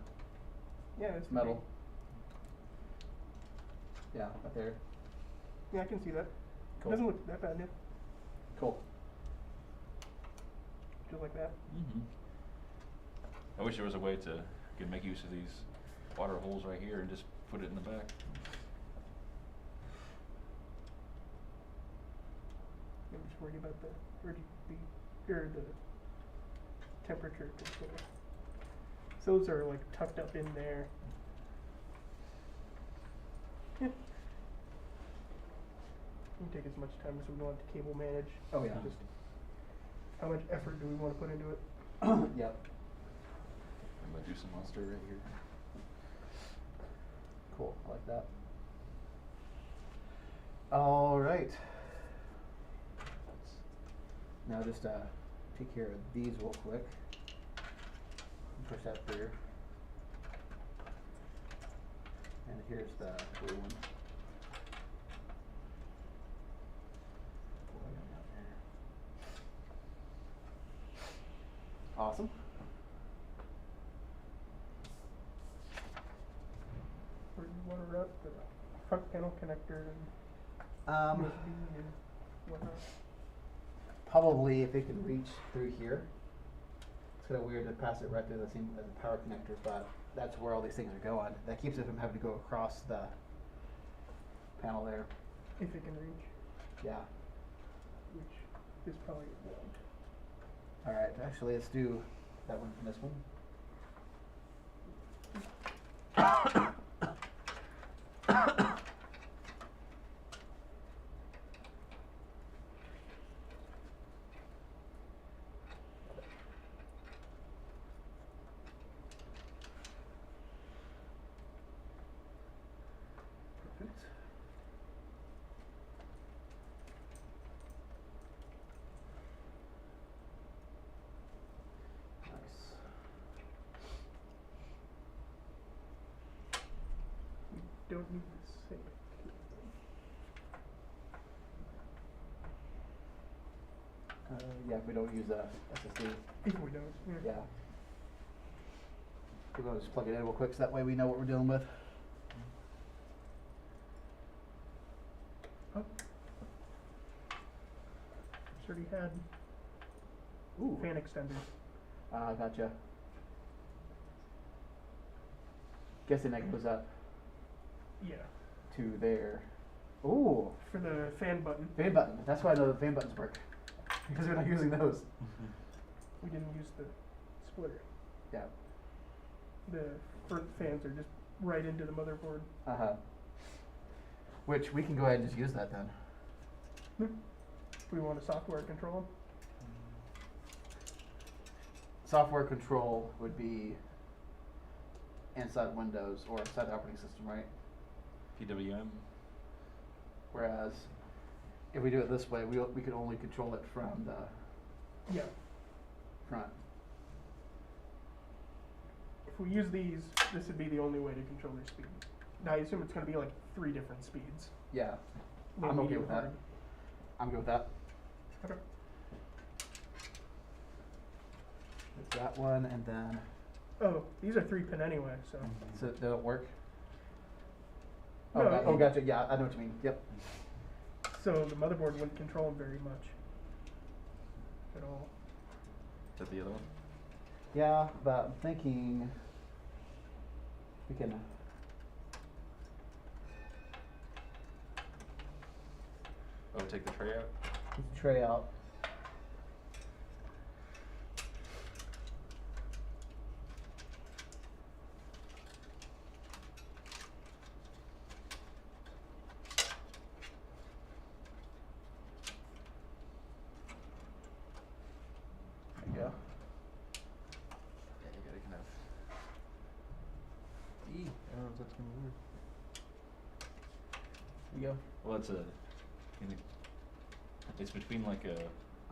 Yeah, it's metal. Yeah, right there. Yeah, I can see that. Cool. Doesn't look that bad, yeah. Cool. Just like that. Mm-hmm. I wish there was a way to could make use of these water holes right here and just put it in the back. I'm just worried about the RGB or the temperature control. So those are like tucked up in there. Yeah. We can take as much time as we want to cable manage. Oh, yeah. Just how much effort do we want to put into it? Yep. I'm gonna do some monster right here. Cool. I like that. right. Now just take care of these real quick. Push that through. And here's the blue one. Awesome. Where do you want to route the front panel connector and USB and whatnot? Probably if it can reach through here. It's kind of weird to pass it right through the same as the power connector, but that's where all these things are going. That keeps it from having to go across the panel there. If it can reach, Yeah. which is probably won't. All right. Actually, let's do that one from this one. Perfect. Nice. We don't need the same. Yeah, if we don't use a SSD. If we don't, Yeah. We're going to just plug it in real quick so that way we know what we're dealing with. Oh. It's already had Ooh. fan extenders. Gotcha. Guessing that goes up Yeah. to there. Ooh. For the fan button, Fan button. That's why I know the fan buttons work. Because we're not using those. we didn't use the splitter. Yeah. The front fans are just right into the motherboard. Uh-huh. Which we can go ahead and just use that then. We want to software control them. Software control would be inside Windows or inside the operating system, right? PWM. Whereas if we do it this way, we could only control it from the Yeah. front. If we use these, this would be the only way to control their speed. Now I assume it's going to be like 3 different speeds. Yeah. Low, I'm okay medium, with that. hard. I'm good with that. Okay. There's that one, and then Oh, these are 3-pin anyway, so. so they don't work. No, Oh, gotcha. Yeah, I know what you mean. Yep. So the motherboard wouldn't control them very much at all. Is that the other one? Yeah, but I'm thinking we can. Oh, take the tray out? Take the tray out. There you go. Yeah, you gotta kind of. I don't know if that's gonna work. There you go. Well, it's between like a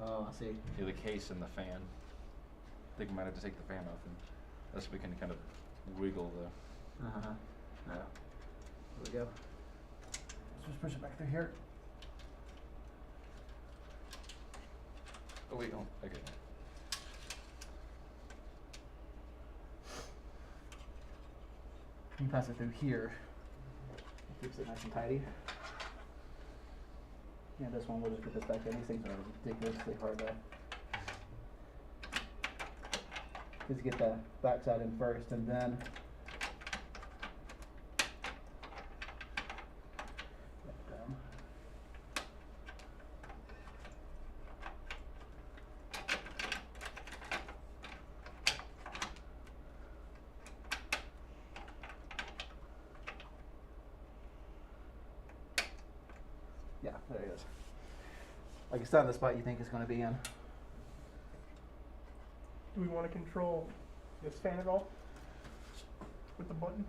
Oh, I see. the case and the fan. I think we might have to take the fan off, and that's we can kind of wiggle the. Uh-huh. Yeah. There we go. Let's just push it back through here. Oh wait, oh, okay. You can pass it through here. It keeps it nice and tidy. Yeah, this one, we'll just put this back in. These things are ridiculously hard to just get the backside in first, and then back down. Yeah, there it is. Like it's not the spot you think it's going to be in. Do we want to control this fan at all? With the button?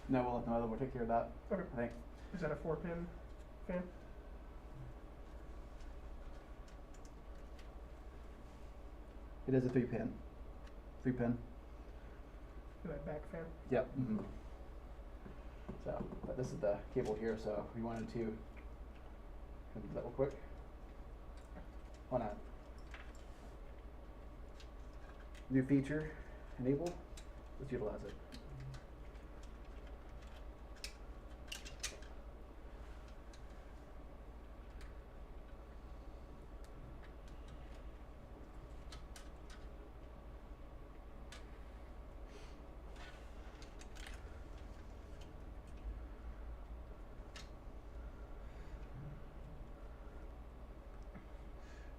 No, we'll let the motherboard take care of that. Okay. I think. Is that a 4-pin fan? It is a 3-pin. 3-pin. That back fan. Yep. Mm-hmm. So, but this is the cable here, so if you wanted to, can we do that real quick? Why not? New feature, enable. Let's utilize it.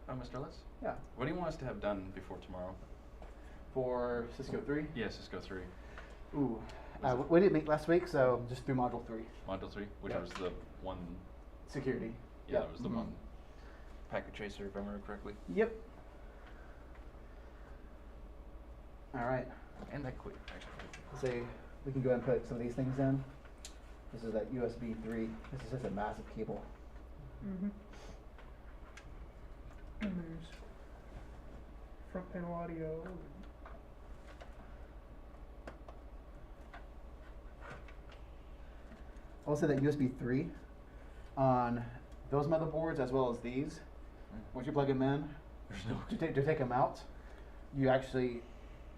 Mr. Litz, Yeah. what do you want us to have done before tomorrow? For Cisco 3? Yeah, Cisco 3. Ooh. Was it- We didn't meet last week, so just through module 3. Module 3, which Yeah. was the one. Security. Yeah, Yep. that was the Mhm. one. Packet tracer, if I remember correctly. Yep. All right. And that quick, actually. So we can go ahead and put some of these things in. This is that USB 3. This is just a massive cable. Mm-hmm. And there's front panel audio. I'll say that USB 3 on those motherboards as well as these. Once you plug them in, There's no. to take them out, you actually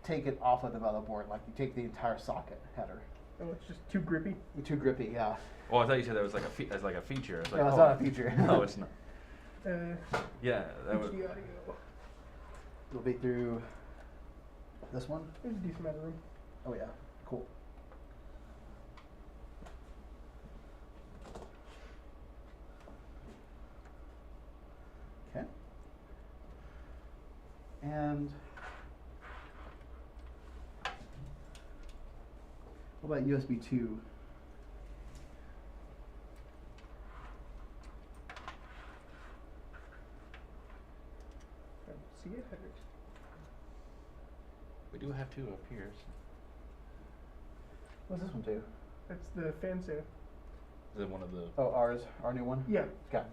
take it off of the motherboard. Like you take the entire socket header. Oh, it's just too grippy. Too grippy, yeah. Oh, I thought you said that was like as like a feature. I was like, No, it's oh. not a feature. No, it's not. Uh, Yeah, that was. HD audio. It'll be through this one. There's a decent amount of room. Oh yeah, cool. Okay. And what about USB 2? See it? Headers. We do have two up here. So. What's this one do? That's the fan sound. Is it one of the? Oh, ours, our new one? Yeah. Okay.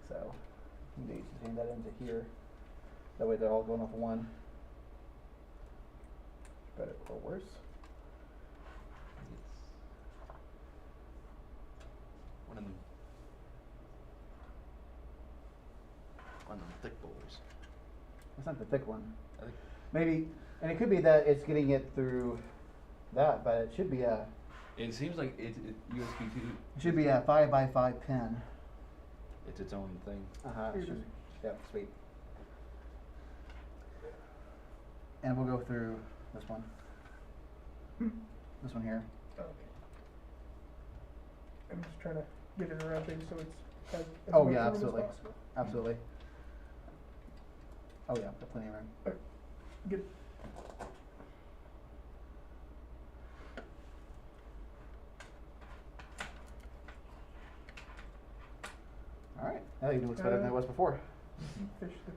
So, you need to change that into here. That way they're all going off one. Better or worse. One of them. One of them thick boys. It's not the thick one. I think. Maybe, and it could be that it's getting it through that, but it should be a It seems like it's USB 2. it should be a 5x5 pin. It's its own thing. Here it Should, is. yeah, sweet. And we'll go through this one. This one here. Oh, okay. I'm just trying to get it around things so it's as Oh much yeah, room as absolutely, possible. absolutely. Oh yeah, got plenty of room. Good. All right, that even looks better than it was before. Fish the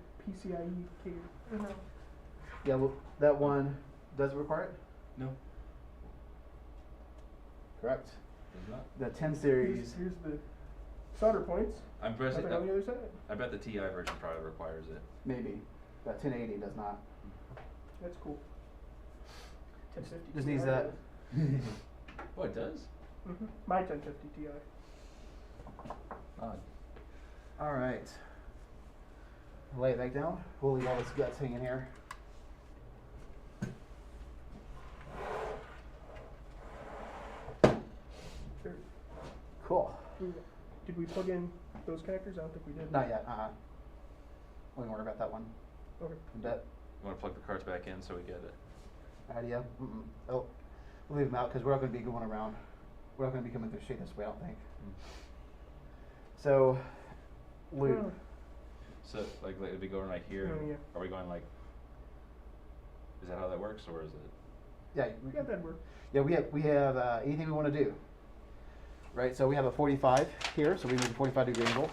PCIe cable. No. Yeah, well, that one does it require it. No, Correct. it's not. The 10 series. Here's the solder points. I'm pressing. Nothing on the other side. I bet the TI version probably requires it. Maybe. That 1080 does not. That's cool. 1050. Just needs Ti that. does. Oh, it does. My 1050 Ti. Odd. All right. Lay it back down. We'll leave all this guts hanging here. Sure. Cool. Did we plug in those connectors? I don't think we did. Not yet. We don't worry about that one. Okay. That You want to plug the cards back in so we get it? idea. Oh, we'll leave them out because we're not going to be going around. We're not going to be coming through the street this way, I don't think. So, Luke. So, like, if we go right here, Oh, yeah. are we going like? Is that how that works, or is it? Yeah, Yeah, that'd work. yeah, we have anything we want to do. Right, so we have a 45 here, so we make a 45-degree angle.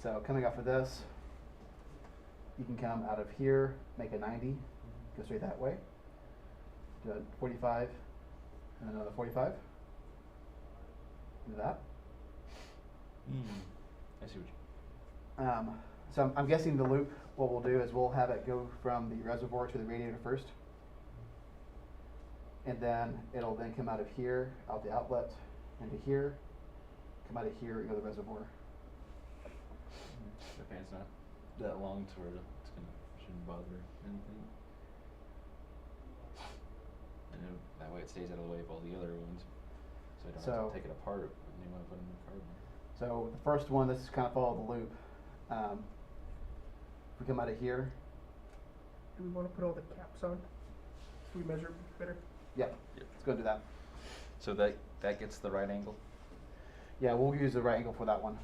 So coming off of this, you can come out of here, make a 90, go straight that way. Do a 45, and another 45. Do that. I see what you. So I'm guessing the loop, what we'll do is we'll have it go from the reservoir to the radiator first. And then it'll then come out of here, out the outlet, into here, come out of here, and go to the reservoir. The fan's not that long to where shouldn't bother anything. And then that way it stays out of the way of all the other ones. So I don't have to take it apart when you want to put them in carbon. So the first one, this is kind of follow the loop. If we come out of here, Do we want to put all the caps on? So we measure better? yeah, Yep. let's go do that. So that gets the right angle? Yeah, we'll use the right angle for that one.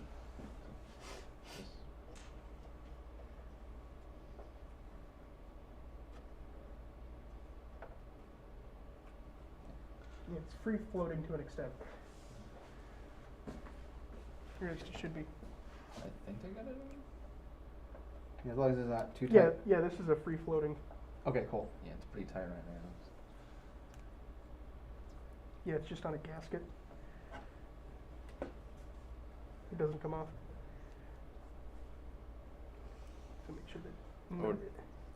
Yeah, it's free floating to an extent. Or at least it should be. I think I got it. Yeah, as long as it's not too tight. Yeah, yeah, this is a free floating. Okay, cool. Yeah, it's pretty tight right now. Yeah, it's just on a gasket. It doesn't come off. So make sure that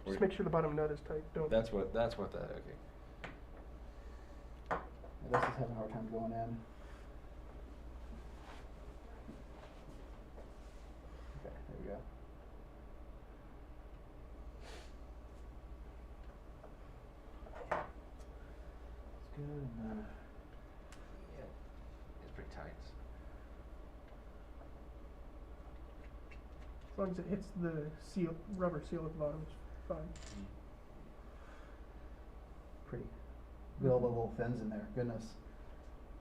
just make sure the bottom nut is tight. Don't. That's what that, okay. This is having a hard time going in. Okay, there we go. It's good. And then Yeah, it's pretty tight. As long as it hits the seal, rubber seal at the bottom, it's fine. pretty. Look at all the little fins in there. Goodness.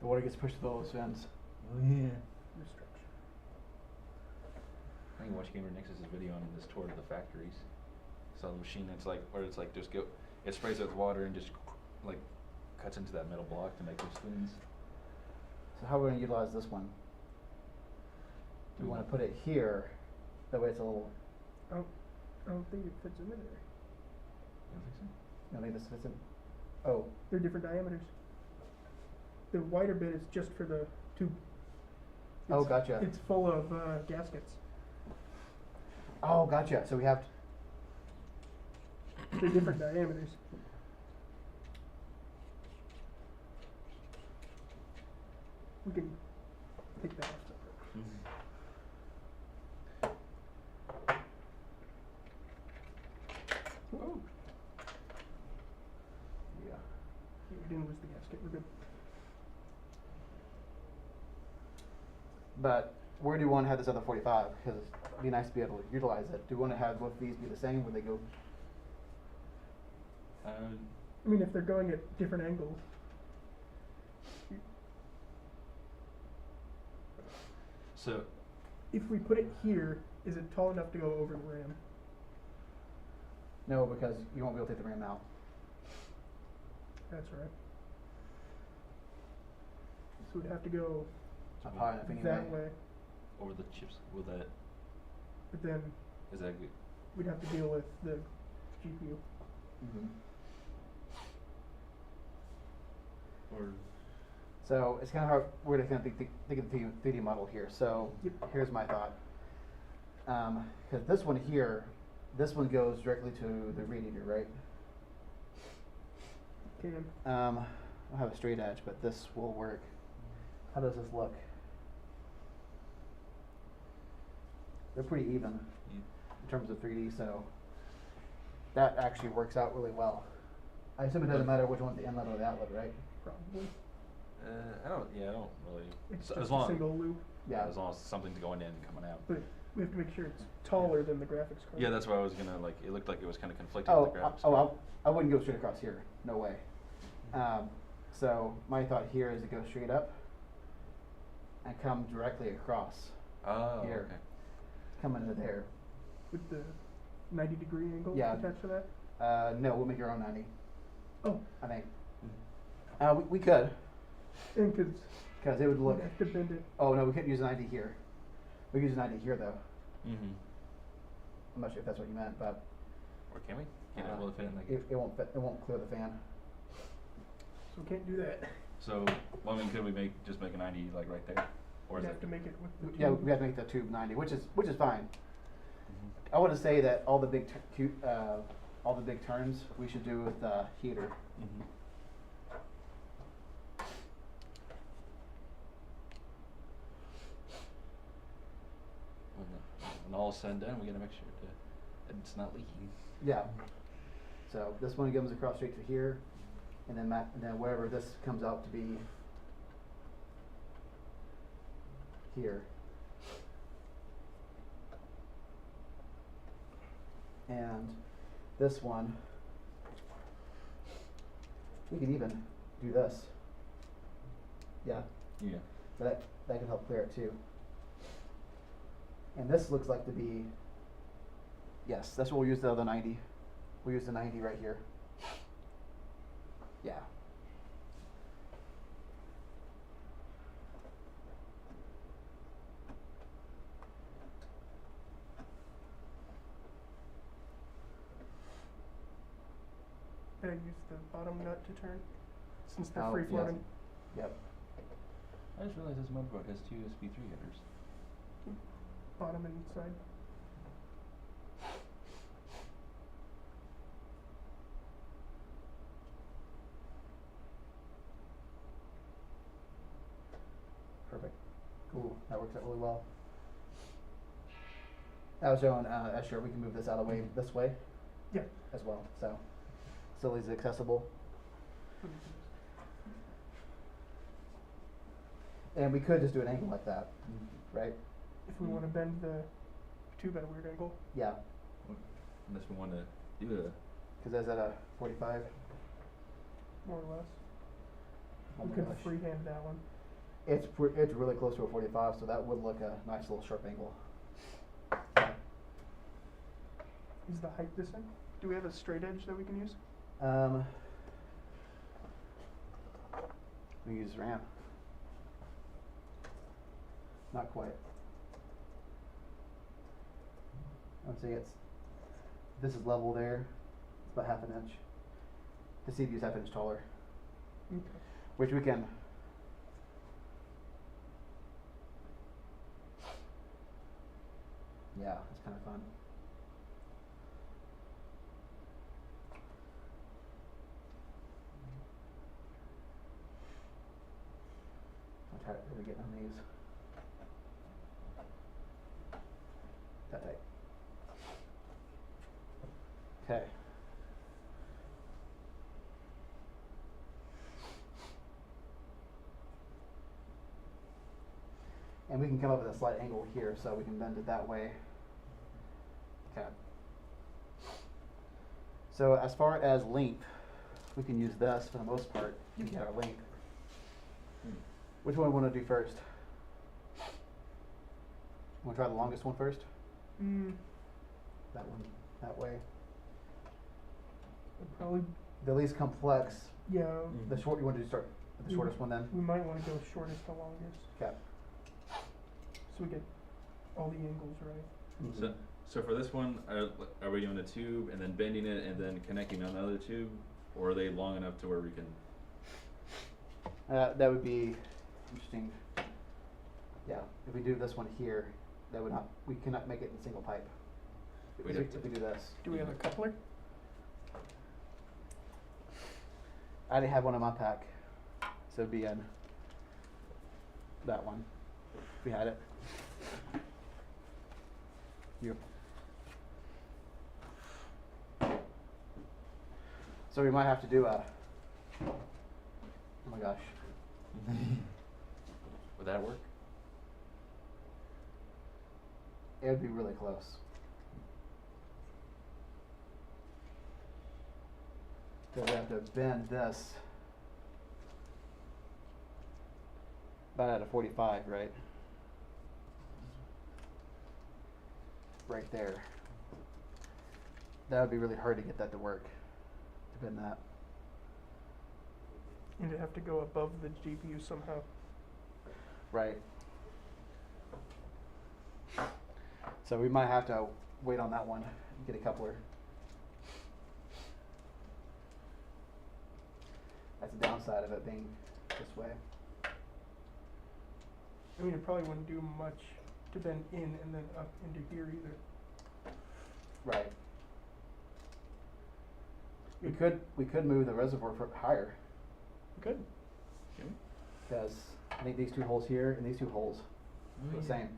The water gets pushed through those fins. Oh yeah. Restriction. I think watch Gamer Nexus's video on this tour of the factories. Saw the machine that's like where it's like just go, it sprays it with water and just like cuts into that metal block to make those fins. So how are we going to utilize this one? We want to put it here. That way it's a little. I don't think it fits into there. You don't think so? You don't think this fits in? Oh. They're different diameters. The wider bit is just for the tube. Oh, gotcha. It's full of gaskets. Oh, gotcha. So we have. They're different diameters. We can take that off separate. Oh. Yeah. We didn't lose the gasket. We're good. But where do you want to have this other 45? Because it'd be nice to be able to utilize it. Do you want to have both these be the same when they go? I mean, if they're going at different angles. So If we put it here, is it tall enough to go over the ram? No, because you won't be able to take the ram out. That's right. So we'd have to go Not high enough anyway. that way, over the chips, will that, but then is that good? we'd have to deal with the GPU. Mm-hmm. Or So it's kind of hard. We're just going to think of the 3D model here. So Yep. here's my thought. Because this one here, this one goes directly to the radiator, right? Can. I don't have a straight edge, but this will work. How does this look? They're pretty even in terms of 3D, so that actually works out really well. I assume it doesn't matter which one's the inlet or the outlet, right? Probably. I don't really. It's So just as a long single loop, Yeah. as long as something's going in and coming out. but we have to make sure it's taller than the graphics card. Yeah, that's why I was gonna like. It looked like it was kind of conflicting Oh, with the graphics. I wouldn't go straight across here. No way. So my thought here is to go straight up and come directly across. Oh, here. okay. Come into there. With the 90-degree angle Yeah. attached to that. No, we'll make our own 90. Oh, I think. We could, and because because it would look. we have to bend it. Oh no, we couldn't use a 90 here. We could use a 90 here though. Mm-hmm. I'm not sure if that's what you meant, but Or can we? Can it? Will it fit in like? it won't fit, it won't clear the fan. So we can't do that. So, well, I mean, could we just make a 90 like right there, or We'd is have it? to make it with the Yeah, tube. we have to make the tube 90, which is fine. I want to say that all the big all the big turns we should do with the heater. When all is said and done, we gotta make sure that it's not leaking. Yeah. So this one comes across straight to here, and then wherever this comes out to be here. And this one, we can even do this. Yeah. Yeah. That can help clear it too. And this looks like to be, yes, that's what we'll use the other 90. We'll use the 90 right here. Yeah. Better use the bottom nut to turn, since they're Oh, free yes. floating. Yep. I just realized this motherboard has 2 USB 3 headers. Bottom and side. Perfect. Cool. That works out really well. I was showing Escher, we can move this out of the way this way Yeah. as well. So still easily accessible. And we could just do an angle like that, right? If we want to bend the tube at a weird angle. Yeah. Unless we want to do a. Because that's at a 45. More or less. Oh We my could gosh. freehand that one. It's really close to a 45, so that would look a nice little sharp angle. Is the height the same? Do we have a straight edge that we can use? We use RAM. Not quite. I'd say this is level there. It's about half an inch. The CPU is half an inch taller, Okay. which we can. Yeah, it's kind of fun. I'll try to really get on these. That tight. Okay. And we can come up with a slight angle here, so we can bend it that way. Okay. So as far as length, we can use this for the most part to get our length. Which one we want to do first? Want to try the longest one first? That one, that way. Probably, The least complex. yeah. The short. You want to start with the shortest one then? We might want to go shortest to longest, Okay. so we get all the angles right. So for this one, are we doing a tube and then bending it and then connecting another tube, or are they long enough to where we can? That would be interesting. Yeah, if we do this one here, that would not. We cannot make it in single pipe. We'd If have we do this. Do we have a coupler? I already have one in my pack, so it'd be in that one. If we had it. You. So we might have to do a. Oh my gosh. Would that work? It would be really close. So we have to bend this about at a 45, right? Right there. That would be really hard to get that to work, to bend that. And it'd have to go above the GPU somehow. Right. So we might have to wait on that one and get a coupler. That's the downside of it being this way. I mean, it probably wouldn't do much to bend in and then up into here either. Right. We could move the reservoir higher, Good. because I think these two holes here and these two holes Oh, are the yeah. same.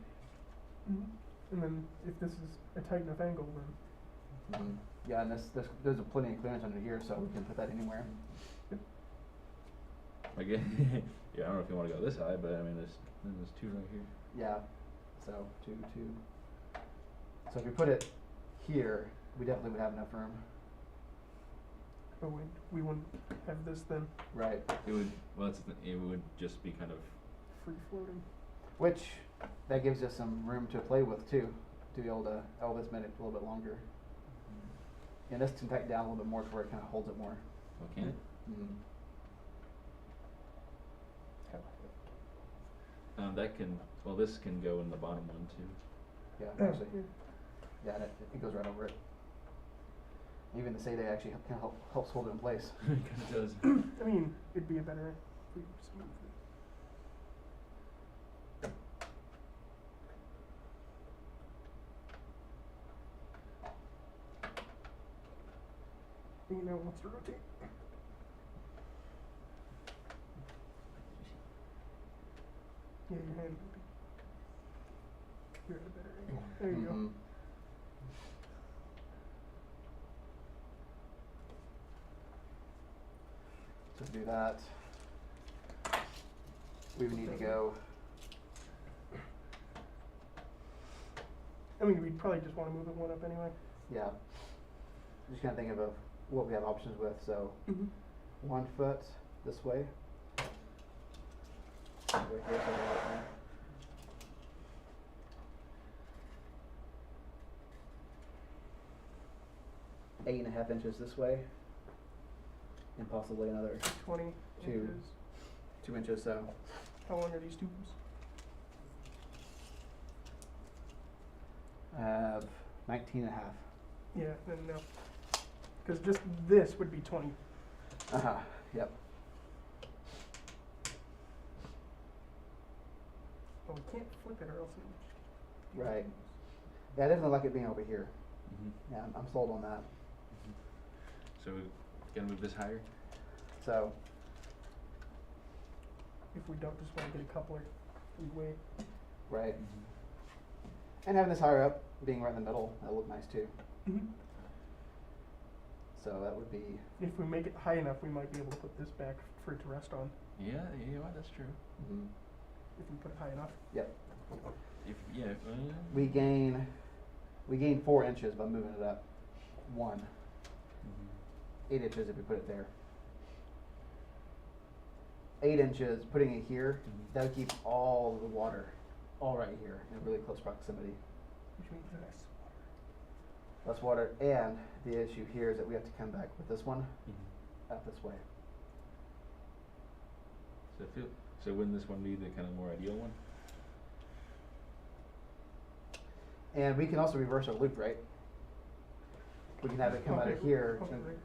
And then if this is a tight enough angle, then Yeah, and there's a plenty of clearance under here, so we can put that anywhere. Again, yeah, I don't know if you wanna go this high, but I mean, there's two right here. Yeah, so two. So if we put it here, we definitely would have enough room. but we wouldn't have this then Right. It would, well, it would just be kind of, free floating. Which, that gives us some room to play with too, to be able to elbow this minute a little bit longer. And this can tighten down a little bit more to where it kind of holds it more. well, can it? That can, well, this can go in the bottom one too. Yeah, actually, yeah, and it goes right over it. Even the SATA actually kind of helps hold it in place. It kinda does. I mean, it'd be a better if we just moved it. You know, it wants to rotate. Yeah, your hand would be. You're at a better angle. There you go. To do that, we would need to go, I mean, we'd probably just want to move it one up anyway. yeah. Just kind of think of what we have options with, so 1 foot this way. Right here, so right there. Eight and a half inches this way, and possibly another 20 Two. inches. 2 inches, so How long are these tubes? I have 19 and a half. Yeah, then no. Because just this would be 20. Yep. But we can't flip it or else it Right. Yeah, I definitely like it being over here. Mm-hmm. Yeah, I'm sold on that. So, gonna move this higher? So, If we don't just want to get a coupler, we'd wait. right. And having this higher up, being right in the middle, that'll look nice too. So that would be, If we make it high enough, we might be able to put this back for it to rest on. Yeah, you know what, that's true. If we put it high enough. yep. If, yeah, We gain 4 inches by moving it up. 1. 8 inches if we put it there. 8 inches, putting it here, that would keep all the water, all right here, in really close proximity. Which means less. Less water, and the issue here is that we have to come back with this one out this way. So wouldn't this one be the kind of more ideal one? And we can also reverse our loop, right? We can have it come out of here. Okay, and- right.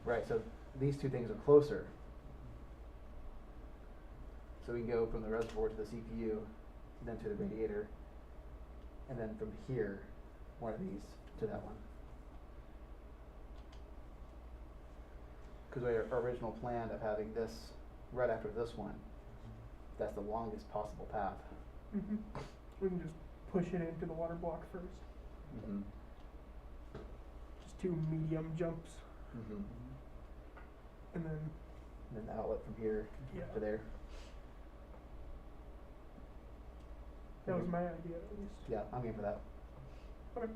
Right, so these two things are closer. So we can go from the reservoir to the CPU, then to the radiator, and then from here, one of these to that one. Because our original plan of having this right after this one, that's the longest possible path. We can just push it into the water block first. Just 2 medium jumps, and then And then the outlet from here Yeah. to there. that was my idea at least. Yeah, I'm game for that. Okay,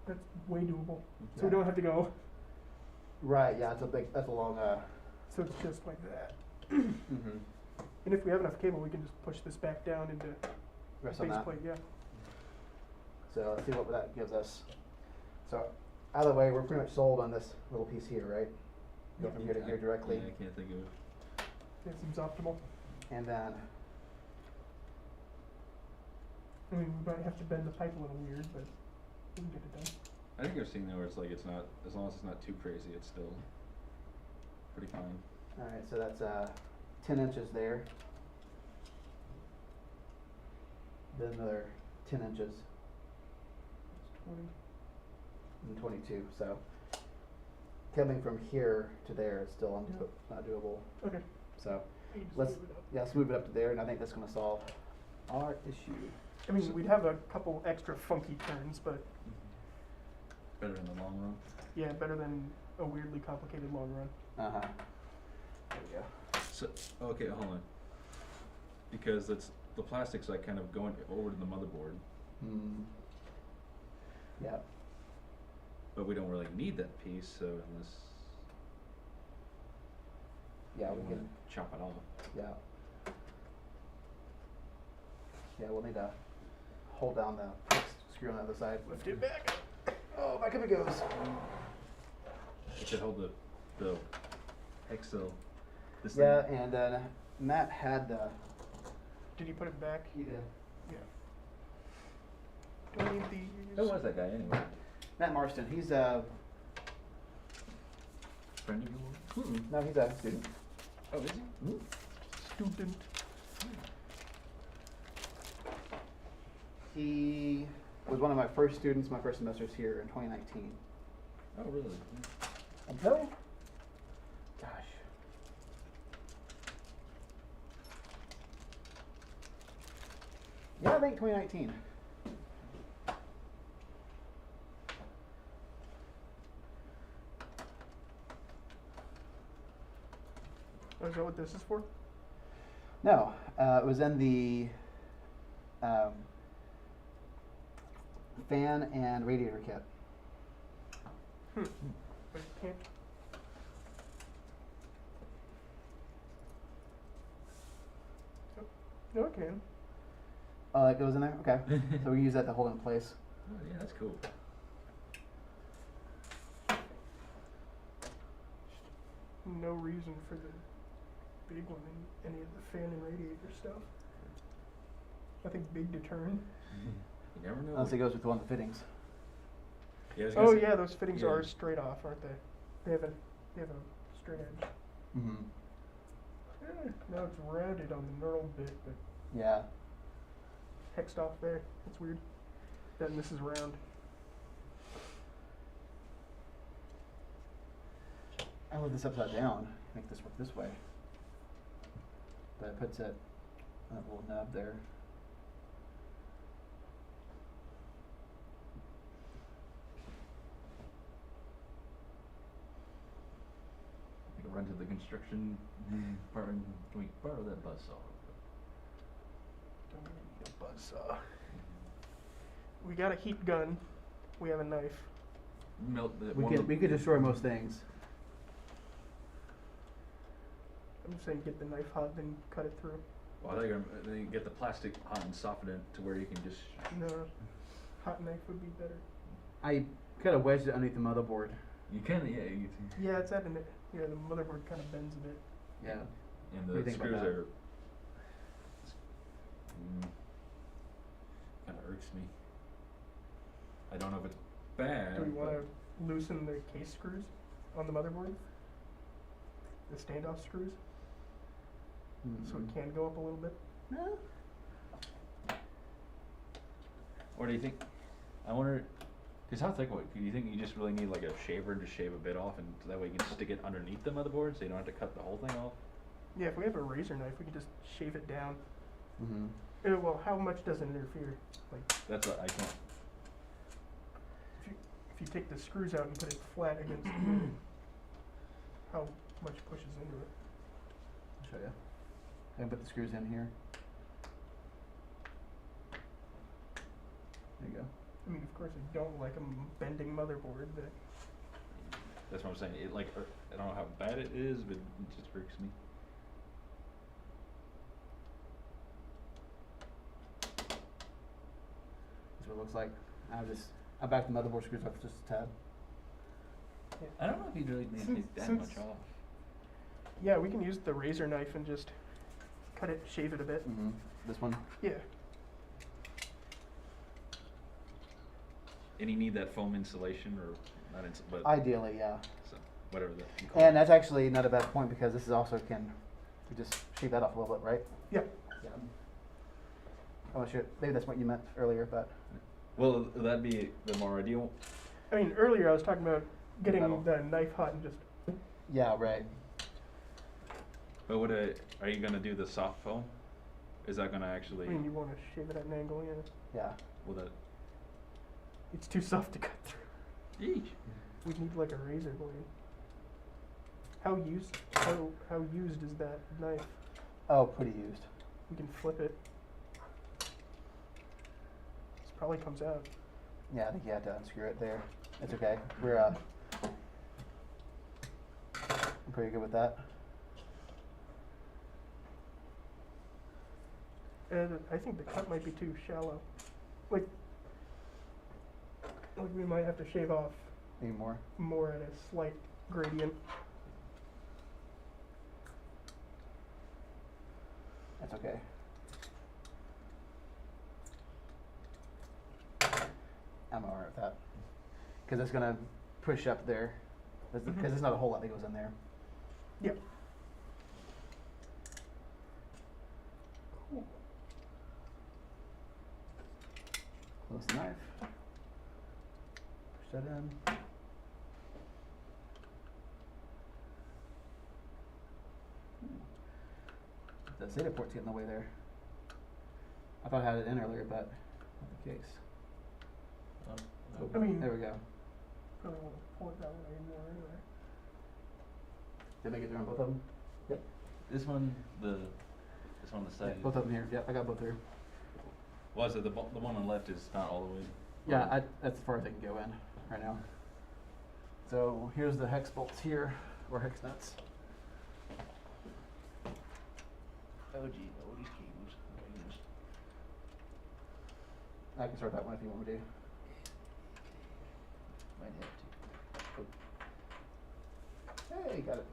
that's way doable. So Yeah. we don't have to go. Right, yeah, that's a long, So it's just like that. And if we have enough cable, we can just push this back down into rest on base that. plate. Yeah. So let's see what that gives us. So either way, we're pretty much sold on this little piece here, right? Go from here to here directly, Yeah, I can't think of it. That seems optimal. and then, I mean, we might have to bend the pipe a little weird, but we can get it done. I think I've seen that where it's like, it's not, as long as it's not too crazy, it's still pretty fine. alright, so that's 10 inches there. Then another 10 inches. It's 20. and 22. So coming from here to there is still not doable. Okay. So You just let's move it up. let's move it up to there, and I think that's going to solve our issue. I mean, we'd have a couple extra funky turns, but Better in the long run. yeah, better than a weirdly complicated long run. There we go. So, okay, hold on. Because the plastic's like kind of going over to the motherboard, Yeah. but we don't really need that piece, so unless Yeah, we we wanna can. chop it off. Yeah. Yeah, we'll need to hold down the screw on the other side. Lift it back. Oh, back up it goes. It should hold the hexel. This Yeah, thing. and Matt had the. Did you put it back? He did. Yeah. Do I need these? Who was that guy anyway? Matt Marston. He's Friend of yours? no, he's a student. Oh, is he? Student. He was one of my first students, my first semesters here in 2019. Oh, really? Until, gosh. Yeah, I think 2019. Oh, is that what this is for? No, it was in the fan and radiator kit. But it can't. No, it can. Oh, that goes in there? Okay. So we use that to hold it in place. Oh, yeah, that's cool. No reason for the big one in any of the fan and radiator stuff. Nothing big to turn. You never know. Unless it goes with one of the fittings. Yeah, I was gonna Oh say- yeah, those fittings yeah. are straight off, aren't they? They have a straight edge. Mm-hmm. Now it's rounded on the knurled bit, but Yeah. hexed off there. That's weird. Then this is round. I love this upside down. Make this work this way. But it puts it on that little nub there. I can run to the construction department. Can we borrow that buzzsaw? Don't need a buzzsaw. We got a heat gun. We have a knife. Melt the We could destroy most things. I'm just saying get the knife hot, then cut it through. Well, I thought you were gonna then you get the plastic hot and soften it to where you can just. No, hot knife would be better. I could have wedged it underneath the motherboard. You can, yeah. You Yeah, it's at the motherboard kind of bends a bit. Yeah. and What do you the think about screws that? are. Kind of irks me. I don't know if it's bad. Do we want but- to loosen the case screws on the motherboard? The standoff screws, so it can go up a little bit. No. Or do you think? I wonder. Cause how thick? Do you think you just really need like a shaver to shave a bit off, and that way you can stick it underneath the motherboard, so you don't have to cut the whole thing off? Yeah, if we have a razor knife, we can just shave it down. Mm-hmm. Well, how much does it interfere? Like, That's what I can't. if you take the screws out and put it flat against the wood, how much pushes into it? I'll show you. I can put the screws in here. There you go. I mean, of course, I don't like a bending motherboard, but That's what I'm saying. It like I don't know how bad it is, but it just irks me. That's what it looks like. I backed the motherboard screws up just a tad. I don't know if you really need to take that Since- much off. yeah, we can use the razor knife and just cut it, shave it a bit. Mm-hmm. This one. Yeah. And you need that foam insulation or not but Ideally, yeah. so, whatever that you call And it. that's actually not a bad point because this is also we just shave that off a little bit, right? Yeah. Yeah. I'm not sure. Maybe that's what you meant earlier, but Well, that'd be the more ideal. I mean, earlier I was talking about getting Metal. the knife hot and just. Yeah, right. But are you gonna do the soft foam? Is that gonna actually? I mean, you want to shave it at an angle, yeah. Yeah. Will that? It's too soft to cut through. Yeesh. We need like a razor blade. How used is that knife? Oh, pretty used. We can flip it. This probably comes out. Yeah, I think you have to unscrew it there. It's okay. We're I'm pretty good with that. And I think the cut might be too shallow. Like we might have to shave off Any more? more at a slight gradient. That's okay. I'm alright with that. Because it's gonna push up there. Because Mhm. there's not a whole lot that goes in there. Yep. Close the knife. Push that in. The SATA port's getting in the way there. I thought I had it in earlier, but not the case. I mean, There we go. probably want to pull it that way more anyway. Did I make it through on both of them? Yep. This one, the side. Both of them here. Yep, I got both here. Was it the one on the left is not all the way? Yeah, that's as far as I can go in right now. So here's the hex bolts here, or hex nuts. Oh gee, all these cables. I can start that one if you want me to. Might have to. Hey, got it.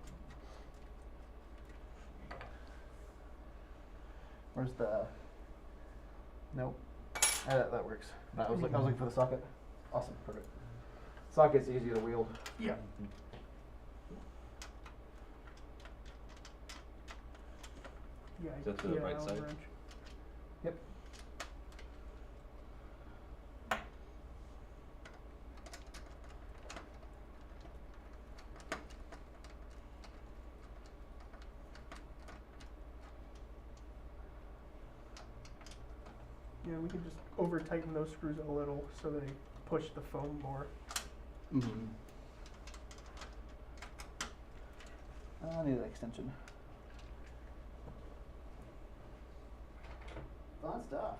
Where's the? Nope. That works. I was looking for the socket. Awesome, perfect. Socket's easier to wield. Yeah. Yeah. Is that the right Allen side? wrench. Yep. Yeah, we can just over tighten those screws a little so they push the foam more. Mm-hmm. I need an extension. Fun stuff.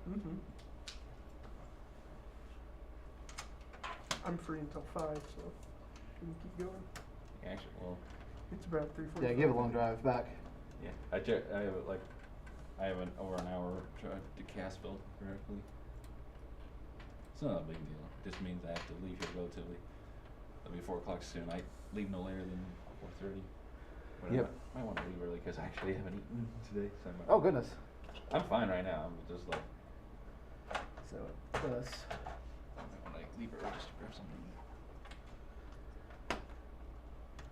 Mm-hmm. I'm free until 5, so we can keep going. Actually, well, It's about 3:45. Yeah, give it a long drive back. yeah. I have over an hour drive to Cassville directly. It's not a big deal. It just means I have to leave here relatively. It'll be 4 o'clock soon. I leave no later than 4:30. Yep. I might want to leave early because I actually haven't eaten today. So Oh goodness. I'm fine right now. I'm just like, So this. I might want to leave early just to grab something.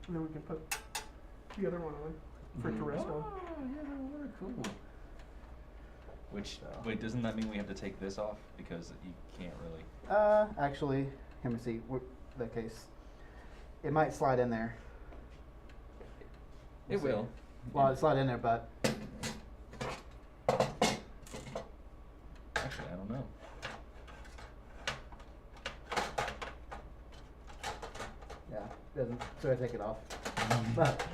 And then we can put the other one on for it to rest on. Oh, yeah, that'll work. Cool. Which, So. wait, doesn't that mean we have to take this off? Because you can't really. Actually, let me see. That case, it might slide in there. It will. Well, it slide in there, but Actually, I don't know. yeah, it doesn't. So I take it off. But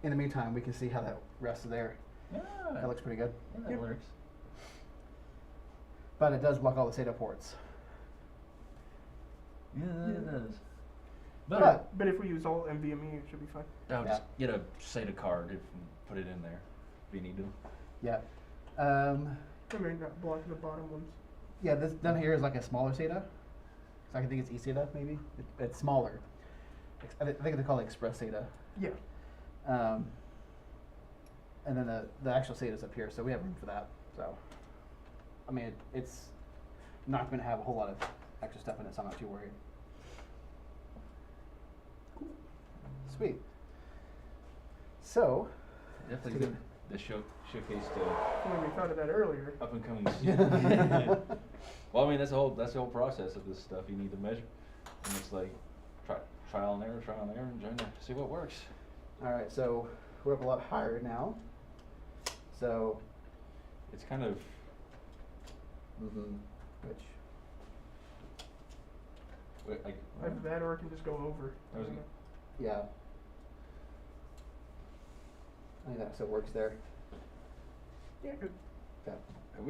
in the meantime, we can see how that rests there. Yeah, That looks pretty good. yeah, that Yep. works. But it does block all the SATA ports. Yeah, it does. But But if we use all NVMe, it should be fine. I'll Yeah. just get a SATA card and put it in there if you need to. yeah, I mean, not block the bottom ones. yeah. This down here is like a smaller SATA. So I can think it's eSATA maybe. It's smaller. I think they call it Express SATA. Yeah. And then the actual SATA's up here, so we have room for that. So, I mean, it's not going to have a whole lot of extra stuff in it, so I'm not too worried. Sweet. So, Definitely Take it. the showcase to When we thought of that earlier. up and coming. Well, I mean that's the whole process of this stuff. You need to measure And it's like trial and error, and trying to see what works. All right, so we're up a lot higher now. So, It's kind of which like Either that or it can just go over. I was yeah, I think that still works there. Yeah, good. Okay. I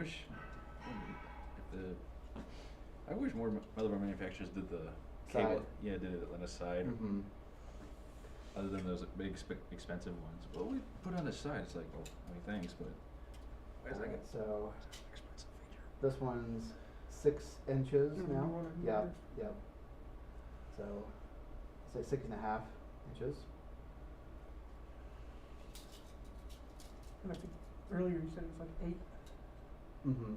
wish more motherboard manufacturers did the Side. cable. Yeah, did it on the side. Mm-hmm. Other than those big expensive ones. Well, we put on the side. It's like, well, I mean, thanks, but why is that Alright, get so expensive feature? this one's 6 inches Mm, now. you wanna do Yeah, this? yeah. So say 6.5 inches. And I think earlier you said it was like 8. Mm-hmm.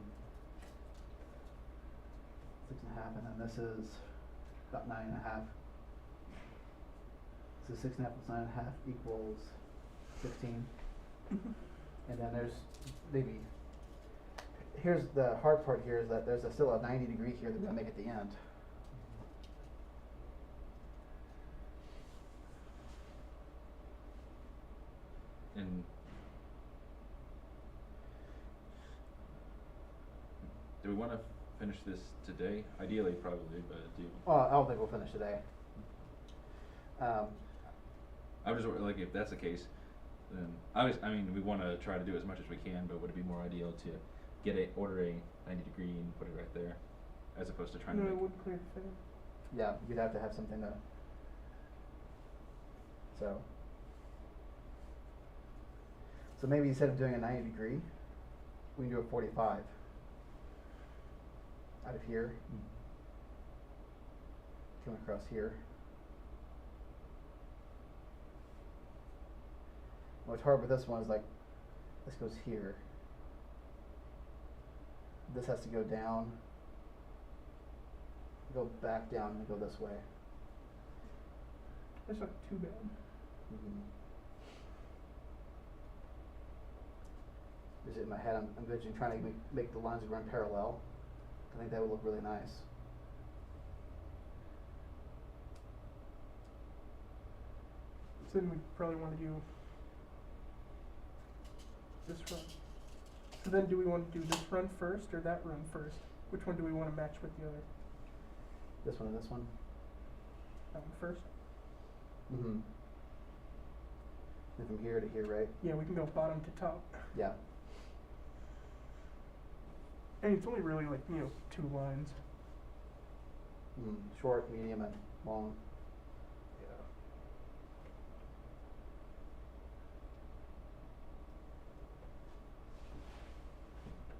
6.5, and then this is about 9.5. So 6.5 plus 9.5 equals 16. And then there's maybe, here's the hard part here is that there's still a 90 degree here that we're gonna make at the end. And do we want to finish this today? Ideally, probably, but do you? Well, I don't think we'll finish today. I'm just like, if that's the case, then I mean, we want to try to do as much as we can, but would it be more ideal to order a 90 degree and put it right there, as opposed to trying No, to it make wouldn't clear the fan. Yeah, you'd have to have something to, so maybe instead of doing a 90 degree, we can do a 45 out of here, come across here. What's hard with this one is like, this goes here. This has to go down, go back down, and go this way. That's not too bad. Just in my head, I'm envisioning trying to make the lines run parallel. I think that would look really nice. So then we probably want to do this run. So then do we want to do this run first or that run first? Which one do we want to match with the other? This one and this one. That one first? Mm-hmm. And from here to here, right? Yeah, we can go bottom to top. Yeah. And it's only really like, 2 lines. Short, medium, and long. Yeah.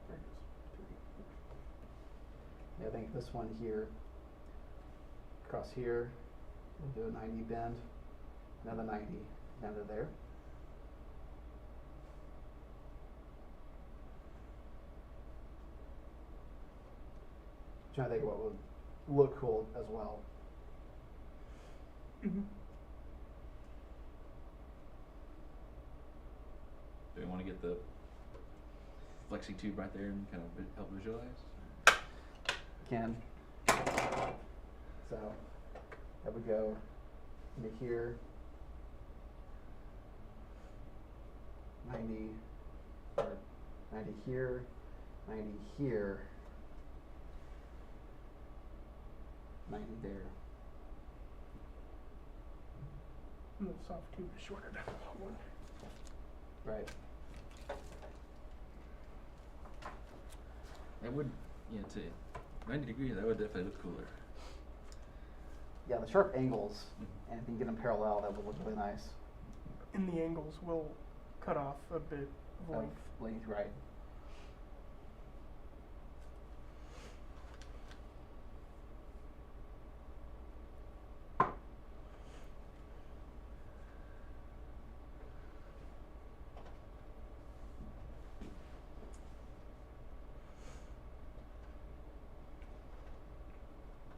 There it is. Yeah, I think this one here, across here, we'll do a 90 bend, another 90 down to there. Trying to think what would look cool as well. Mm-hmm. Do we want to get the flexi tube right there and kind of help visualize? Can. So that would go into here. 90 or 90 here, 90 here, 90 there. And the soft tube is shorter than the one. Right. That would, to 90 degrees, that would definitely look cooler. Yeah, the sharp angles, and if you can get them parallel, that would look really nice. And the angles will cut off a bit of Of length. length, right.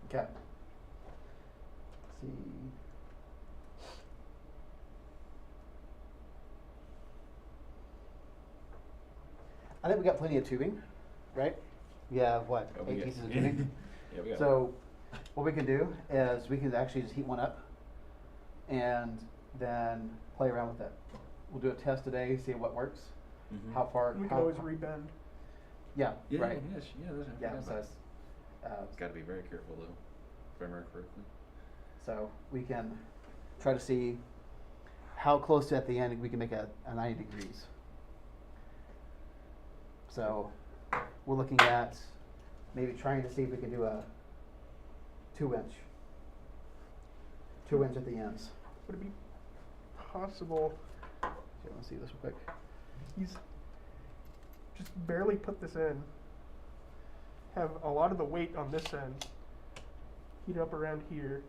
Okay. Let's see. I think we got plenty of tubing, right? We have what, Oh, we 8 got- pieces of tubing? Yeah, we got So what we can do is we can actually just heat one up and then play around with it. We'll do a test today, see what works, Mhm. how far. We can how, always rebend. Yeah, Yeah, right. yes, yeah, that's Yeah, so it's, gotta be very careful though, if I remember correctly. so we can try to see how close to at the end we can make a 90 degrees. So we're looking at maybe trying to see if we can do a 2-inch. 2-inch at the ends. Would it be possible? So let's see this real quick. He's just barely put this in. Have a lot of the weight on this end. Heat up around here.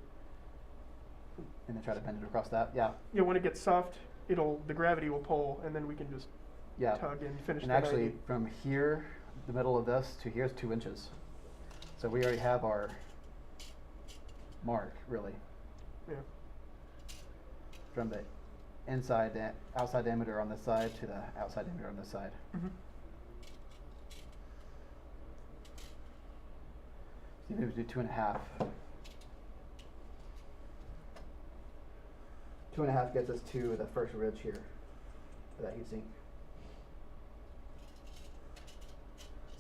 And then try to bend it across that. Yeah. Yeah, when it gets soft, the gravity will pull, and then we can just Yeah. tug and finish And the actually, 90. from here, the middle of this to here is 2 inches. So we already have our mark, really, Yeah. from the outside diameter on this side to the outside diameter on this side. Mm-hmm. So maybe we do 2.5. 2.5 gets us to the first ridge here for that heat sink.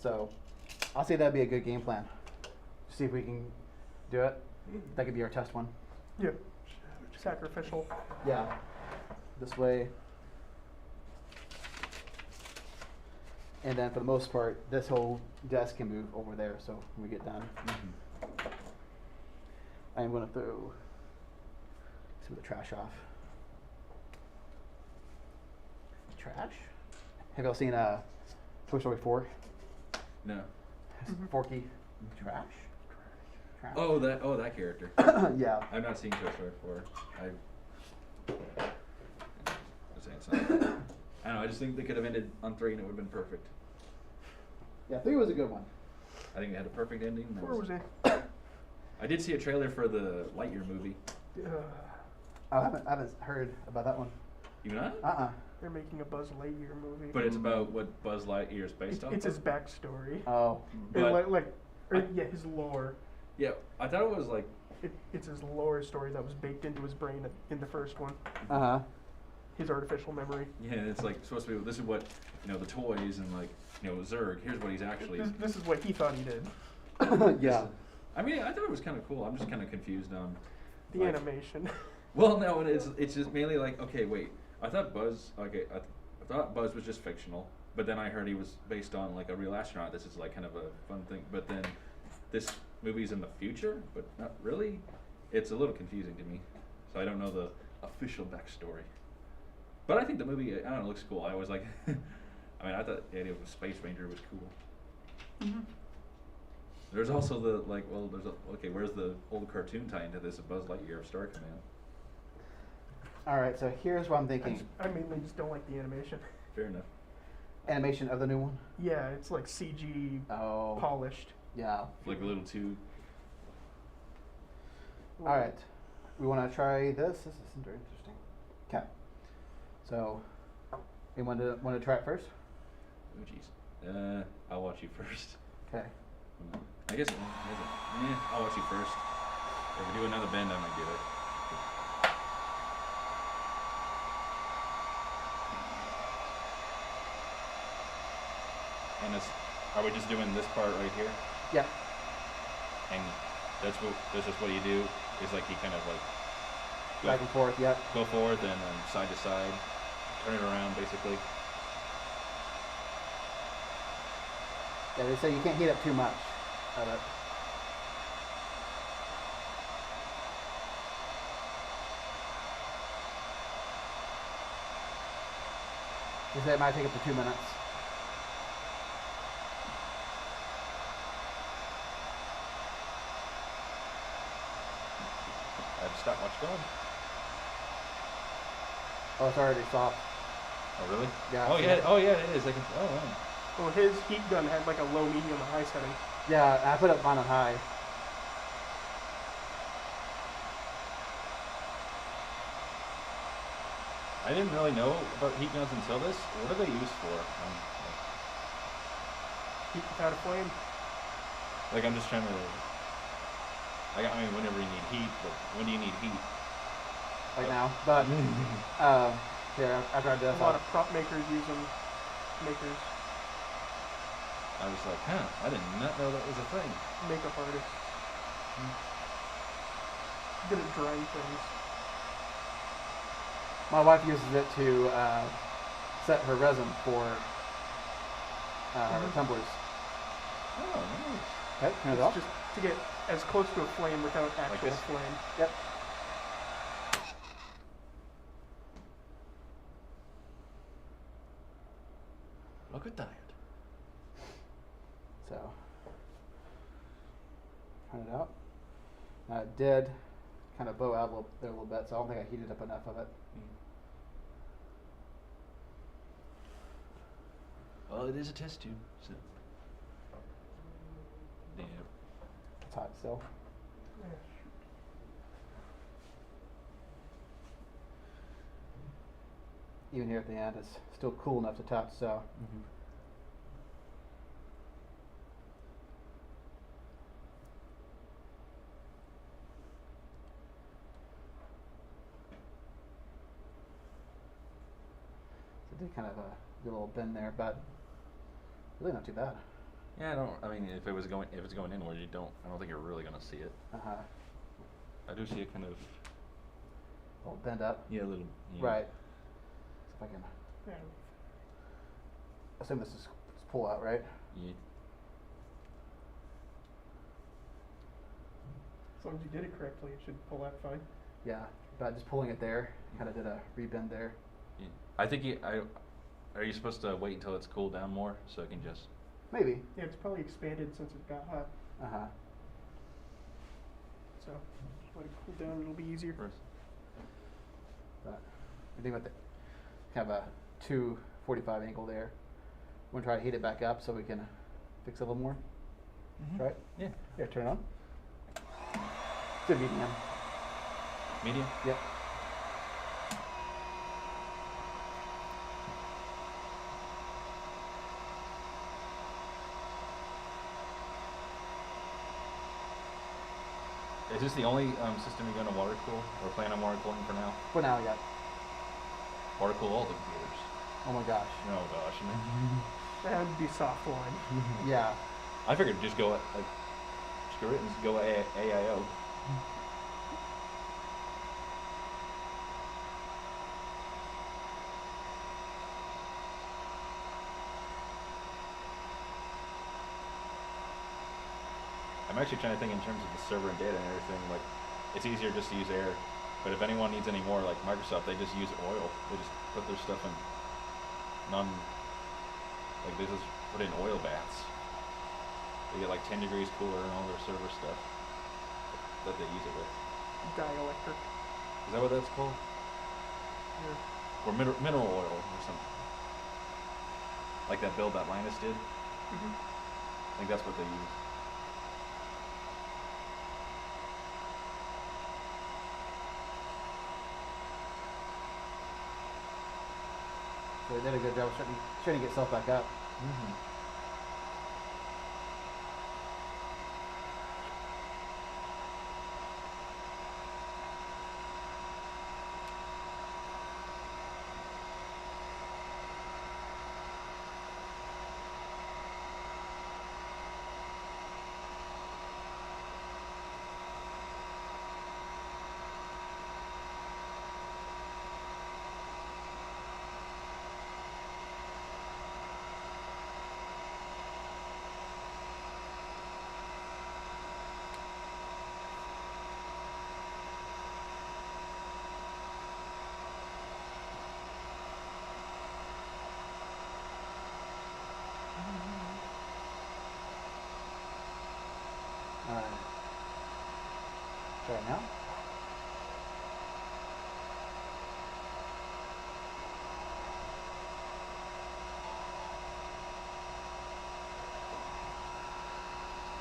So I'll say that'd be a good game plan. See if we can do it. That could be our test one. Yeah. Sacrificial. Yeah. This way. And then for the most part, this whole desk can move over there, so when we get done. Mm-hmm. I am going to throw some of the trash off. Trash? Have y'all seen Toy Story 4? No. Mhm. Forky. Trash? Trash. Oh, that character. Yeah. I've not seen Toy Story 4. I'm saying something. I don't know, I just think they could have ended on 3 and it would have been perfect. Yeah, 3 was a good one. I think it had a perfect ending. and that Where was it? I did see a trailer for the Lightyear movie. I haven't heard about that one. You not? They're making a Buzz Lightyear movie. But it's about what Buzz Lightyear is based on. It's his backstory. Oh. But His lore. yeah, I thought it was like It's his lore story that was baked into his brain in the first one. Uh-huh. His artificial memory. yeah, it's like supposed to be. This is what the toys and Zurg. Here's what he's actually. This is what he thought he did. Yeah. I mean, I thought it was kind of cool. I'm just kind of confused on The animation. Well, no, it's just mainly like, okay, wait. I thought Buzz, okay, I thought Buzz was just fictional, but then I heard he was based on like a real astronaut. This is like kind of a fun thing, but then this movie's in the future, but not really. It's a little confusing to me, so I don't know the official backstory. But I think the movie, I don't know, looks cool. I always like, I mean, I thought the idea of a Space Ranger was cool. Mm-hmm. There's also the where's the old cartoon tie into this? A Buzz Lightyear of Star Command. All right, so here's what I'm thinking. I mainly just don't like the animation. Fair enough. Animation of the new one? Yeah, it's like CG Oh. polished. Yeah. Like a little too. All right. We want to try this. This is very interesting. Okay. So, you want to try it first? Oh jeez. I'll watch you first. Okay. I guess. I'll watch you first. If we do another bend, I might do it. And are we just doing this part right here? Yeah. And that's just what you do. Is like you kind of like Back and forth. Yep. go forward, then side to side, turn it around, basically. Yeah. They say you can't heat up too much of it. They say it might take up to 2 minutes. I have stopwatch going. Oh, it's already soft. Oh really? Yeah. Oh yeah. Oh yeah, it is. I can. Oh wow. Well, his heat gun had like a low, medium, and high setting. Yeah, I put it mine on high. I didn't really know about heat guns until this. What are they used for? Heat without a flame. Like I'm just trying to. I mean, whenever you need heat, but when do you need heat? Right now, but yeah, after I do A this, lot of prop makers use them. Makers, I was like, huh, I did not know that was a thing. makeup artists. Good at drying things. my wife uses it to set her resin for her Mhm. tumblers. Oh, nice. Okay, turn it It's off. just to get as close to a flame without actual this? flame. Yep. Look at that. So, turn it out. Now it did kind of bow out a little bit, so I don't think I heated up enough of it. Well, it is a test tube, so. Yeah. It's hot still. Even here at the end, it's still cool enough to touch, so. So it did kind of do a little bend there, but really not too bad. Yeah, I mean, if it's going inward, I don't think you're really gonna see it. Uh-huh. I do see it kind of. A little bend up. Yeah, a little. Yeah. Right. See if I can Yeah. assume this is pull out, right? Yeah. As long as you did it correctly, it should pull out fine. Yeah, but just pulling it there, kind of did a rebend there. Yeah. I think are you supposed to wait until it's cooled down more so it can just? Maybe. Yeah, it's probably expanded since it got hot. Uh-huh. So let it cool down. It'll be easier. But I think with the kind of a 245 angle there, we're gonna try to heat it back up so we can fix it a little more. Mhm. Right? Yeah. Here, turn it on. It's a medium. Medium. Yep. Is this the only system you're going to water cool, or plan on water cooling for now? For now, yeah. Water cool all the computers. Oh my gosh. Oh gosh. That would be soft line. Yeah. I figured just go like screw it and just go AIO. I'm actually trying to think in terms of the server and data and everything. Like, it's easier just to use air. But if anyone needs any more, like Microsoft, they just use oil. They just put their stuff in like they just put in oil baths. They get like 10 degrees cooler and all their server stuff that they use it with. Dielectric. Is that what that's called? Yeah. Or mineral oil or something. Like that build that Linus did. Mhm. I think that's what they use. So they did a good job of trying to get itself back up. Mm-hmm. Alright. Try it now.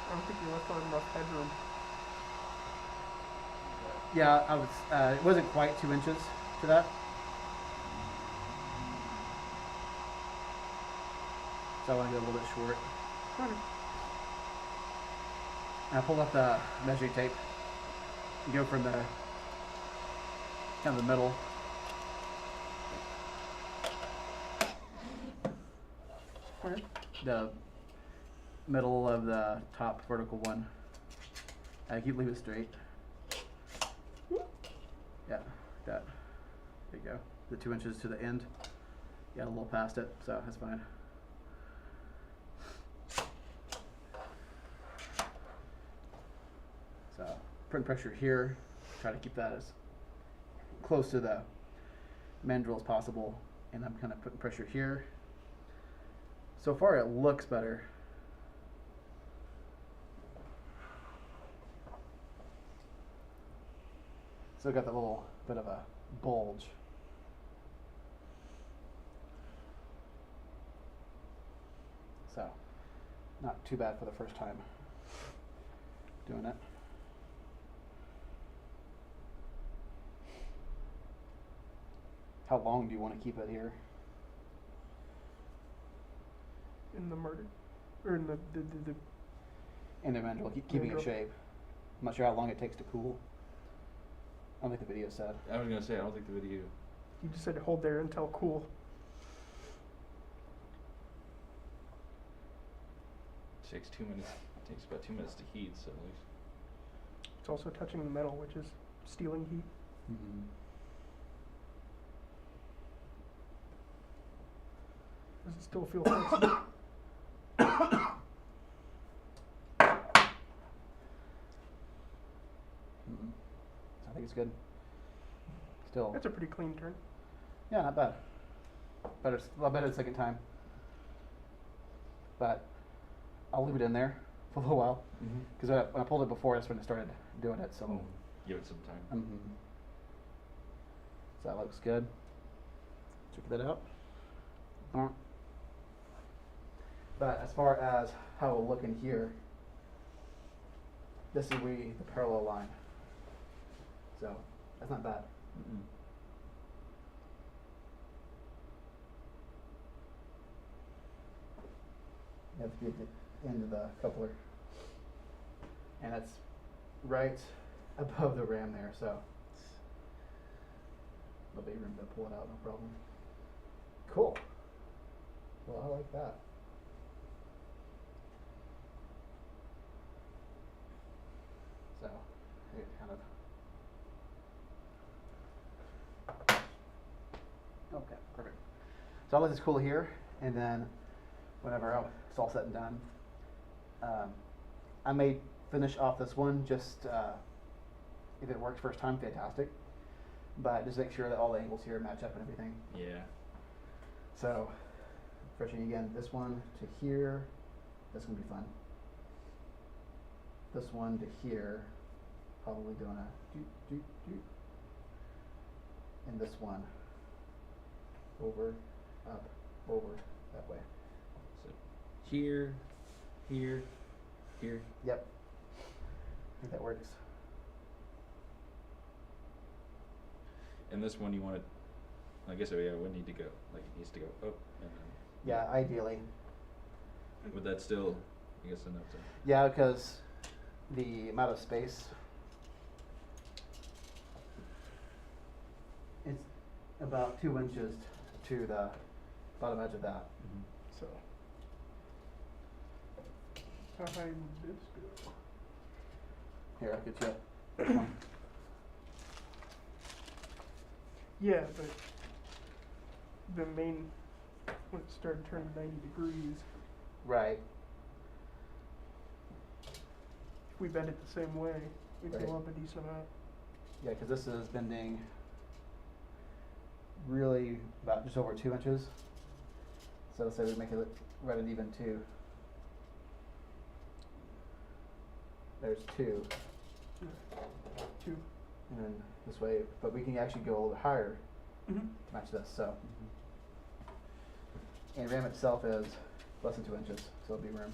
I don't think you left on enough headroom. Yeah, I was. It wasn't quite 2 inches to that. So I want to go a little bit short. Okay. And I pulled up the measuring tape You go from the kind of the middle. The middle of the top vertical one. Leave it straight. Yeah, that. There you go. The 2 inches to the end. Yeah, a little past it, so that's fine. So, putting pressure here. Try to keep that as close to the mandrel as possible. And I'm kind of putting pressure here. So far it looks better. Still got that little bit of a bulge. So, not too bad for the first time doing it. How long do you want to keep it here? In the murder, or in the In the mandrel, keeping it mandrel. shape. I'm not sure how long it takes to cool. I don't think the video said. I was gonna say, I don't think the video. You just said to hold there until cool. Takes 2 minutes. Takes about 2 minutes to heat, so at least. It's also touching the metal, which is stealing heat. Mm-hmm. Does it still feel flexible? Mm-mm. I think it's good. Still. That's a pretty clean turn. Yeah, not bad. Better, a lot better the second time. But I'll leave it in there for a little while. Because when I pulled it before, that's when I started doing it. So. Oh, give it some time. Mm-hmm. So that looks good. Check that out. But as far as how it'll look in here, this is the parallel line. So that's not bad. Mm-mm. You have to get the end of the coupler. And that's right above the ram there, so there'll be room to pull it out, no problem. Cool. Well, I like that. So, it kind of. Okay, perfect. So I'll let this cool here, and then whenever it's all said and done, I may finish off this one just if it works first time, fantastic. But just make sure that all the angles here match up and everything. Yeah. So, refreshing again, this one to here, that's gonna be fun. This one to here, probably doing a doot, doot, doot. And this one, over, up, over, that way. So here, here, here. Yep. I think that works. And this one you want to, I guess, it would need to go, like it needs to go up and then. Yeah, ideally. Would that still, I guess, enough to? Yeah, because the amount of space, it's about 2 inches to the bottom edge of that. So. How high would this go? Here, I'll get you this one. Yeah, but the main, when it started turning 90 degrees, Right. if we bend it the same way, we'd Right. go up a decent amount. Yeah, because this is bending really about just over 2 inches. So let's say we make it right and even 2. There's 2. 2. And then this way, but we can actually go a little bit higher Mm-hmm. to match this, so. And RAM itself is less than 2 inches, so it'll be room.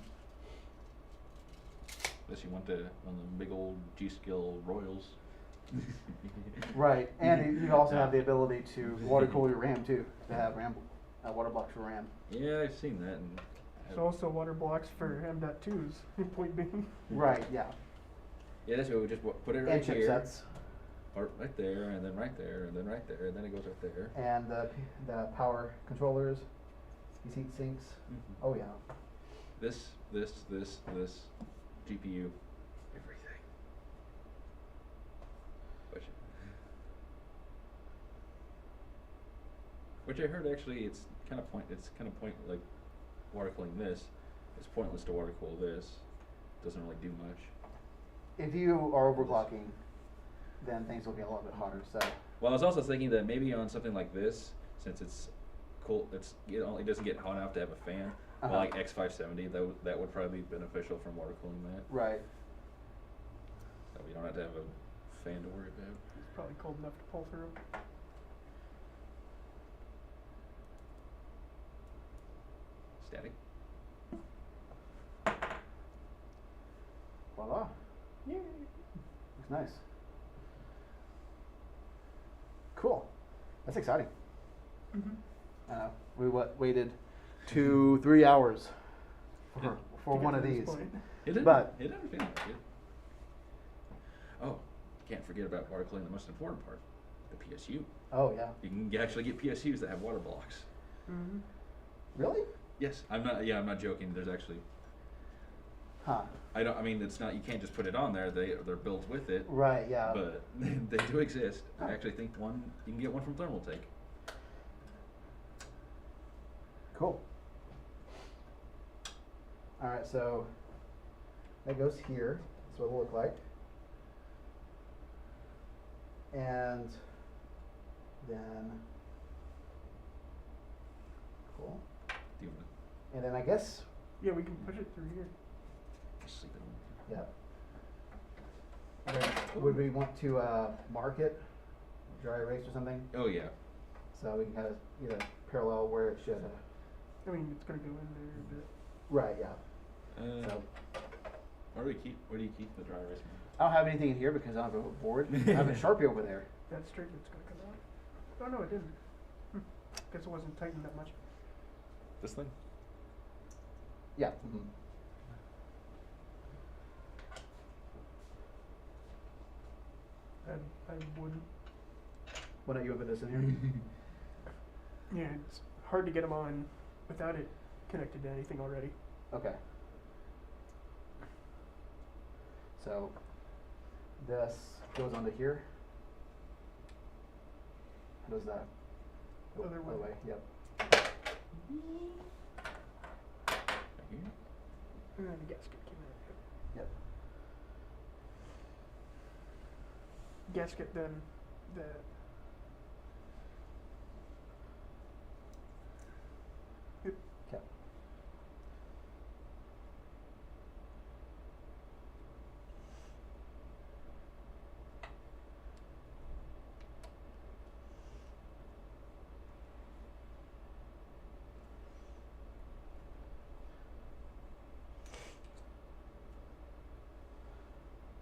Unless you want one of the big old G-Skill Royals. Right, and you also have the ability to water cool your RAM too, to have RAM, water blocks for RAM. Yeah, I've seen that. And There's also water blocks for M.2s, point being. Right, yeah. Yeah, that's what we just put it right and here. chipsets. Or right there, and then right there, and then right there, and then it goes right there. And the power controllers, these heat sinks. Mhm. Oh yeah. This, GPU, everything. Which I heard actually it's kind of like water cooling this. It's pointless to water cool this. Doesn't really do much. If you are overclocking, then things will get a little bit hotter. So. Well, I was also thinking that maybe on something like this, since it's cool, it doesn't get hot enough to have a fan. Well, like X570, that would probably be beneficial from water cooling that. Right. So we don't have to have a fan to worry about. It's probably cold enough to pull through. Static. Voila. Yay! Looks nice. Cool. That's exciting. Mm-hmm. We waited 2-3 hours for To one get of to this these. point. It didn't feel that good. Oh, can't forget about water cooling, the most important part, the PSU. Oh yeah. You can actually get PSUs that have water blocks. Mm-hmm. Really? Yes, I'm not joking. There's actually, Huh. I mean, it's not, you can't just put it on there. They're built with it. Right. Yeah. But they do exist. Huh. I actually think you can get one from Thermaltake. Cool. All right. So that goes here. That's what it'll look like. And then cool. Do you want And then I guess Yeah, we can push it through here. to just sleep it on? yeah. And then would we want to mark it, dry erase or something? Oh yeah. So we can kind of parallel where it should. I mean, it's gonna go in there a bit. Right. Yeah. So Where do you keep the dry erase? I don't have anything in here because I don't have a board. I have a Sharpie over there. That straight bit's gonna come out. Oh no, it didn't. Guess it wasn't tightened that much. This thing? Yeah. I wouldn't. Why don't you open this in here? Yeah, it's hard to get them on without it connected to anything already. Okay. So this goes onto here. How does that? Other way. Yep. Right here? And then the gasket came out. Yep. Gasket, then the Okay.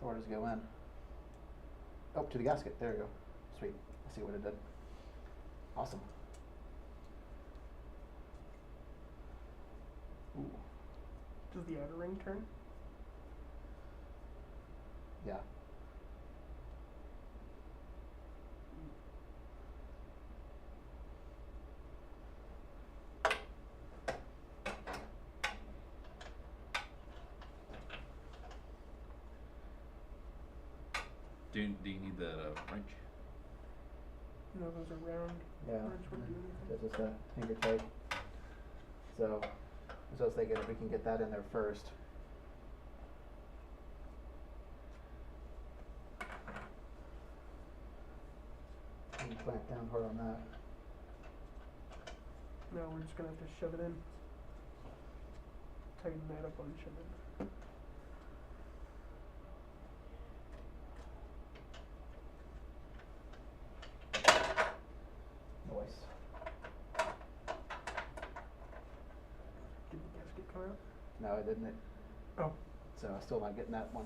Where does it go in? Oh, to the gasket. There we go. Sweet. I see what it did. Awesome. Ooh. does the outer ring turn? Yeah. Do you need that wrench? No, those are round. Yeah. Wrench wouldn't do anything. That's just a finger tight. So I was thinking if we can get that in there first. And clamp down hard on that. No, we're just gonna have to shove it in. Tighten that up on shove it. Noise. Did the gasket come out? No, it didn't. Oh, So I'm still not getting that one.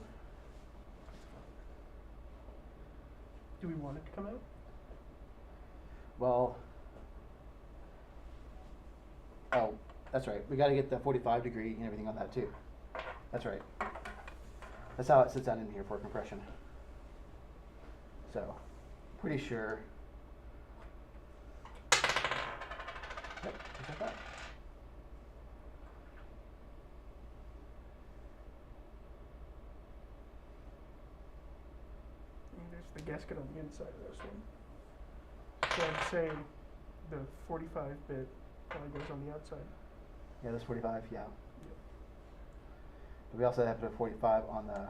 do we want it to come out? Well, oh, that's right. We got to get the 45 degree and everything on that too. That's right. That's how it sits down in here for compression. So, pretty sure. Yep, just like that. And there's the gasket on the inside of this one. So I'm saying the 45 bit probably goes on the outside. Yeah, this 45, yeah. But we also have to put 45 on the.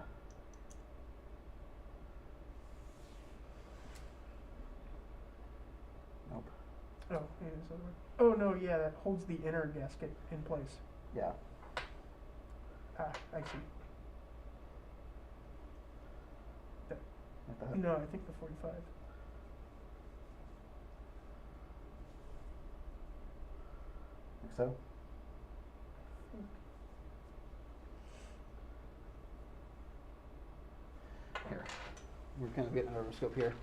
Nope. Oh, yeah, this other one. Oh no, yeah, that holds the inner gasket in place. Yeah. Ah, I see. Like that. No, I think the 45. Like so. Here. We're kind of getting out of our scope here.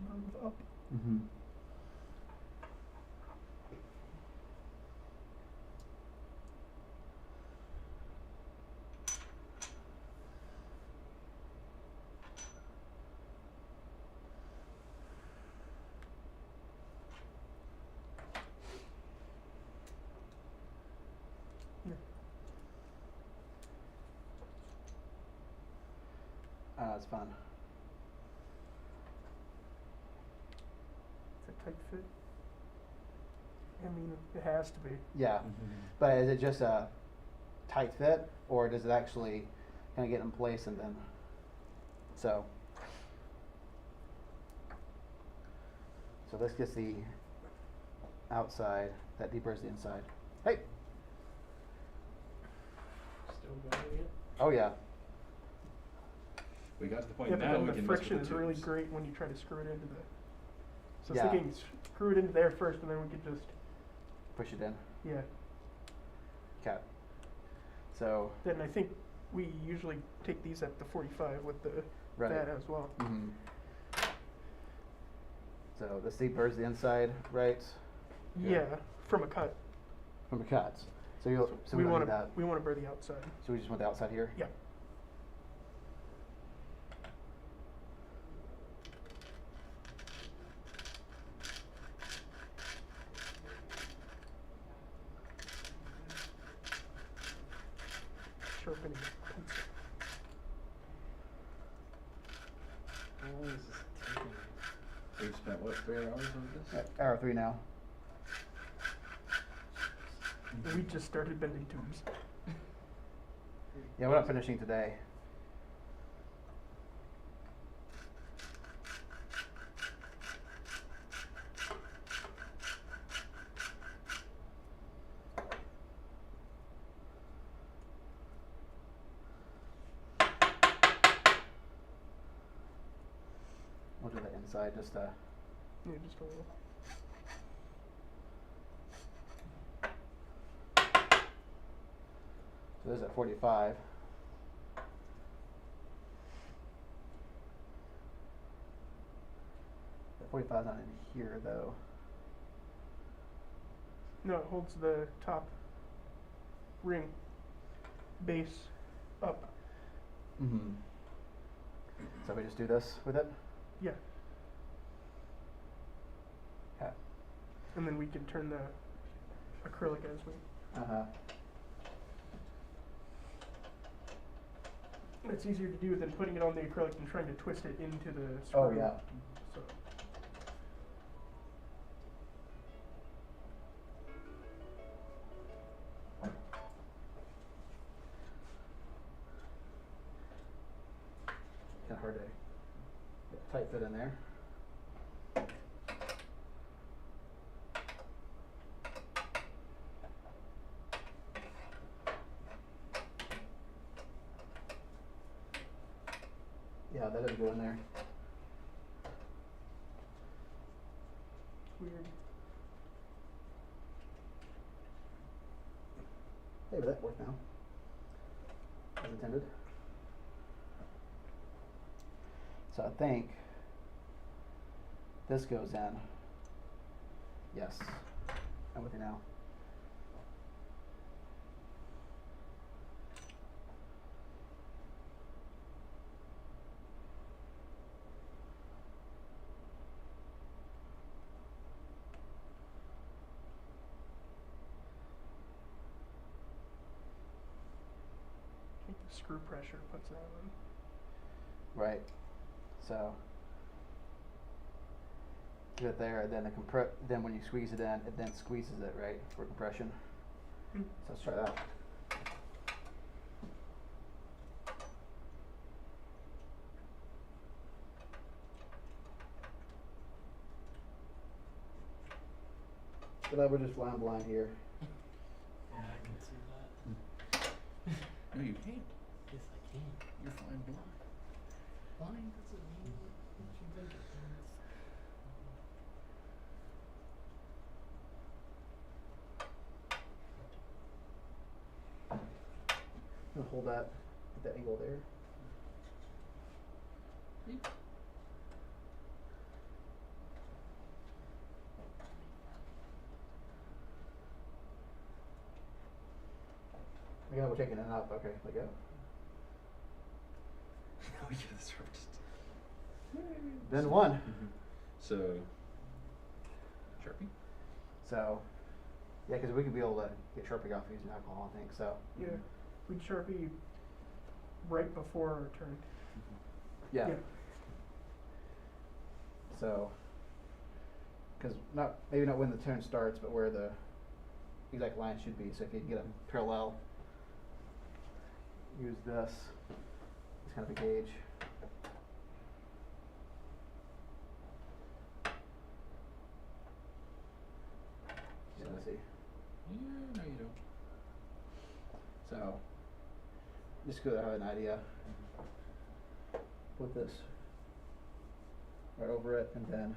Move up. Mm-hmm. That's fun. It's a tight fit. I mean, it has to be. Yeah. But is it just a tight fit, or does it actually kind of get in place and then? So this gets the outside, that deeper is the inside. Hey. Still going it. Oh yeah. We got to the point Yeah, but now then we the can mess friction with is the really tubes. great when you try to screw it into the. So Yeah. I was thinking screw it into there first, and then we could just Push it in. yeah. Okay. So. Then I think we usually take these at the 45 with the Right. that as well. Mm-hmm. So the deeper is the inside, right? Yeah, from a cut. From the cuts. So you'll. So we don't want need to that. we want to burr the outside. So we just want the outside here. Yeah. Sharpening the pencil. How long is this taking? We've spent what, 3 hours on this? Arrow 3 now. We just started bending tubes. Yeah, we're not finishing today. We'll do the inside just Yeah, just a little. so there's at 45. That 45 is not in here though. No, it holds the top ring base up. Mm-hmm. So we just do this with it? Yeah. Okay. And then we can turn the acrylic as we. Uh-huh. It's easier to do than putting it on the acrylic and trying to twist it into the screw. Oh yeah. So. Kind of hard to get a tight fit in there. Yeah, that doesn't go in there. Weird. Hey, but that worked now. As intended. So I think this goes in. Yes. I'm with you now. I think the screw pressure puts that on. Right. So get it there, and then then when you squeeze it in, it then squeezes it, right, for compression. Hmm. So let's try that. But we're just flying blind here. Yeah, I can see that. No, you can't. Yes, I can. You're flying blind. Blind doesn't mean what you think it means. I'm gonna hold that at that angle there. Yeah, we're taking it up. Okay, let go. Oh yeah, that's right. Then one. So, Sharpie? So, yeah, because we could be able to get Sharpie off using alcohol, I think. So, Yeah. We'd Sharpie right before our turn. yeah. Yeah. So, because maybe not when the turn starts, but where the exact line should be. So if you can get them parallel, use this. It's kind of a gauge. So let's see. Yeah, no, you don't. So, just so I have an idea. Put this right over it, and then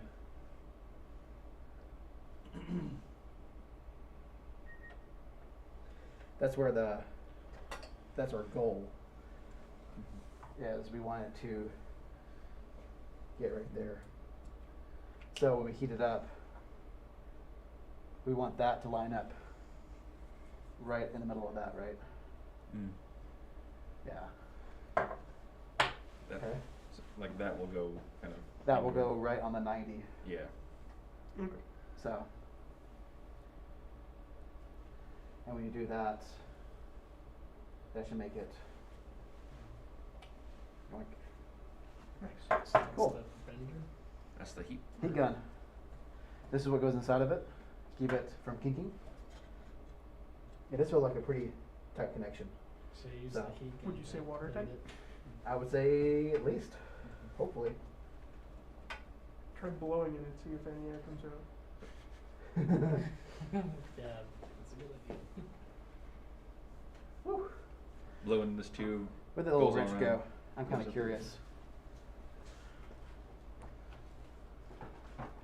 that's our goal. Is we want it to get right there. So when we heat it up, we want that to line up right in the middle of that, right? Mm. Yeah. That, Okay. so, like that will go kind of. That will go right on the 90. Yeah. Okay. So, and when you do that, that should make it like Nice. That's Cool. the bender. That's the heat. heat gun. This is what goes inside of it. Keep it from kinking. Yeah, this feels like a pretty tight connection. So you use So, the heat would gun you to say watertight? clean it. I would say at least, hopefully. Try blowing in it, see if any air comes out. Yeah, that's a good idea. Woo. Blowing this tube. Where'd the little goes wrench around, go? I'm goes kind of up curious.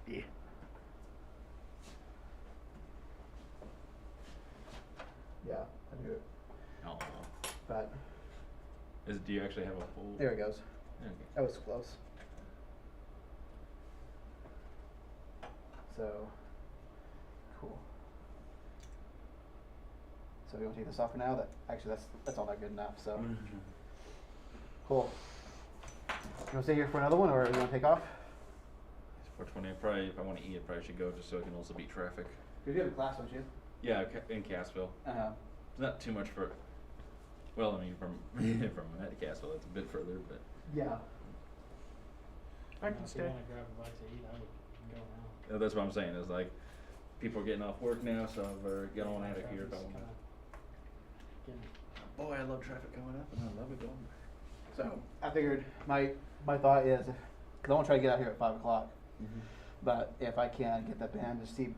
Yeah. Yeah, I do it. Oh. But Do you actually have a full? there it goes. Okay. That was close. So, cool. So we want to take this off for now. That's all not good enough. So, cool. You want to stay here for another one, or you want to take off? For 20, probably if I want to eat, I probably should go just so I can also beat traffic. You do have a class, don't you? Yeah, in Cassville. Not too much for. Well, I mean, from from Cassville, it's a bit further, but. Yeah. I If can you stay. wanna grab a bite to eat, I would go now. That's what I'm saying. Is like, people are getting off work now, so I better get on out of here. If I Traffic's want. kinda Boy, I love traffic going up, and I love it going back. So I figured my thought is, because I want to try to get out here at 5 o'clock, but if I can get that band to see if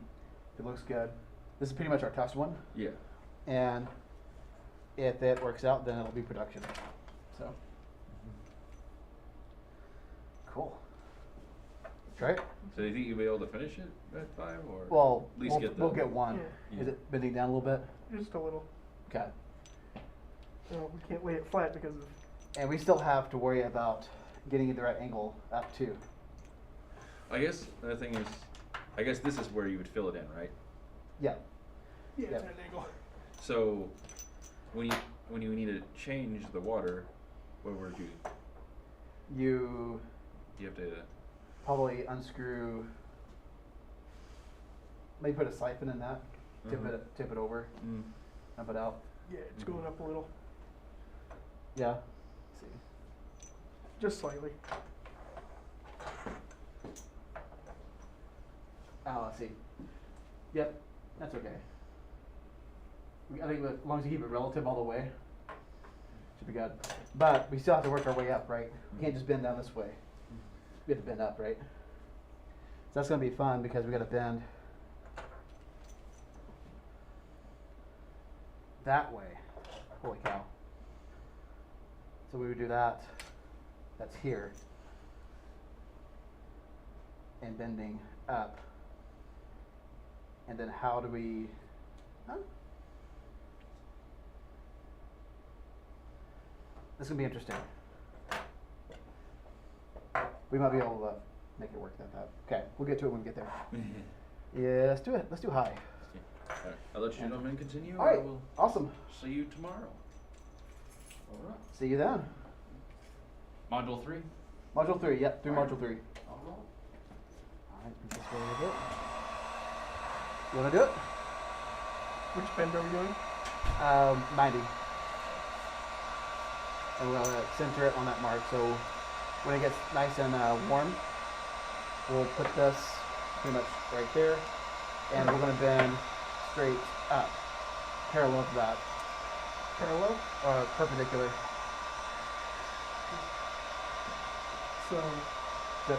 it looks good. This is pretty much our test one, Yeah. and if it works out, then it'll be production. So Cool. Try it. So do you think you'll be able to finish it at 5 or Well, at least we'll, get the we'll get one. Yeah. Is Yeah. it bending down a little bit? Just a little. Okay. We can't lay it flat because of. And we still have to worry about getting it the right angle up too. I guess the thing is, I guess this is where you would fill it in, right? Yeah. Yeah, Yep. it's at an angle. So when you need to change the water, what would you have to probably unscrew, maybe put a siphon in that, tip it over, dump it out. Yeah, it's going up a little. Yeah. Let's see. Just slightly. Oh, let's see. Yep, that's okay. I think as long as you keep it relative all the way, should be good. But we still have to work our way up, right? We can't just bend down this way. We have to bend up, right? So that's gonna be fun because we gotta bend that way. Holy cow. So we would do that. That's here. And bending up. And then how do we, This is gonna be interesting. We might be able to make it work that. Okay, we'll get to it when we get there. Yeah, let's do it. Let's do high. Alright, I'll let you gentlemen continue. All right, I will awesome. see you tomorrow. Alright. See you then. Module 3. Module 3, yep, do All right. module 3. Alright. Alright, this way a bit. You wanna do it? Which bend are we doing? 90. And we're gonna center it on that mark, so when it gets nice and warm, we'll put this pretty much right there, and we're gonna bend straight up, parallel to that, Parallel? or perpendicular. So, So,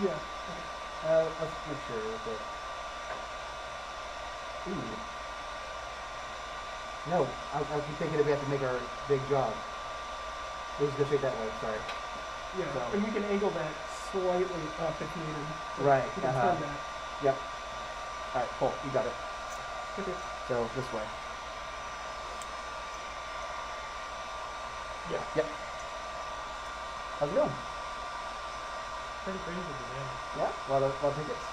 yeah. let's make sure real quick. Ooh. No, I keep thinking that we have to make our big jog. Let's go straight that way, sorry. Yeah, So- and we can angle that slightly up if needed. Right, We can turn that. Yep. Alright, cool, you got it. Okay. So, this way. Yeah. Yep. How's it going? Pretty crazy today. Yeah, a lot of tickets.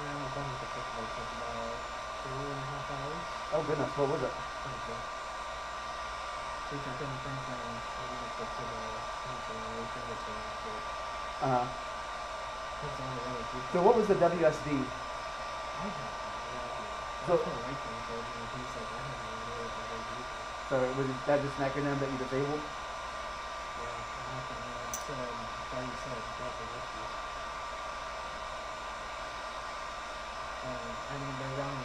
Yeah, I'm done with the football for about 3.5 hours. Oh goodness, what was it? Pretty good. Which I couldn't think of. I didn't get to the information that's going on. Uh-huh. That's all the other people. So what was the WSD? I have no idea. So- That's what I think of. And he's like, I have no idea what that is either. So was that just an acronym that you disabled? Yeah, nothing. I said, Barry said, Delta Whiskey. I mean, they're running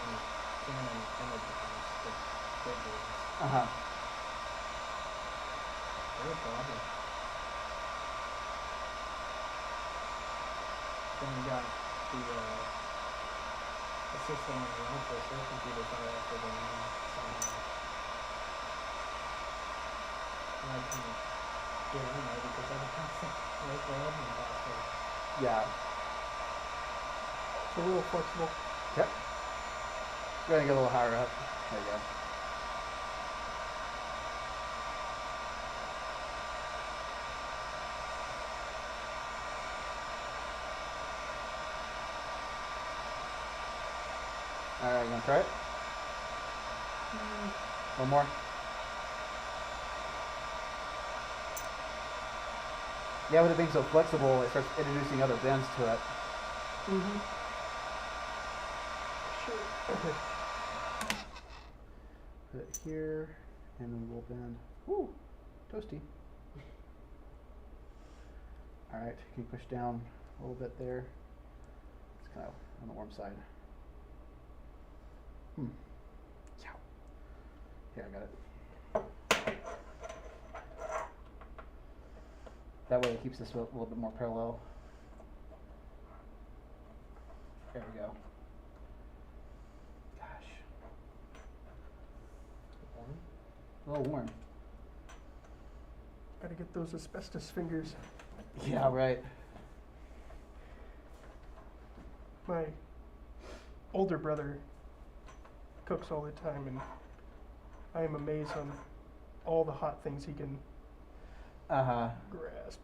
Canon images, the big ones. Uh-huh. They're a problem. Then we got the system on the office, their computers are after the new somehow. And I couldn't get in there because I didn't have the local admin password. Yeah. It's a little flexible. Yep. Go ahead and get a little higher up. There you go. Alright, you gonna try it? One more? Yeah, with it being so flexible, it starts introducing other bends to it. Mm-hmm. Sure. Okay. Put it here, and then we'll bend. Woo! Toasty. Alright, can you push down a little bit there? It's kind of on the warm side. Yeah. Here, I got it. That way it keeps this a little bit more parallel. There we go. Gosh. A little warm. Gotta get those asbestos fingers. Yeah, right. My older brother cooks all the time, and I am amazed on all the hot things he can grasp.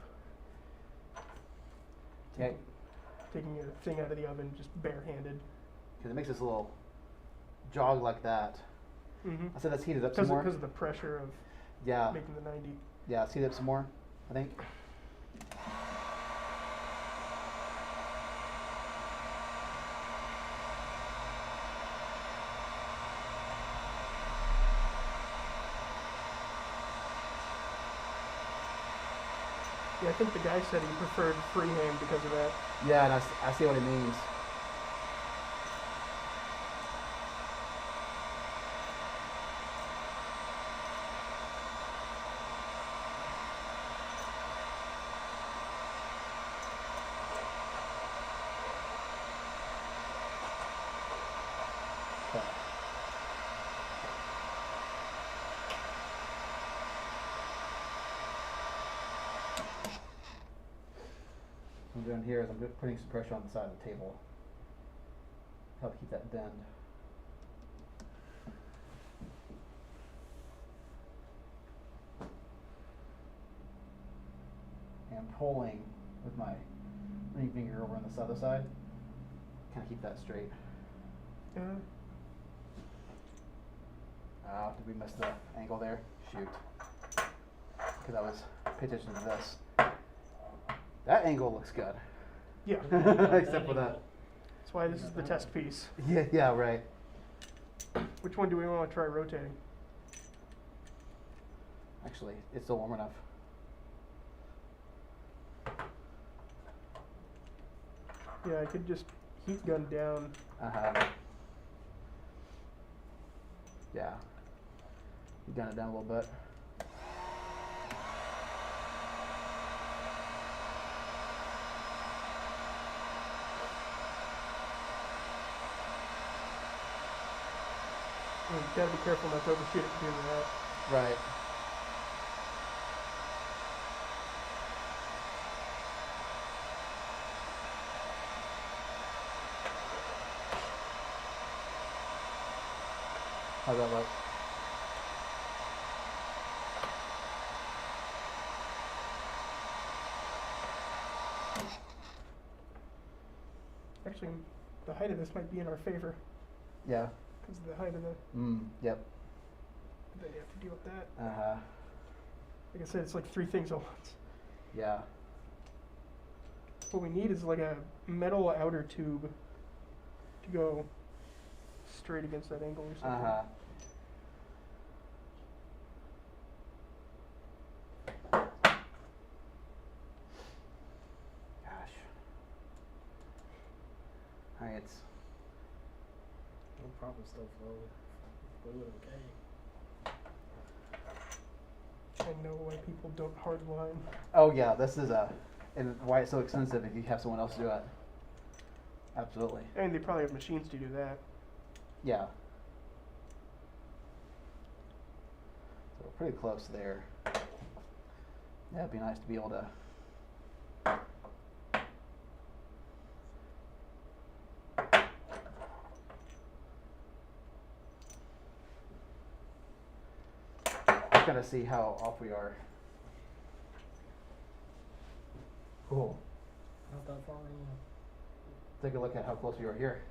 Yeah. Taking a thing out of the oven just barehanded. Because it makes this little jog like that. Mm-hmm. I said let's heat it up some more. Because of the pressure of making the 90. Yeah, let's heat it up some more, I think. Yeah, I think the guy said he preferred freehand because of that. Yeah, and I see what it means. Okay. What I'm doing here is I'm just putting some pressure on the side of the table. Help keep that bend. And I'm pulling with my ring finger over on this other side. Kind of keep that straight. Yeah. Did we miss the angle there? Shoot. Because I was paying attention to this. That angle looks good. Yeah. Except for that. That's why this is the test piece. Yeah, right. Which one do we want to try rotating? Actually, it's still warm enough. Yeah, I could just heat gun down. Yeah. You gun it down a little bit. You gotta be careful not to overshoot it doing that. Right. How's that look? Actually, the height of this might be in our favor Yeah. because of the height of the. Yep. Then you have to deal with that. Uh-huh. Like I said, it's like three things at once. Yeah. What we need is like a metal outer tube to go straight against that angle or something. Uh-huh. Gosh. Alright, it's No problem, still fluid, okay. I know why people don't hardline. oh yeah, this is and why it's so expensive if you have someone else do it. Absolutely. And they probably have machines to do that. Yeah. So we're pretty close there. Yeah, it'd be nice to be able to. Just gotta see how off we are. Cool. Not that far wrong. Take a look at how close we are here.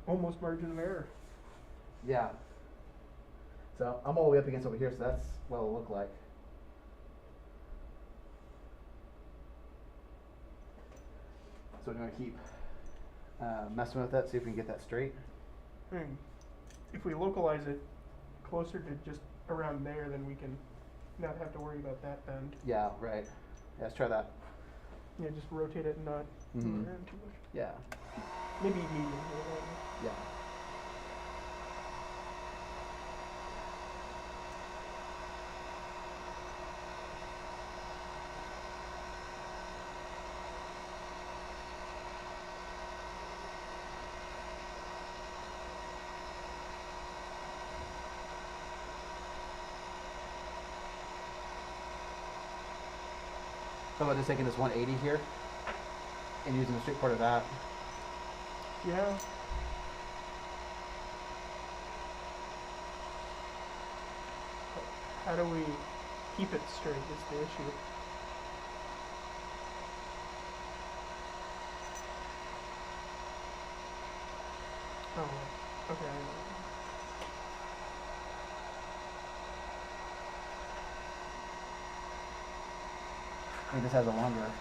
Almost margin of error. Yeah. So I'm all the way up against over here, so that's what it'll look like. So we're gonna keep messing with that, see if we can get that straight. If we localize it closer to just around there, then we can not have to worry about that bend. Yeah, right. Yeah, let's try that. Yeah, just rotate it and not move Mhm. around too much. Yeah. Maybe medium. Yeah. How about just taking this 180 here? and using the straight part of that. Yeah. How do we keep it straight is the issue. Oh, okay. I think this has a longer.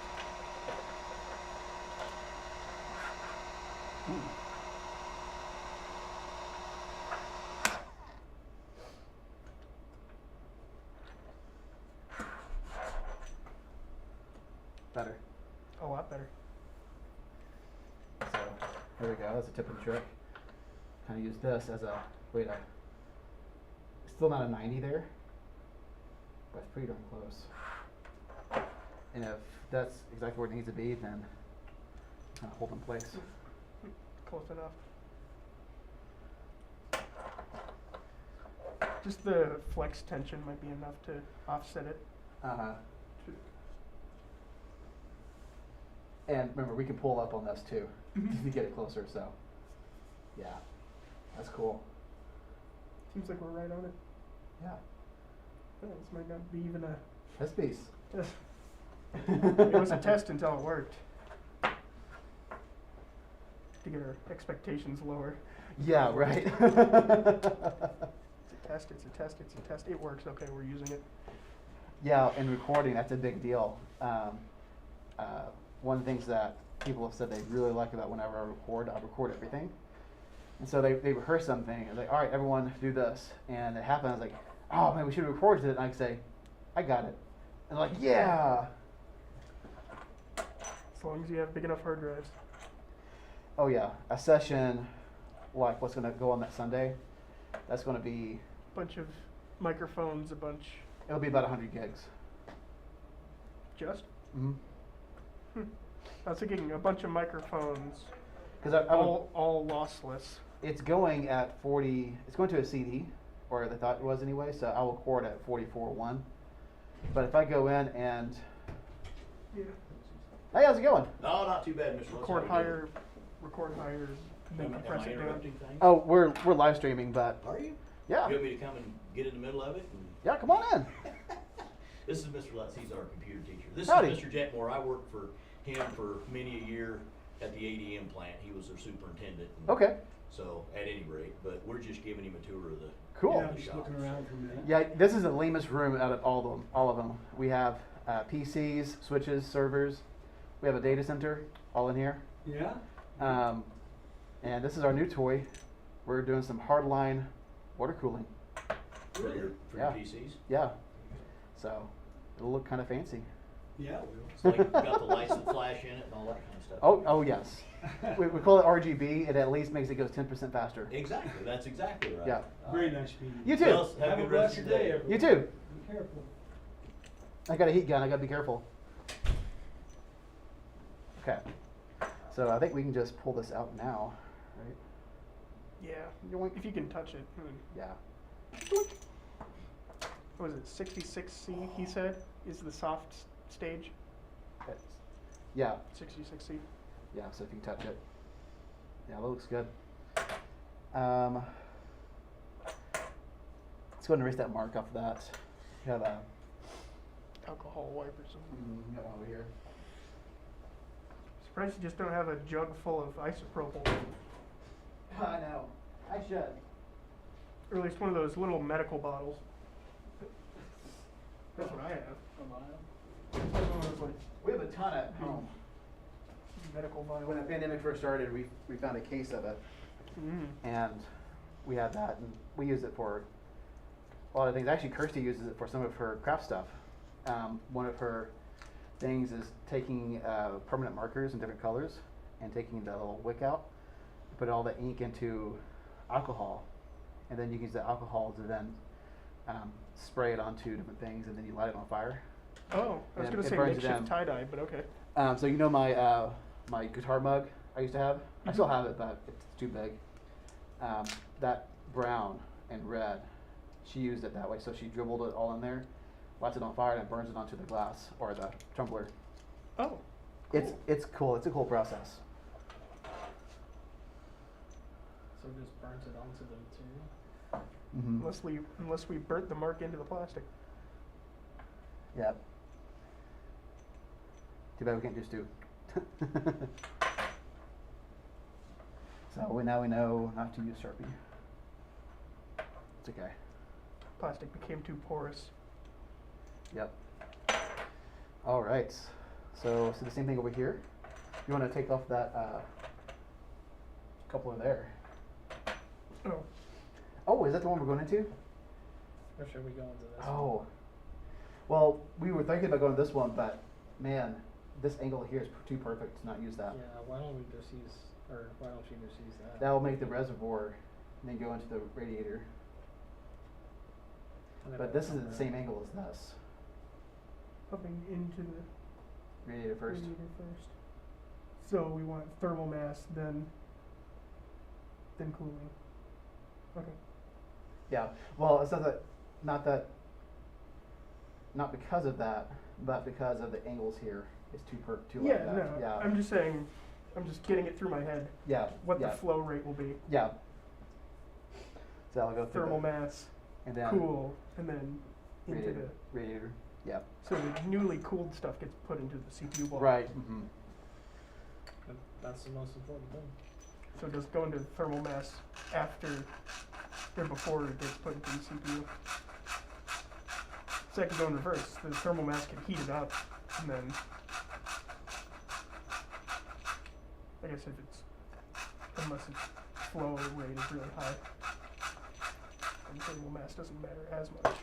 Ooh. Better. A lot better. So there we go. That's a tip of the trick. Kind of use this as a way to. Still not a 90 there, but it's pretty darn close. And if that's exactly where it needs to be, then kind of hold in place. Close enough. Just the flex tension might be enough to offset it. Uh-huh. And remember, we can pull up on this too to get it closer. So, yeah, that's cool. Seems like we're right on it. Yeah, This might not be even a. this piece. It was a test until it worked. To get our expectations lower. Yeah, right. It's a test, it's a test, it's a test. It works, okay, we're using it. Yeah, and recording, that's a big deal. One of the things that people have said they really like about whenever I record everything. And so they rehearse something, and like, all right, everyone do this. And it happened, I was like, oh man, we should have recorded it. And I say, I got it. And they're like, yeah. As long as you have big enough hard drives. Oh yeah, a session like what's gonna go on that Sunday, that's gonna be, Bunch of microphones, a bunch. it'll be about 100 gigs. Just? Mm-hmm. I was thinking a bunch of microphones, Because all lossless. it's going at 40, it's going to a CD, or they thought it was anyway, so I will record at 44.1. But if I go in and, Yeah. hey, how's it going? No, not too bad, Mr. Record higher, then Am compress I it down. interrupting things? Oh, we're live streaming, but Are you? yeah, You want me to come and get in the middle of it? yeah, come on in. This is Mr. Lutz, he's our computer teacher. This Howdy. is Mr. Jetmore, I worked for him for many a year at the ADM plant. He was their superintendent. and Okay, So, at any rate, but we're just giving him a tour of the. cool. of the shop. Yeah, this is the lamest room out of all of them. We have PCs, switches, servers. We have a data center all in here. Yeah? And this is our new toy. We're doing some hardline water cooling. For your Yeah. PCs. Yeah. So it'll look kind of fancy. Yeah. It's like you got the lights that flash in it and all that kind of stuff. Oh yes. we call it RGB. It at least makes it go 10% faster. Exactly, that's exactly right. Yeah. Very nice meeting You too. Well, have a Have a good rest of blessed your day, day. everyone. You too. Be careful. I got a heat gun. I got to be careful. Okay. So I think we can just pull this out now, right? Yeah, if you can touch it. Yeah. What was it, 66C, he said, is the soft stage? It's, yeah. 66C. Yeah. So if you touch it, yeah, that looks good. Let's go ahead and erase that mark off of that. You have a Alcohol wipe or something. got one over here. Surprised you just don't have a jug full of isopropyl. I know. I should. Or at least one of those little medical bottles. That's what I have. It's like one of those, like, We have a ton at home. medical vial. When the pandemic first started, we found a case of it, and we had that, and we use it for a lot of things. Actually, Kirsty uses it for some of her craft stuff. One of her things is taking permanent markers in different colors and taking the little wick out, put all the ink into alcohol, and then you can use the alcohol to then spray it onto different things, and then you light it on fire. Oh, I was And going to it say burns it makeshift down. tie-dye, but okay. So you know my my guitar mug I used to have? I still have it, but it's too big. That brown and red, she used it that way. So she dribbled it all in there, lights it on fire, and it burns it onto the glass or the tumbler. Oh, It's cool. It's a cool process. So it just burns it onto the material. Mm-hmm. Unless we burnt the mark into the plastic. Yeah. Too bad we can't just do. So now we know not to use Sharpie. It's okay. Plastic became too porous. Yep. All right. So the same thing over here. You want to take off that coupler there. Oh, Oh, is that the one we're going into? Or should we go into this? Oh. Well, we were thinking about going to this one, but man, this angle here is too perfect to not use that. Yeah, why don't we just use, or why don't you just use that? That will make the reservoir and then go into the radiator. And then But we'll this is come at the back. same angle as this. pumping into the Radiator first. radiator first. So we want thermal mass, then cooling. Okay. Yeah. Well, it's not because of that, but because of the angles here. It's too Yeah, like that. no. Yeah. I'm just saying. I'm just getting it through my head. Yeah. What yeah. the flow rate will be. Yeah. So I'll go through Thermal the, mass, and then cool, and then into radiator. Radiator. Yeah. so the newly cooled stuff gets put into the CPU block. Right. Mm-hmm. That's the most important thing. So it does go into thermal mass after or before it gets put into the CPU. So I can go in reverse. The thermal mass can heat it up, and then I guess if it's unless its flow rate is really high, then thermal mass doesn't matter as much.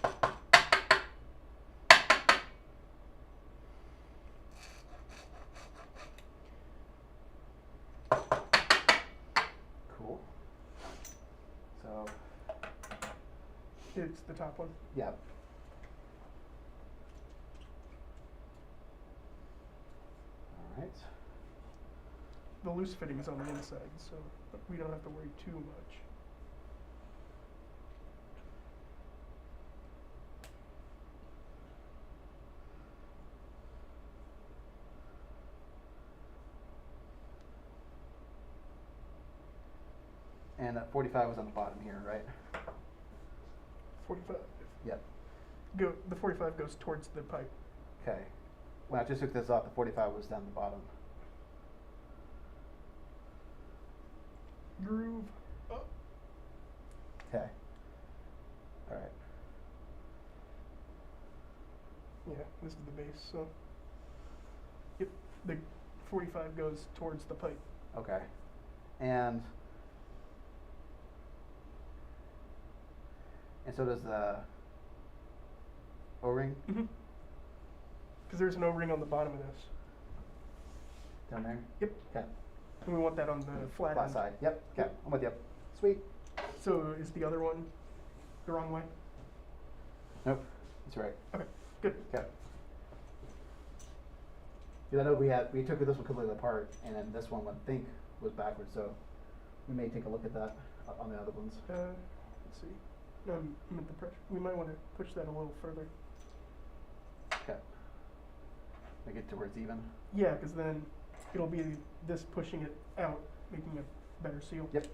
Cool. So It's the top one. yeah. All right. The loose fitting is on the inside, so we don't have to worry too much. And that 45 was on the bottom here, right? 45. Yep. The 45 goes towards the pipe. Okay. When I just took this off, the 45 was down the bottom. Groove up. Okay. All right. Yeah, this is the base, so. Yep, the 45 goes towards the pipe. Okay. And so does the O-ring Mm-hmm. Because there's an O-ring on the bottom of this. down there? Yep. Okay. And we want that on the flat end. side. Yep. Okay. I'm with you. Sweet. So is the other one the wrong way? Nope. That's right. Okay, good. Okay. Because I know we took this one completely apart, and then this one I think was backwards. So we may take a look at that on the other ones. Let's see. I'm at the pressure. We might want to push that a little further. Okay. Make it towards even. Yeah, because then it'll be this pushing it out, making a better seal. Yep.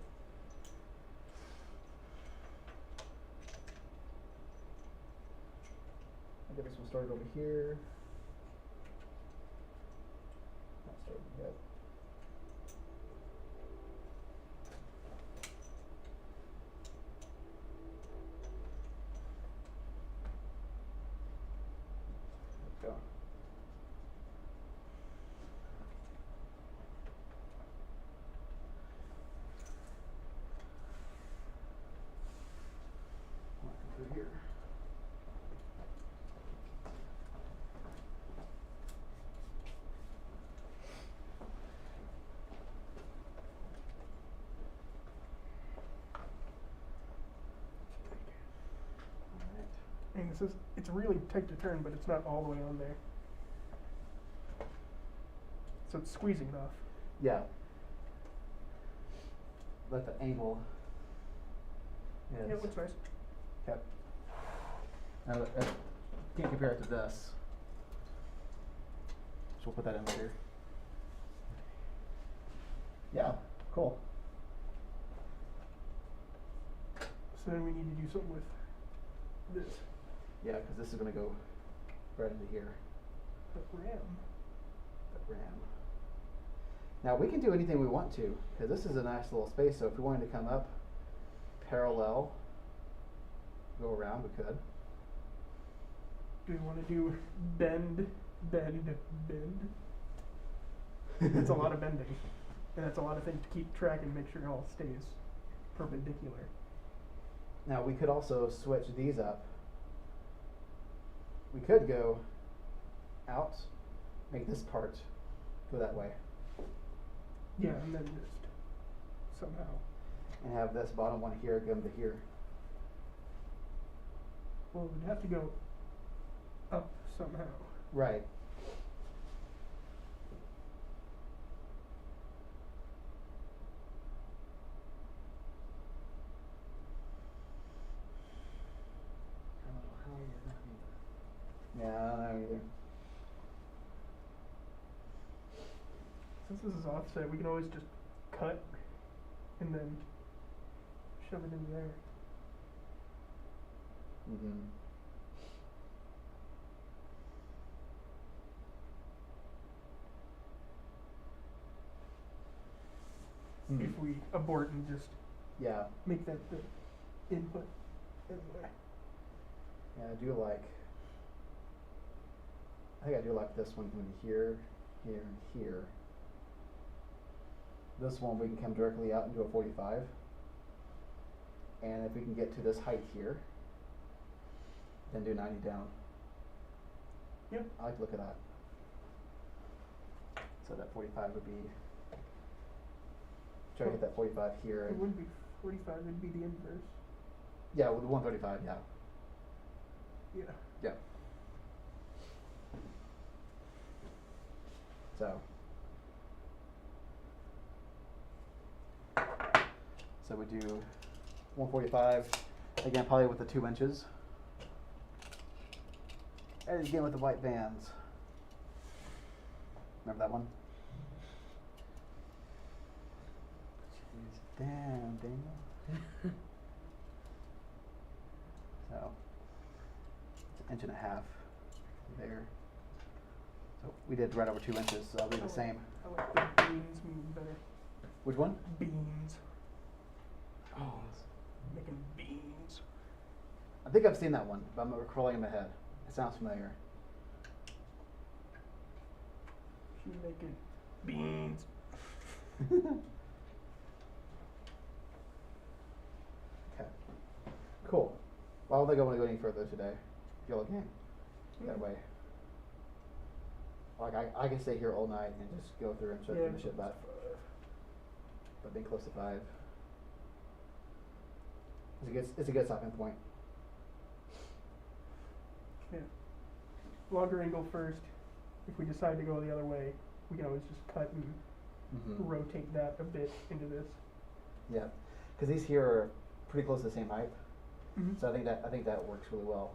I guess we'll start over here. Not started yet. Let's go. Through here. And it's really tight to turn, but it's not all the way on there. So it's squeezing it off. Yeah. Let the angle. Yeah, it looks nice. Okay. Now, can't compare it to this. So we'll put that in here. Yeah, cool. So then we need to do something with this. Yeah, because this is going to go right into here. The RAM. That RAM. Now we can do anything we want to, because this is a nice little space, so if we wanted to come up parallel, go around, we could. Do we want to do bend, bend, bend? That's a lot of bending. And that's a lot of things to keep track and make sure it all stays perpendicular. Now we could also switch these up. We could go out, make this part go that way, Yeah, and then just somehow. and have this bottom one here go to here. Well, we'd have to go up somehow. Right. I don't know how you're gonna do that. Yeah, I don't know either. Since this is offset, we can always just cut and then shove it in there. Mm-hmm. If we abort and just Yeah. make that the input anyway. Yeah, I do like. I think I do like this one going to here, here, and here. This one we can come directly out and do a 45. And if we can get to this height here, then do 90 down. Yep. I like to look at that. So that 45 would be. Try to hit that 45 here. It And wouldn't be 45, it'd be the inverse. yeah, with the 135, yeah. Yeah. Yeah. So we do 145, again probably with the 2 inches. And again with the white bands. Remember that one? Damn, Daniel. So, it's 1.5 inches there. So we did right over 2 inches, so I'll do the same. I like the beans moving better. Which one? Beans. Oh. Making beans. I think I've seen that one, but I'm recalling in my head. It sounds familiar. She's making beans. Okay. Cool. Why don't think I want to go any further today? Feel again. That way. Like I can stay here all night and just go through and try to finish it, but being close to 5. It's a good stopping point. Yeah. Longer angle first. If we decide to go the other way, we can always just cut and Mm-hmm. rotate that a bit into this. Yeah, because these here are pretty close to the same height, Mm-hmm. so I think that works really well,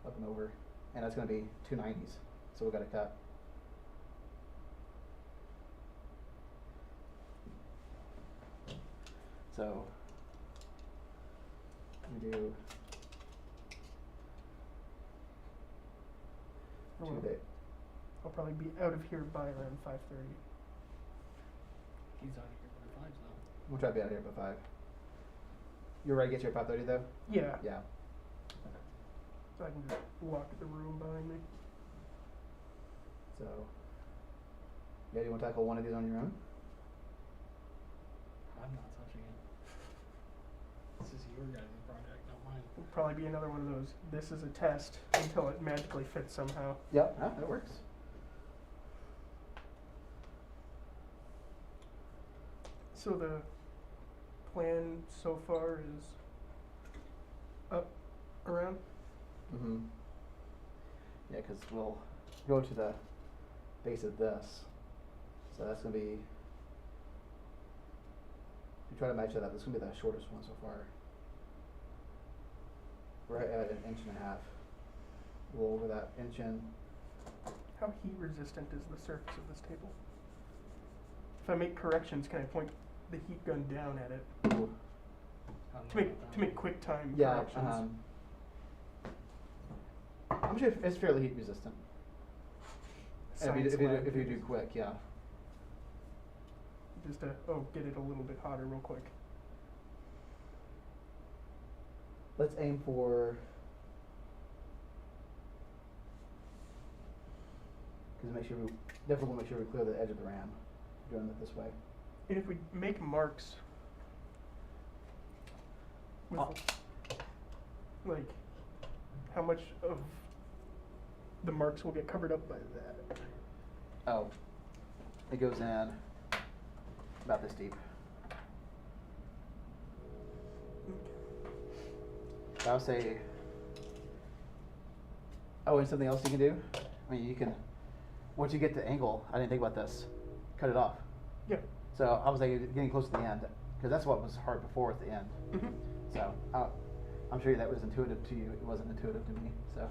up and over, and that's going to be 2 90s, so we got to cut. So we do Oh, 2 well. day. I'll probably be out of here by around 5:30. He's out of here by 5 though. We'll try to be out here by 5. You're ready to get here at 5:30 though? Yeah. Yeah. So I can just lock the room behind me. So, yeah, do you want to tackle one of these on your own? I'm not touching it. This is your guys' project, not mine. It'll probably be another one of those. This is a test until it magically fits somehow. Yep, that works. So the plan so far is up, around. Mm-hmm. Yeah, because we'll go to the base of this. So that's going to be, if you try to match that up, this is going to be the shortest one so far. We're at 1.5 inches. A little over that inch in. How heat resistant is the surface of this table? if I make corrections, can I point the heat gun down at it Ooh. to make quick time Yeah, corrections? I'm sure it's fairly heat resistant. Science If lab. you do quick, yeah. Just to get it a little bit hotter real quick. Let's aim for. Because definitely want to make sure we clear the edge of the ram. Doing it this way. And if we make marks with like how much of the marks will get covered up by that? Oh, it goes in about this deep. I would say. Oh, and something else you can do? I mean, you can, once you get the angle, I didn't think about this, cut it off. Yeah. So I was like getting close to the end, because that's what was hard before at the end. Mm-hmm. So I'm sure that was intuitive to you. It wasn't intuitive to me. So.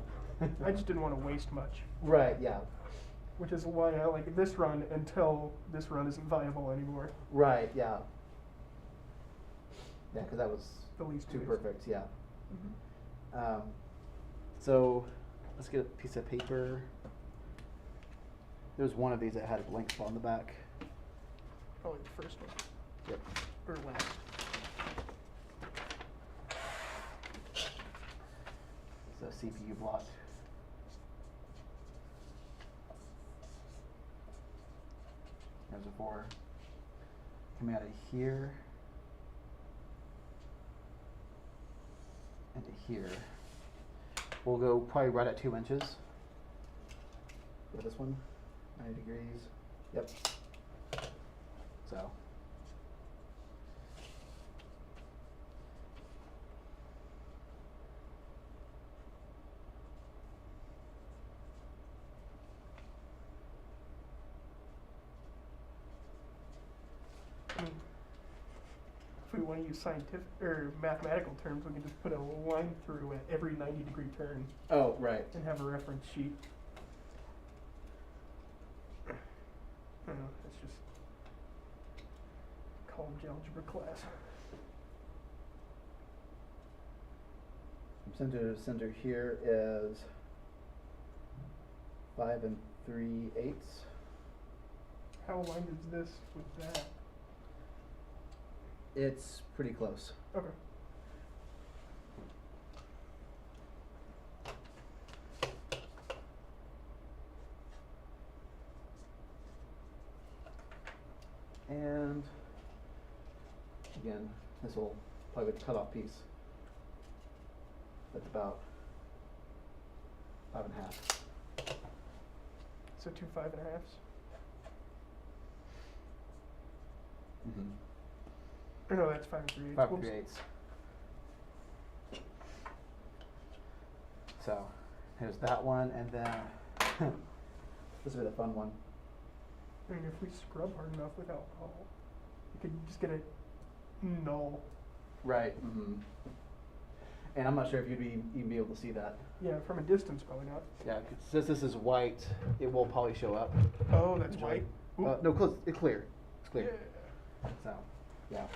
I just didn't want to waste much. Right. Yeah. Which is why I like this run until this run isn't viable anymore. Right. Yeah. Yeah, because that was The least too waste. perfect. Yeah. Mm-hmm. So let's get a piece of paper. There was one of these that had a blank spot on the back. Probably the first one. Yep. Or last. So CPU block. There's a 4. Coming out of here. Into here. We'll go probably right at 2 inches. For this one. 90 degrees. Yep. So. I mean, if we want to use scientific or mathematical terms, we can just put a line through at every 90-degree turn Oh, right. and have a reference sheet. I don't know, it's just college algebra class. Center to center here is 5 3/8. How aligned is this with that? It's pretty close. Okay. And again, this will probably be the cutoff piece. That's about 5 1/2. So 2 5.5s. Mm-hmm. Or no, that's 5 3/8. 5 Whoops. 3/8. So here's that one, and then this will be the fun one. I mean, if we scrub hard enough with alcohol, you could just get a null. Right. Mm-hmm. And I'm not sure if you'd even be able to see that. Yeah, from a distance, probably not. Yeah, 'cause since this is white, it will probably show up. Oh, that's white. Oop. No, close. It's clear. It's clear. Yeah. So, yeah.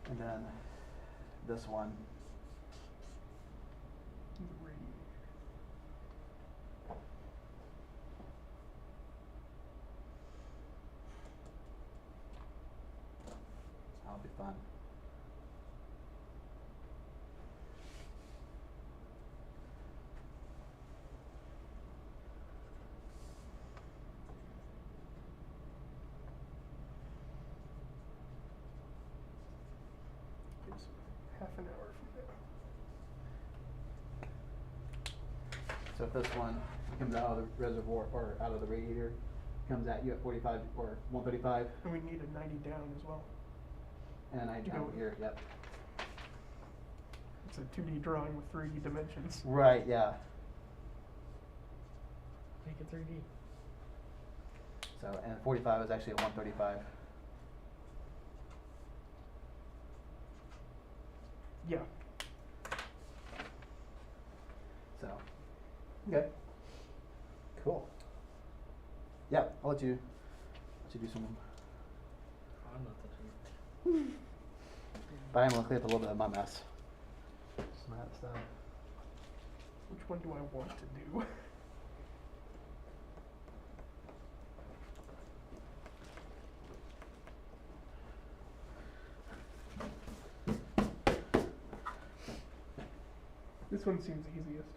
And then this one. That'll be fun. It's half an hour from now. So if this one comes out of the reservoir or out of the radiator, comes at you at 45 or 135, And we need a 90 down as well. and I To down go- here, yep. It's a 2D drawing with 3D dimensions. Right, yeah. Make it 3D. So, and 45 is actually at 135. Yeah. So, okay. Cool. Yeah, I'll let you to do some. I'm not touching it. But I'm gonna clean up a little bit of my mess. Some of that stuff. Which one do I want to do? This one seems easiest.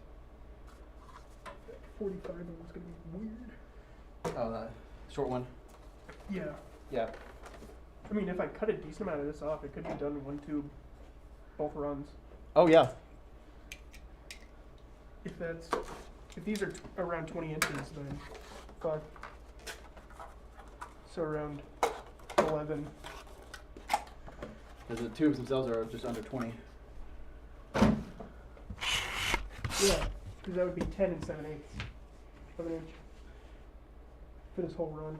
That 45 one's gonna be weird. Oh, the short one. Yeah. Yeah. I mean, if I cut a decent amount of this off, it could be done in one tube, both runs. Oh yeah. If these are around 20 inches, then fuck. So around 11. Because the tubes themselves are just under 20. Yeah, because that would be 10 and 7/8 of an inch for this whole run.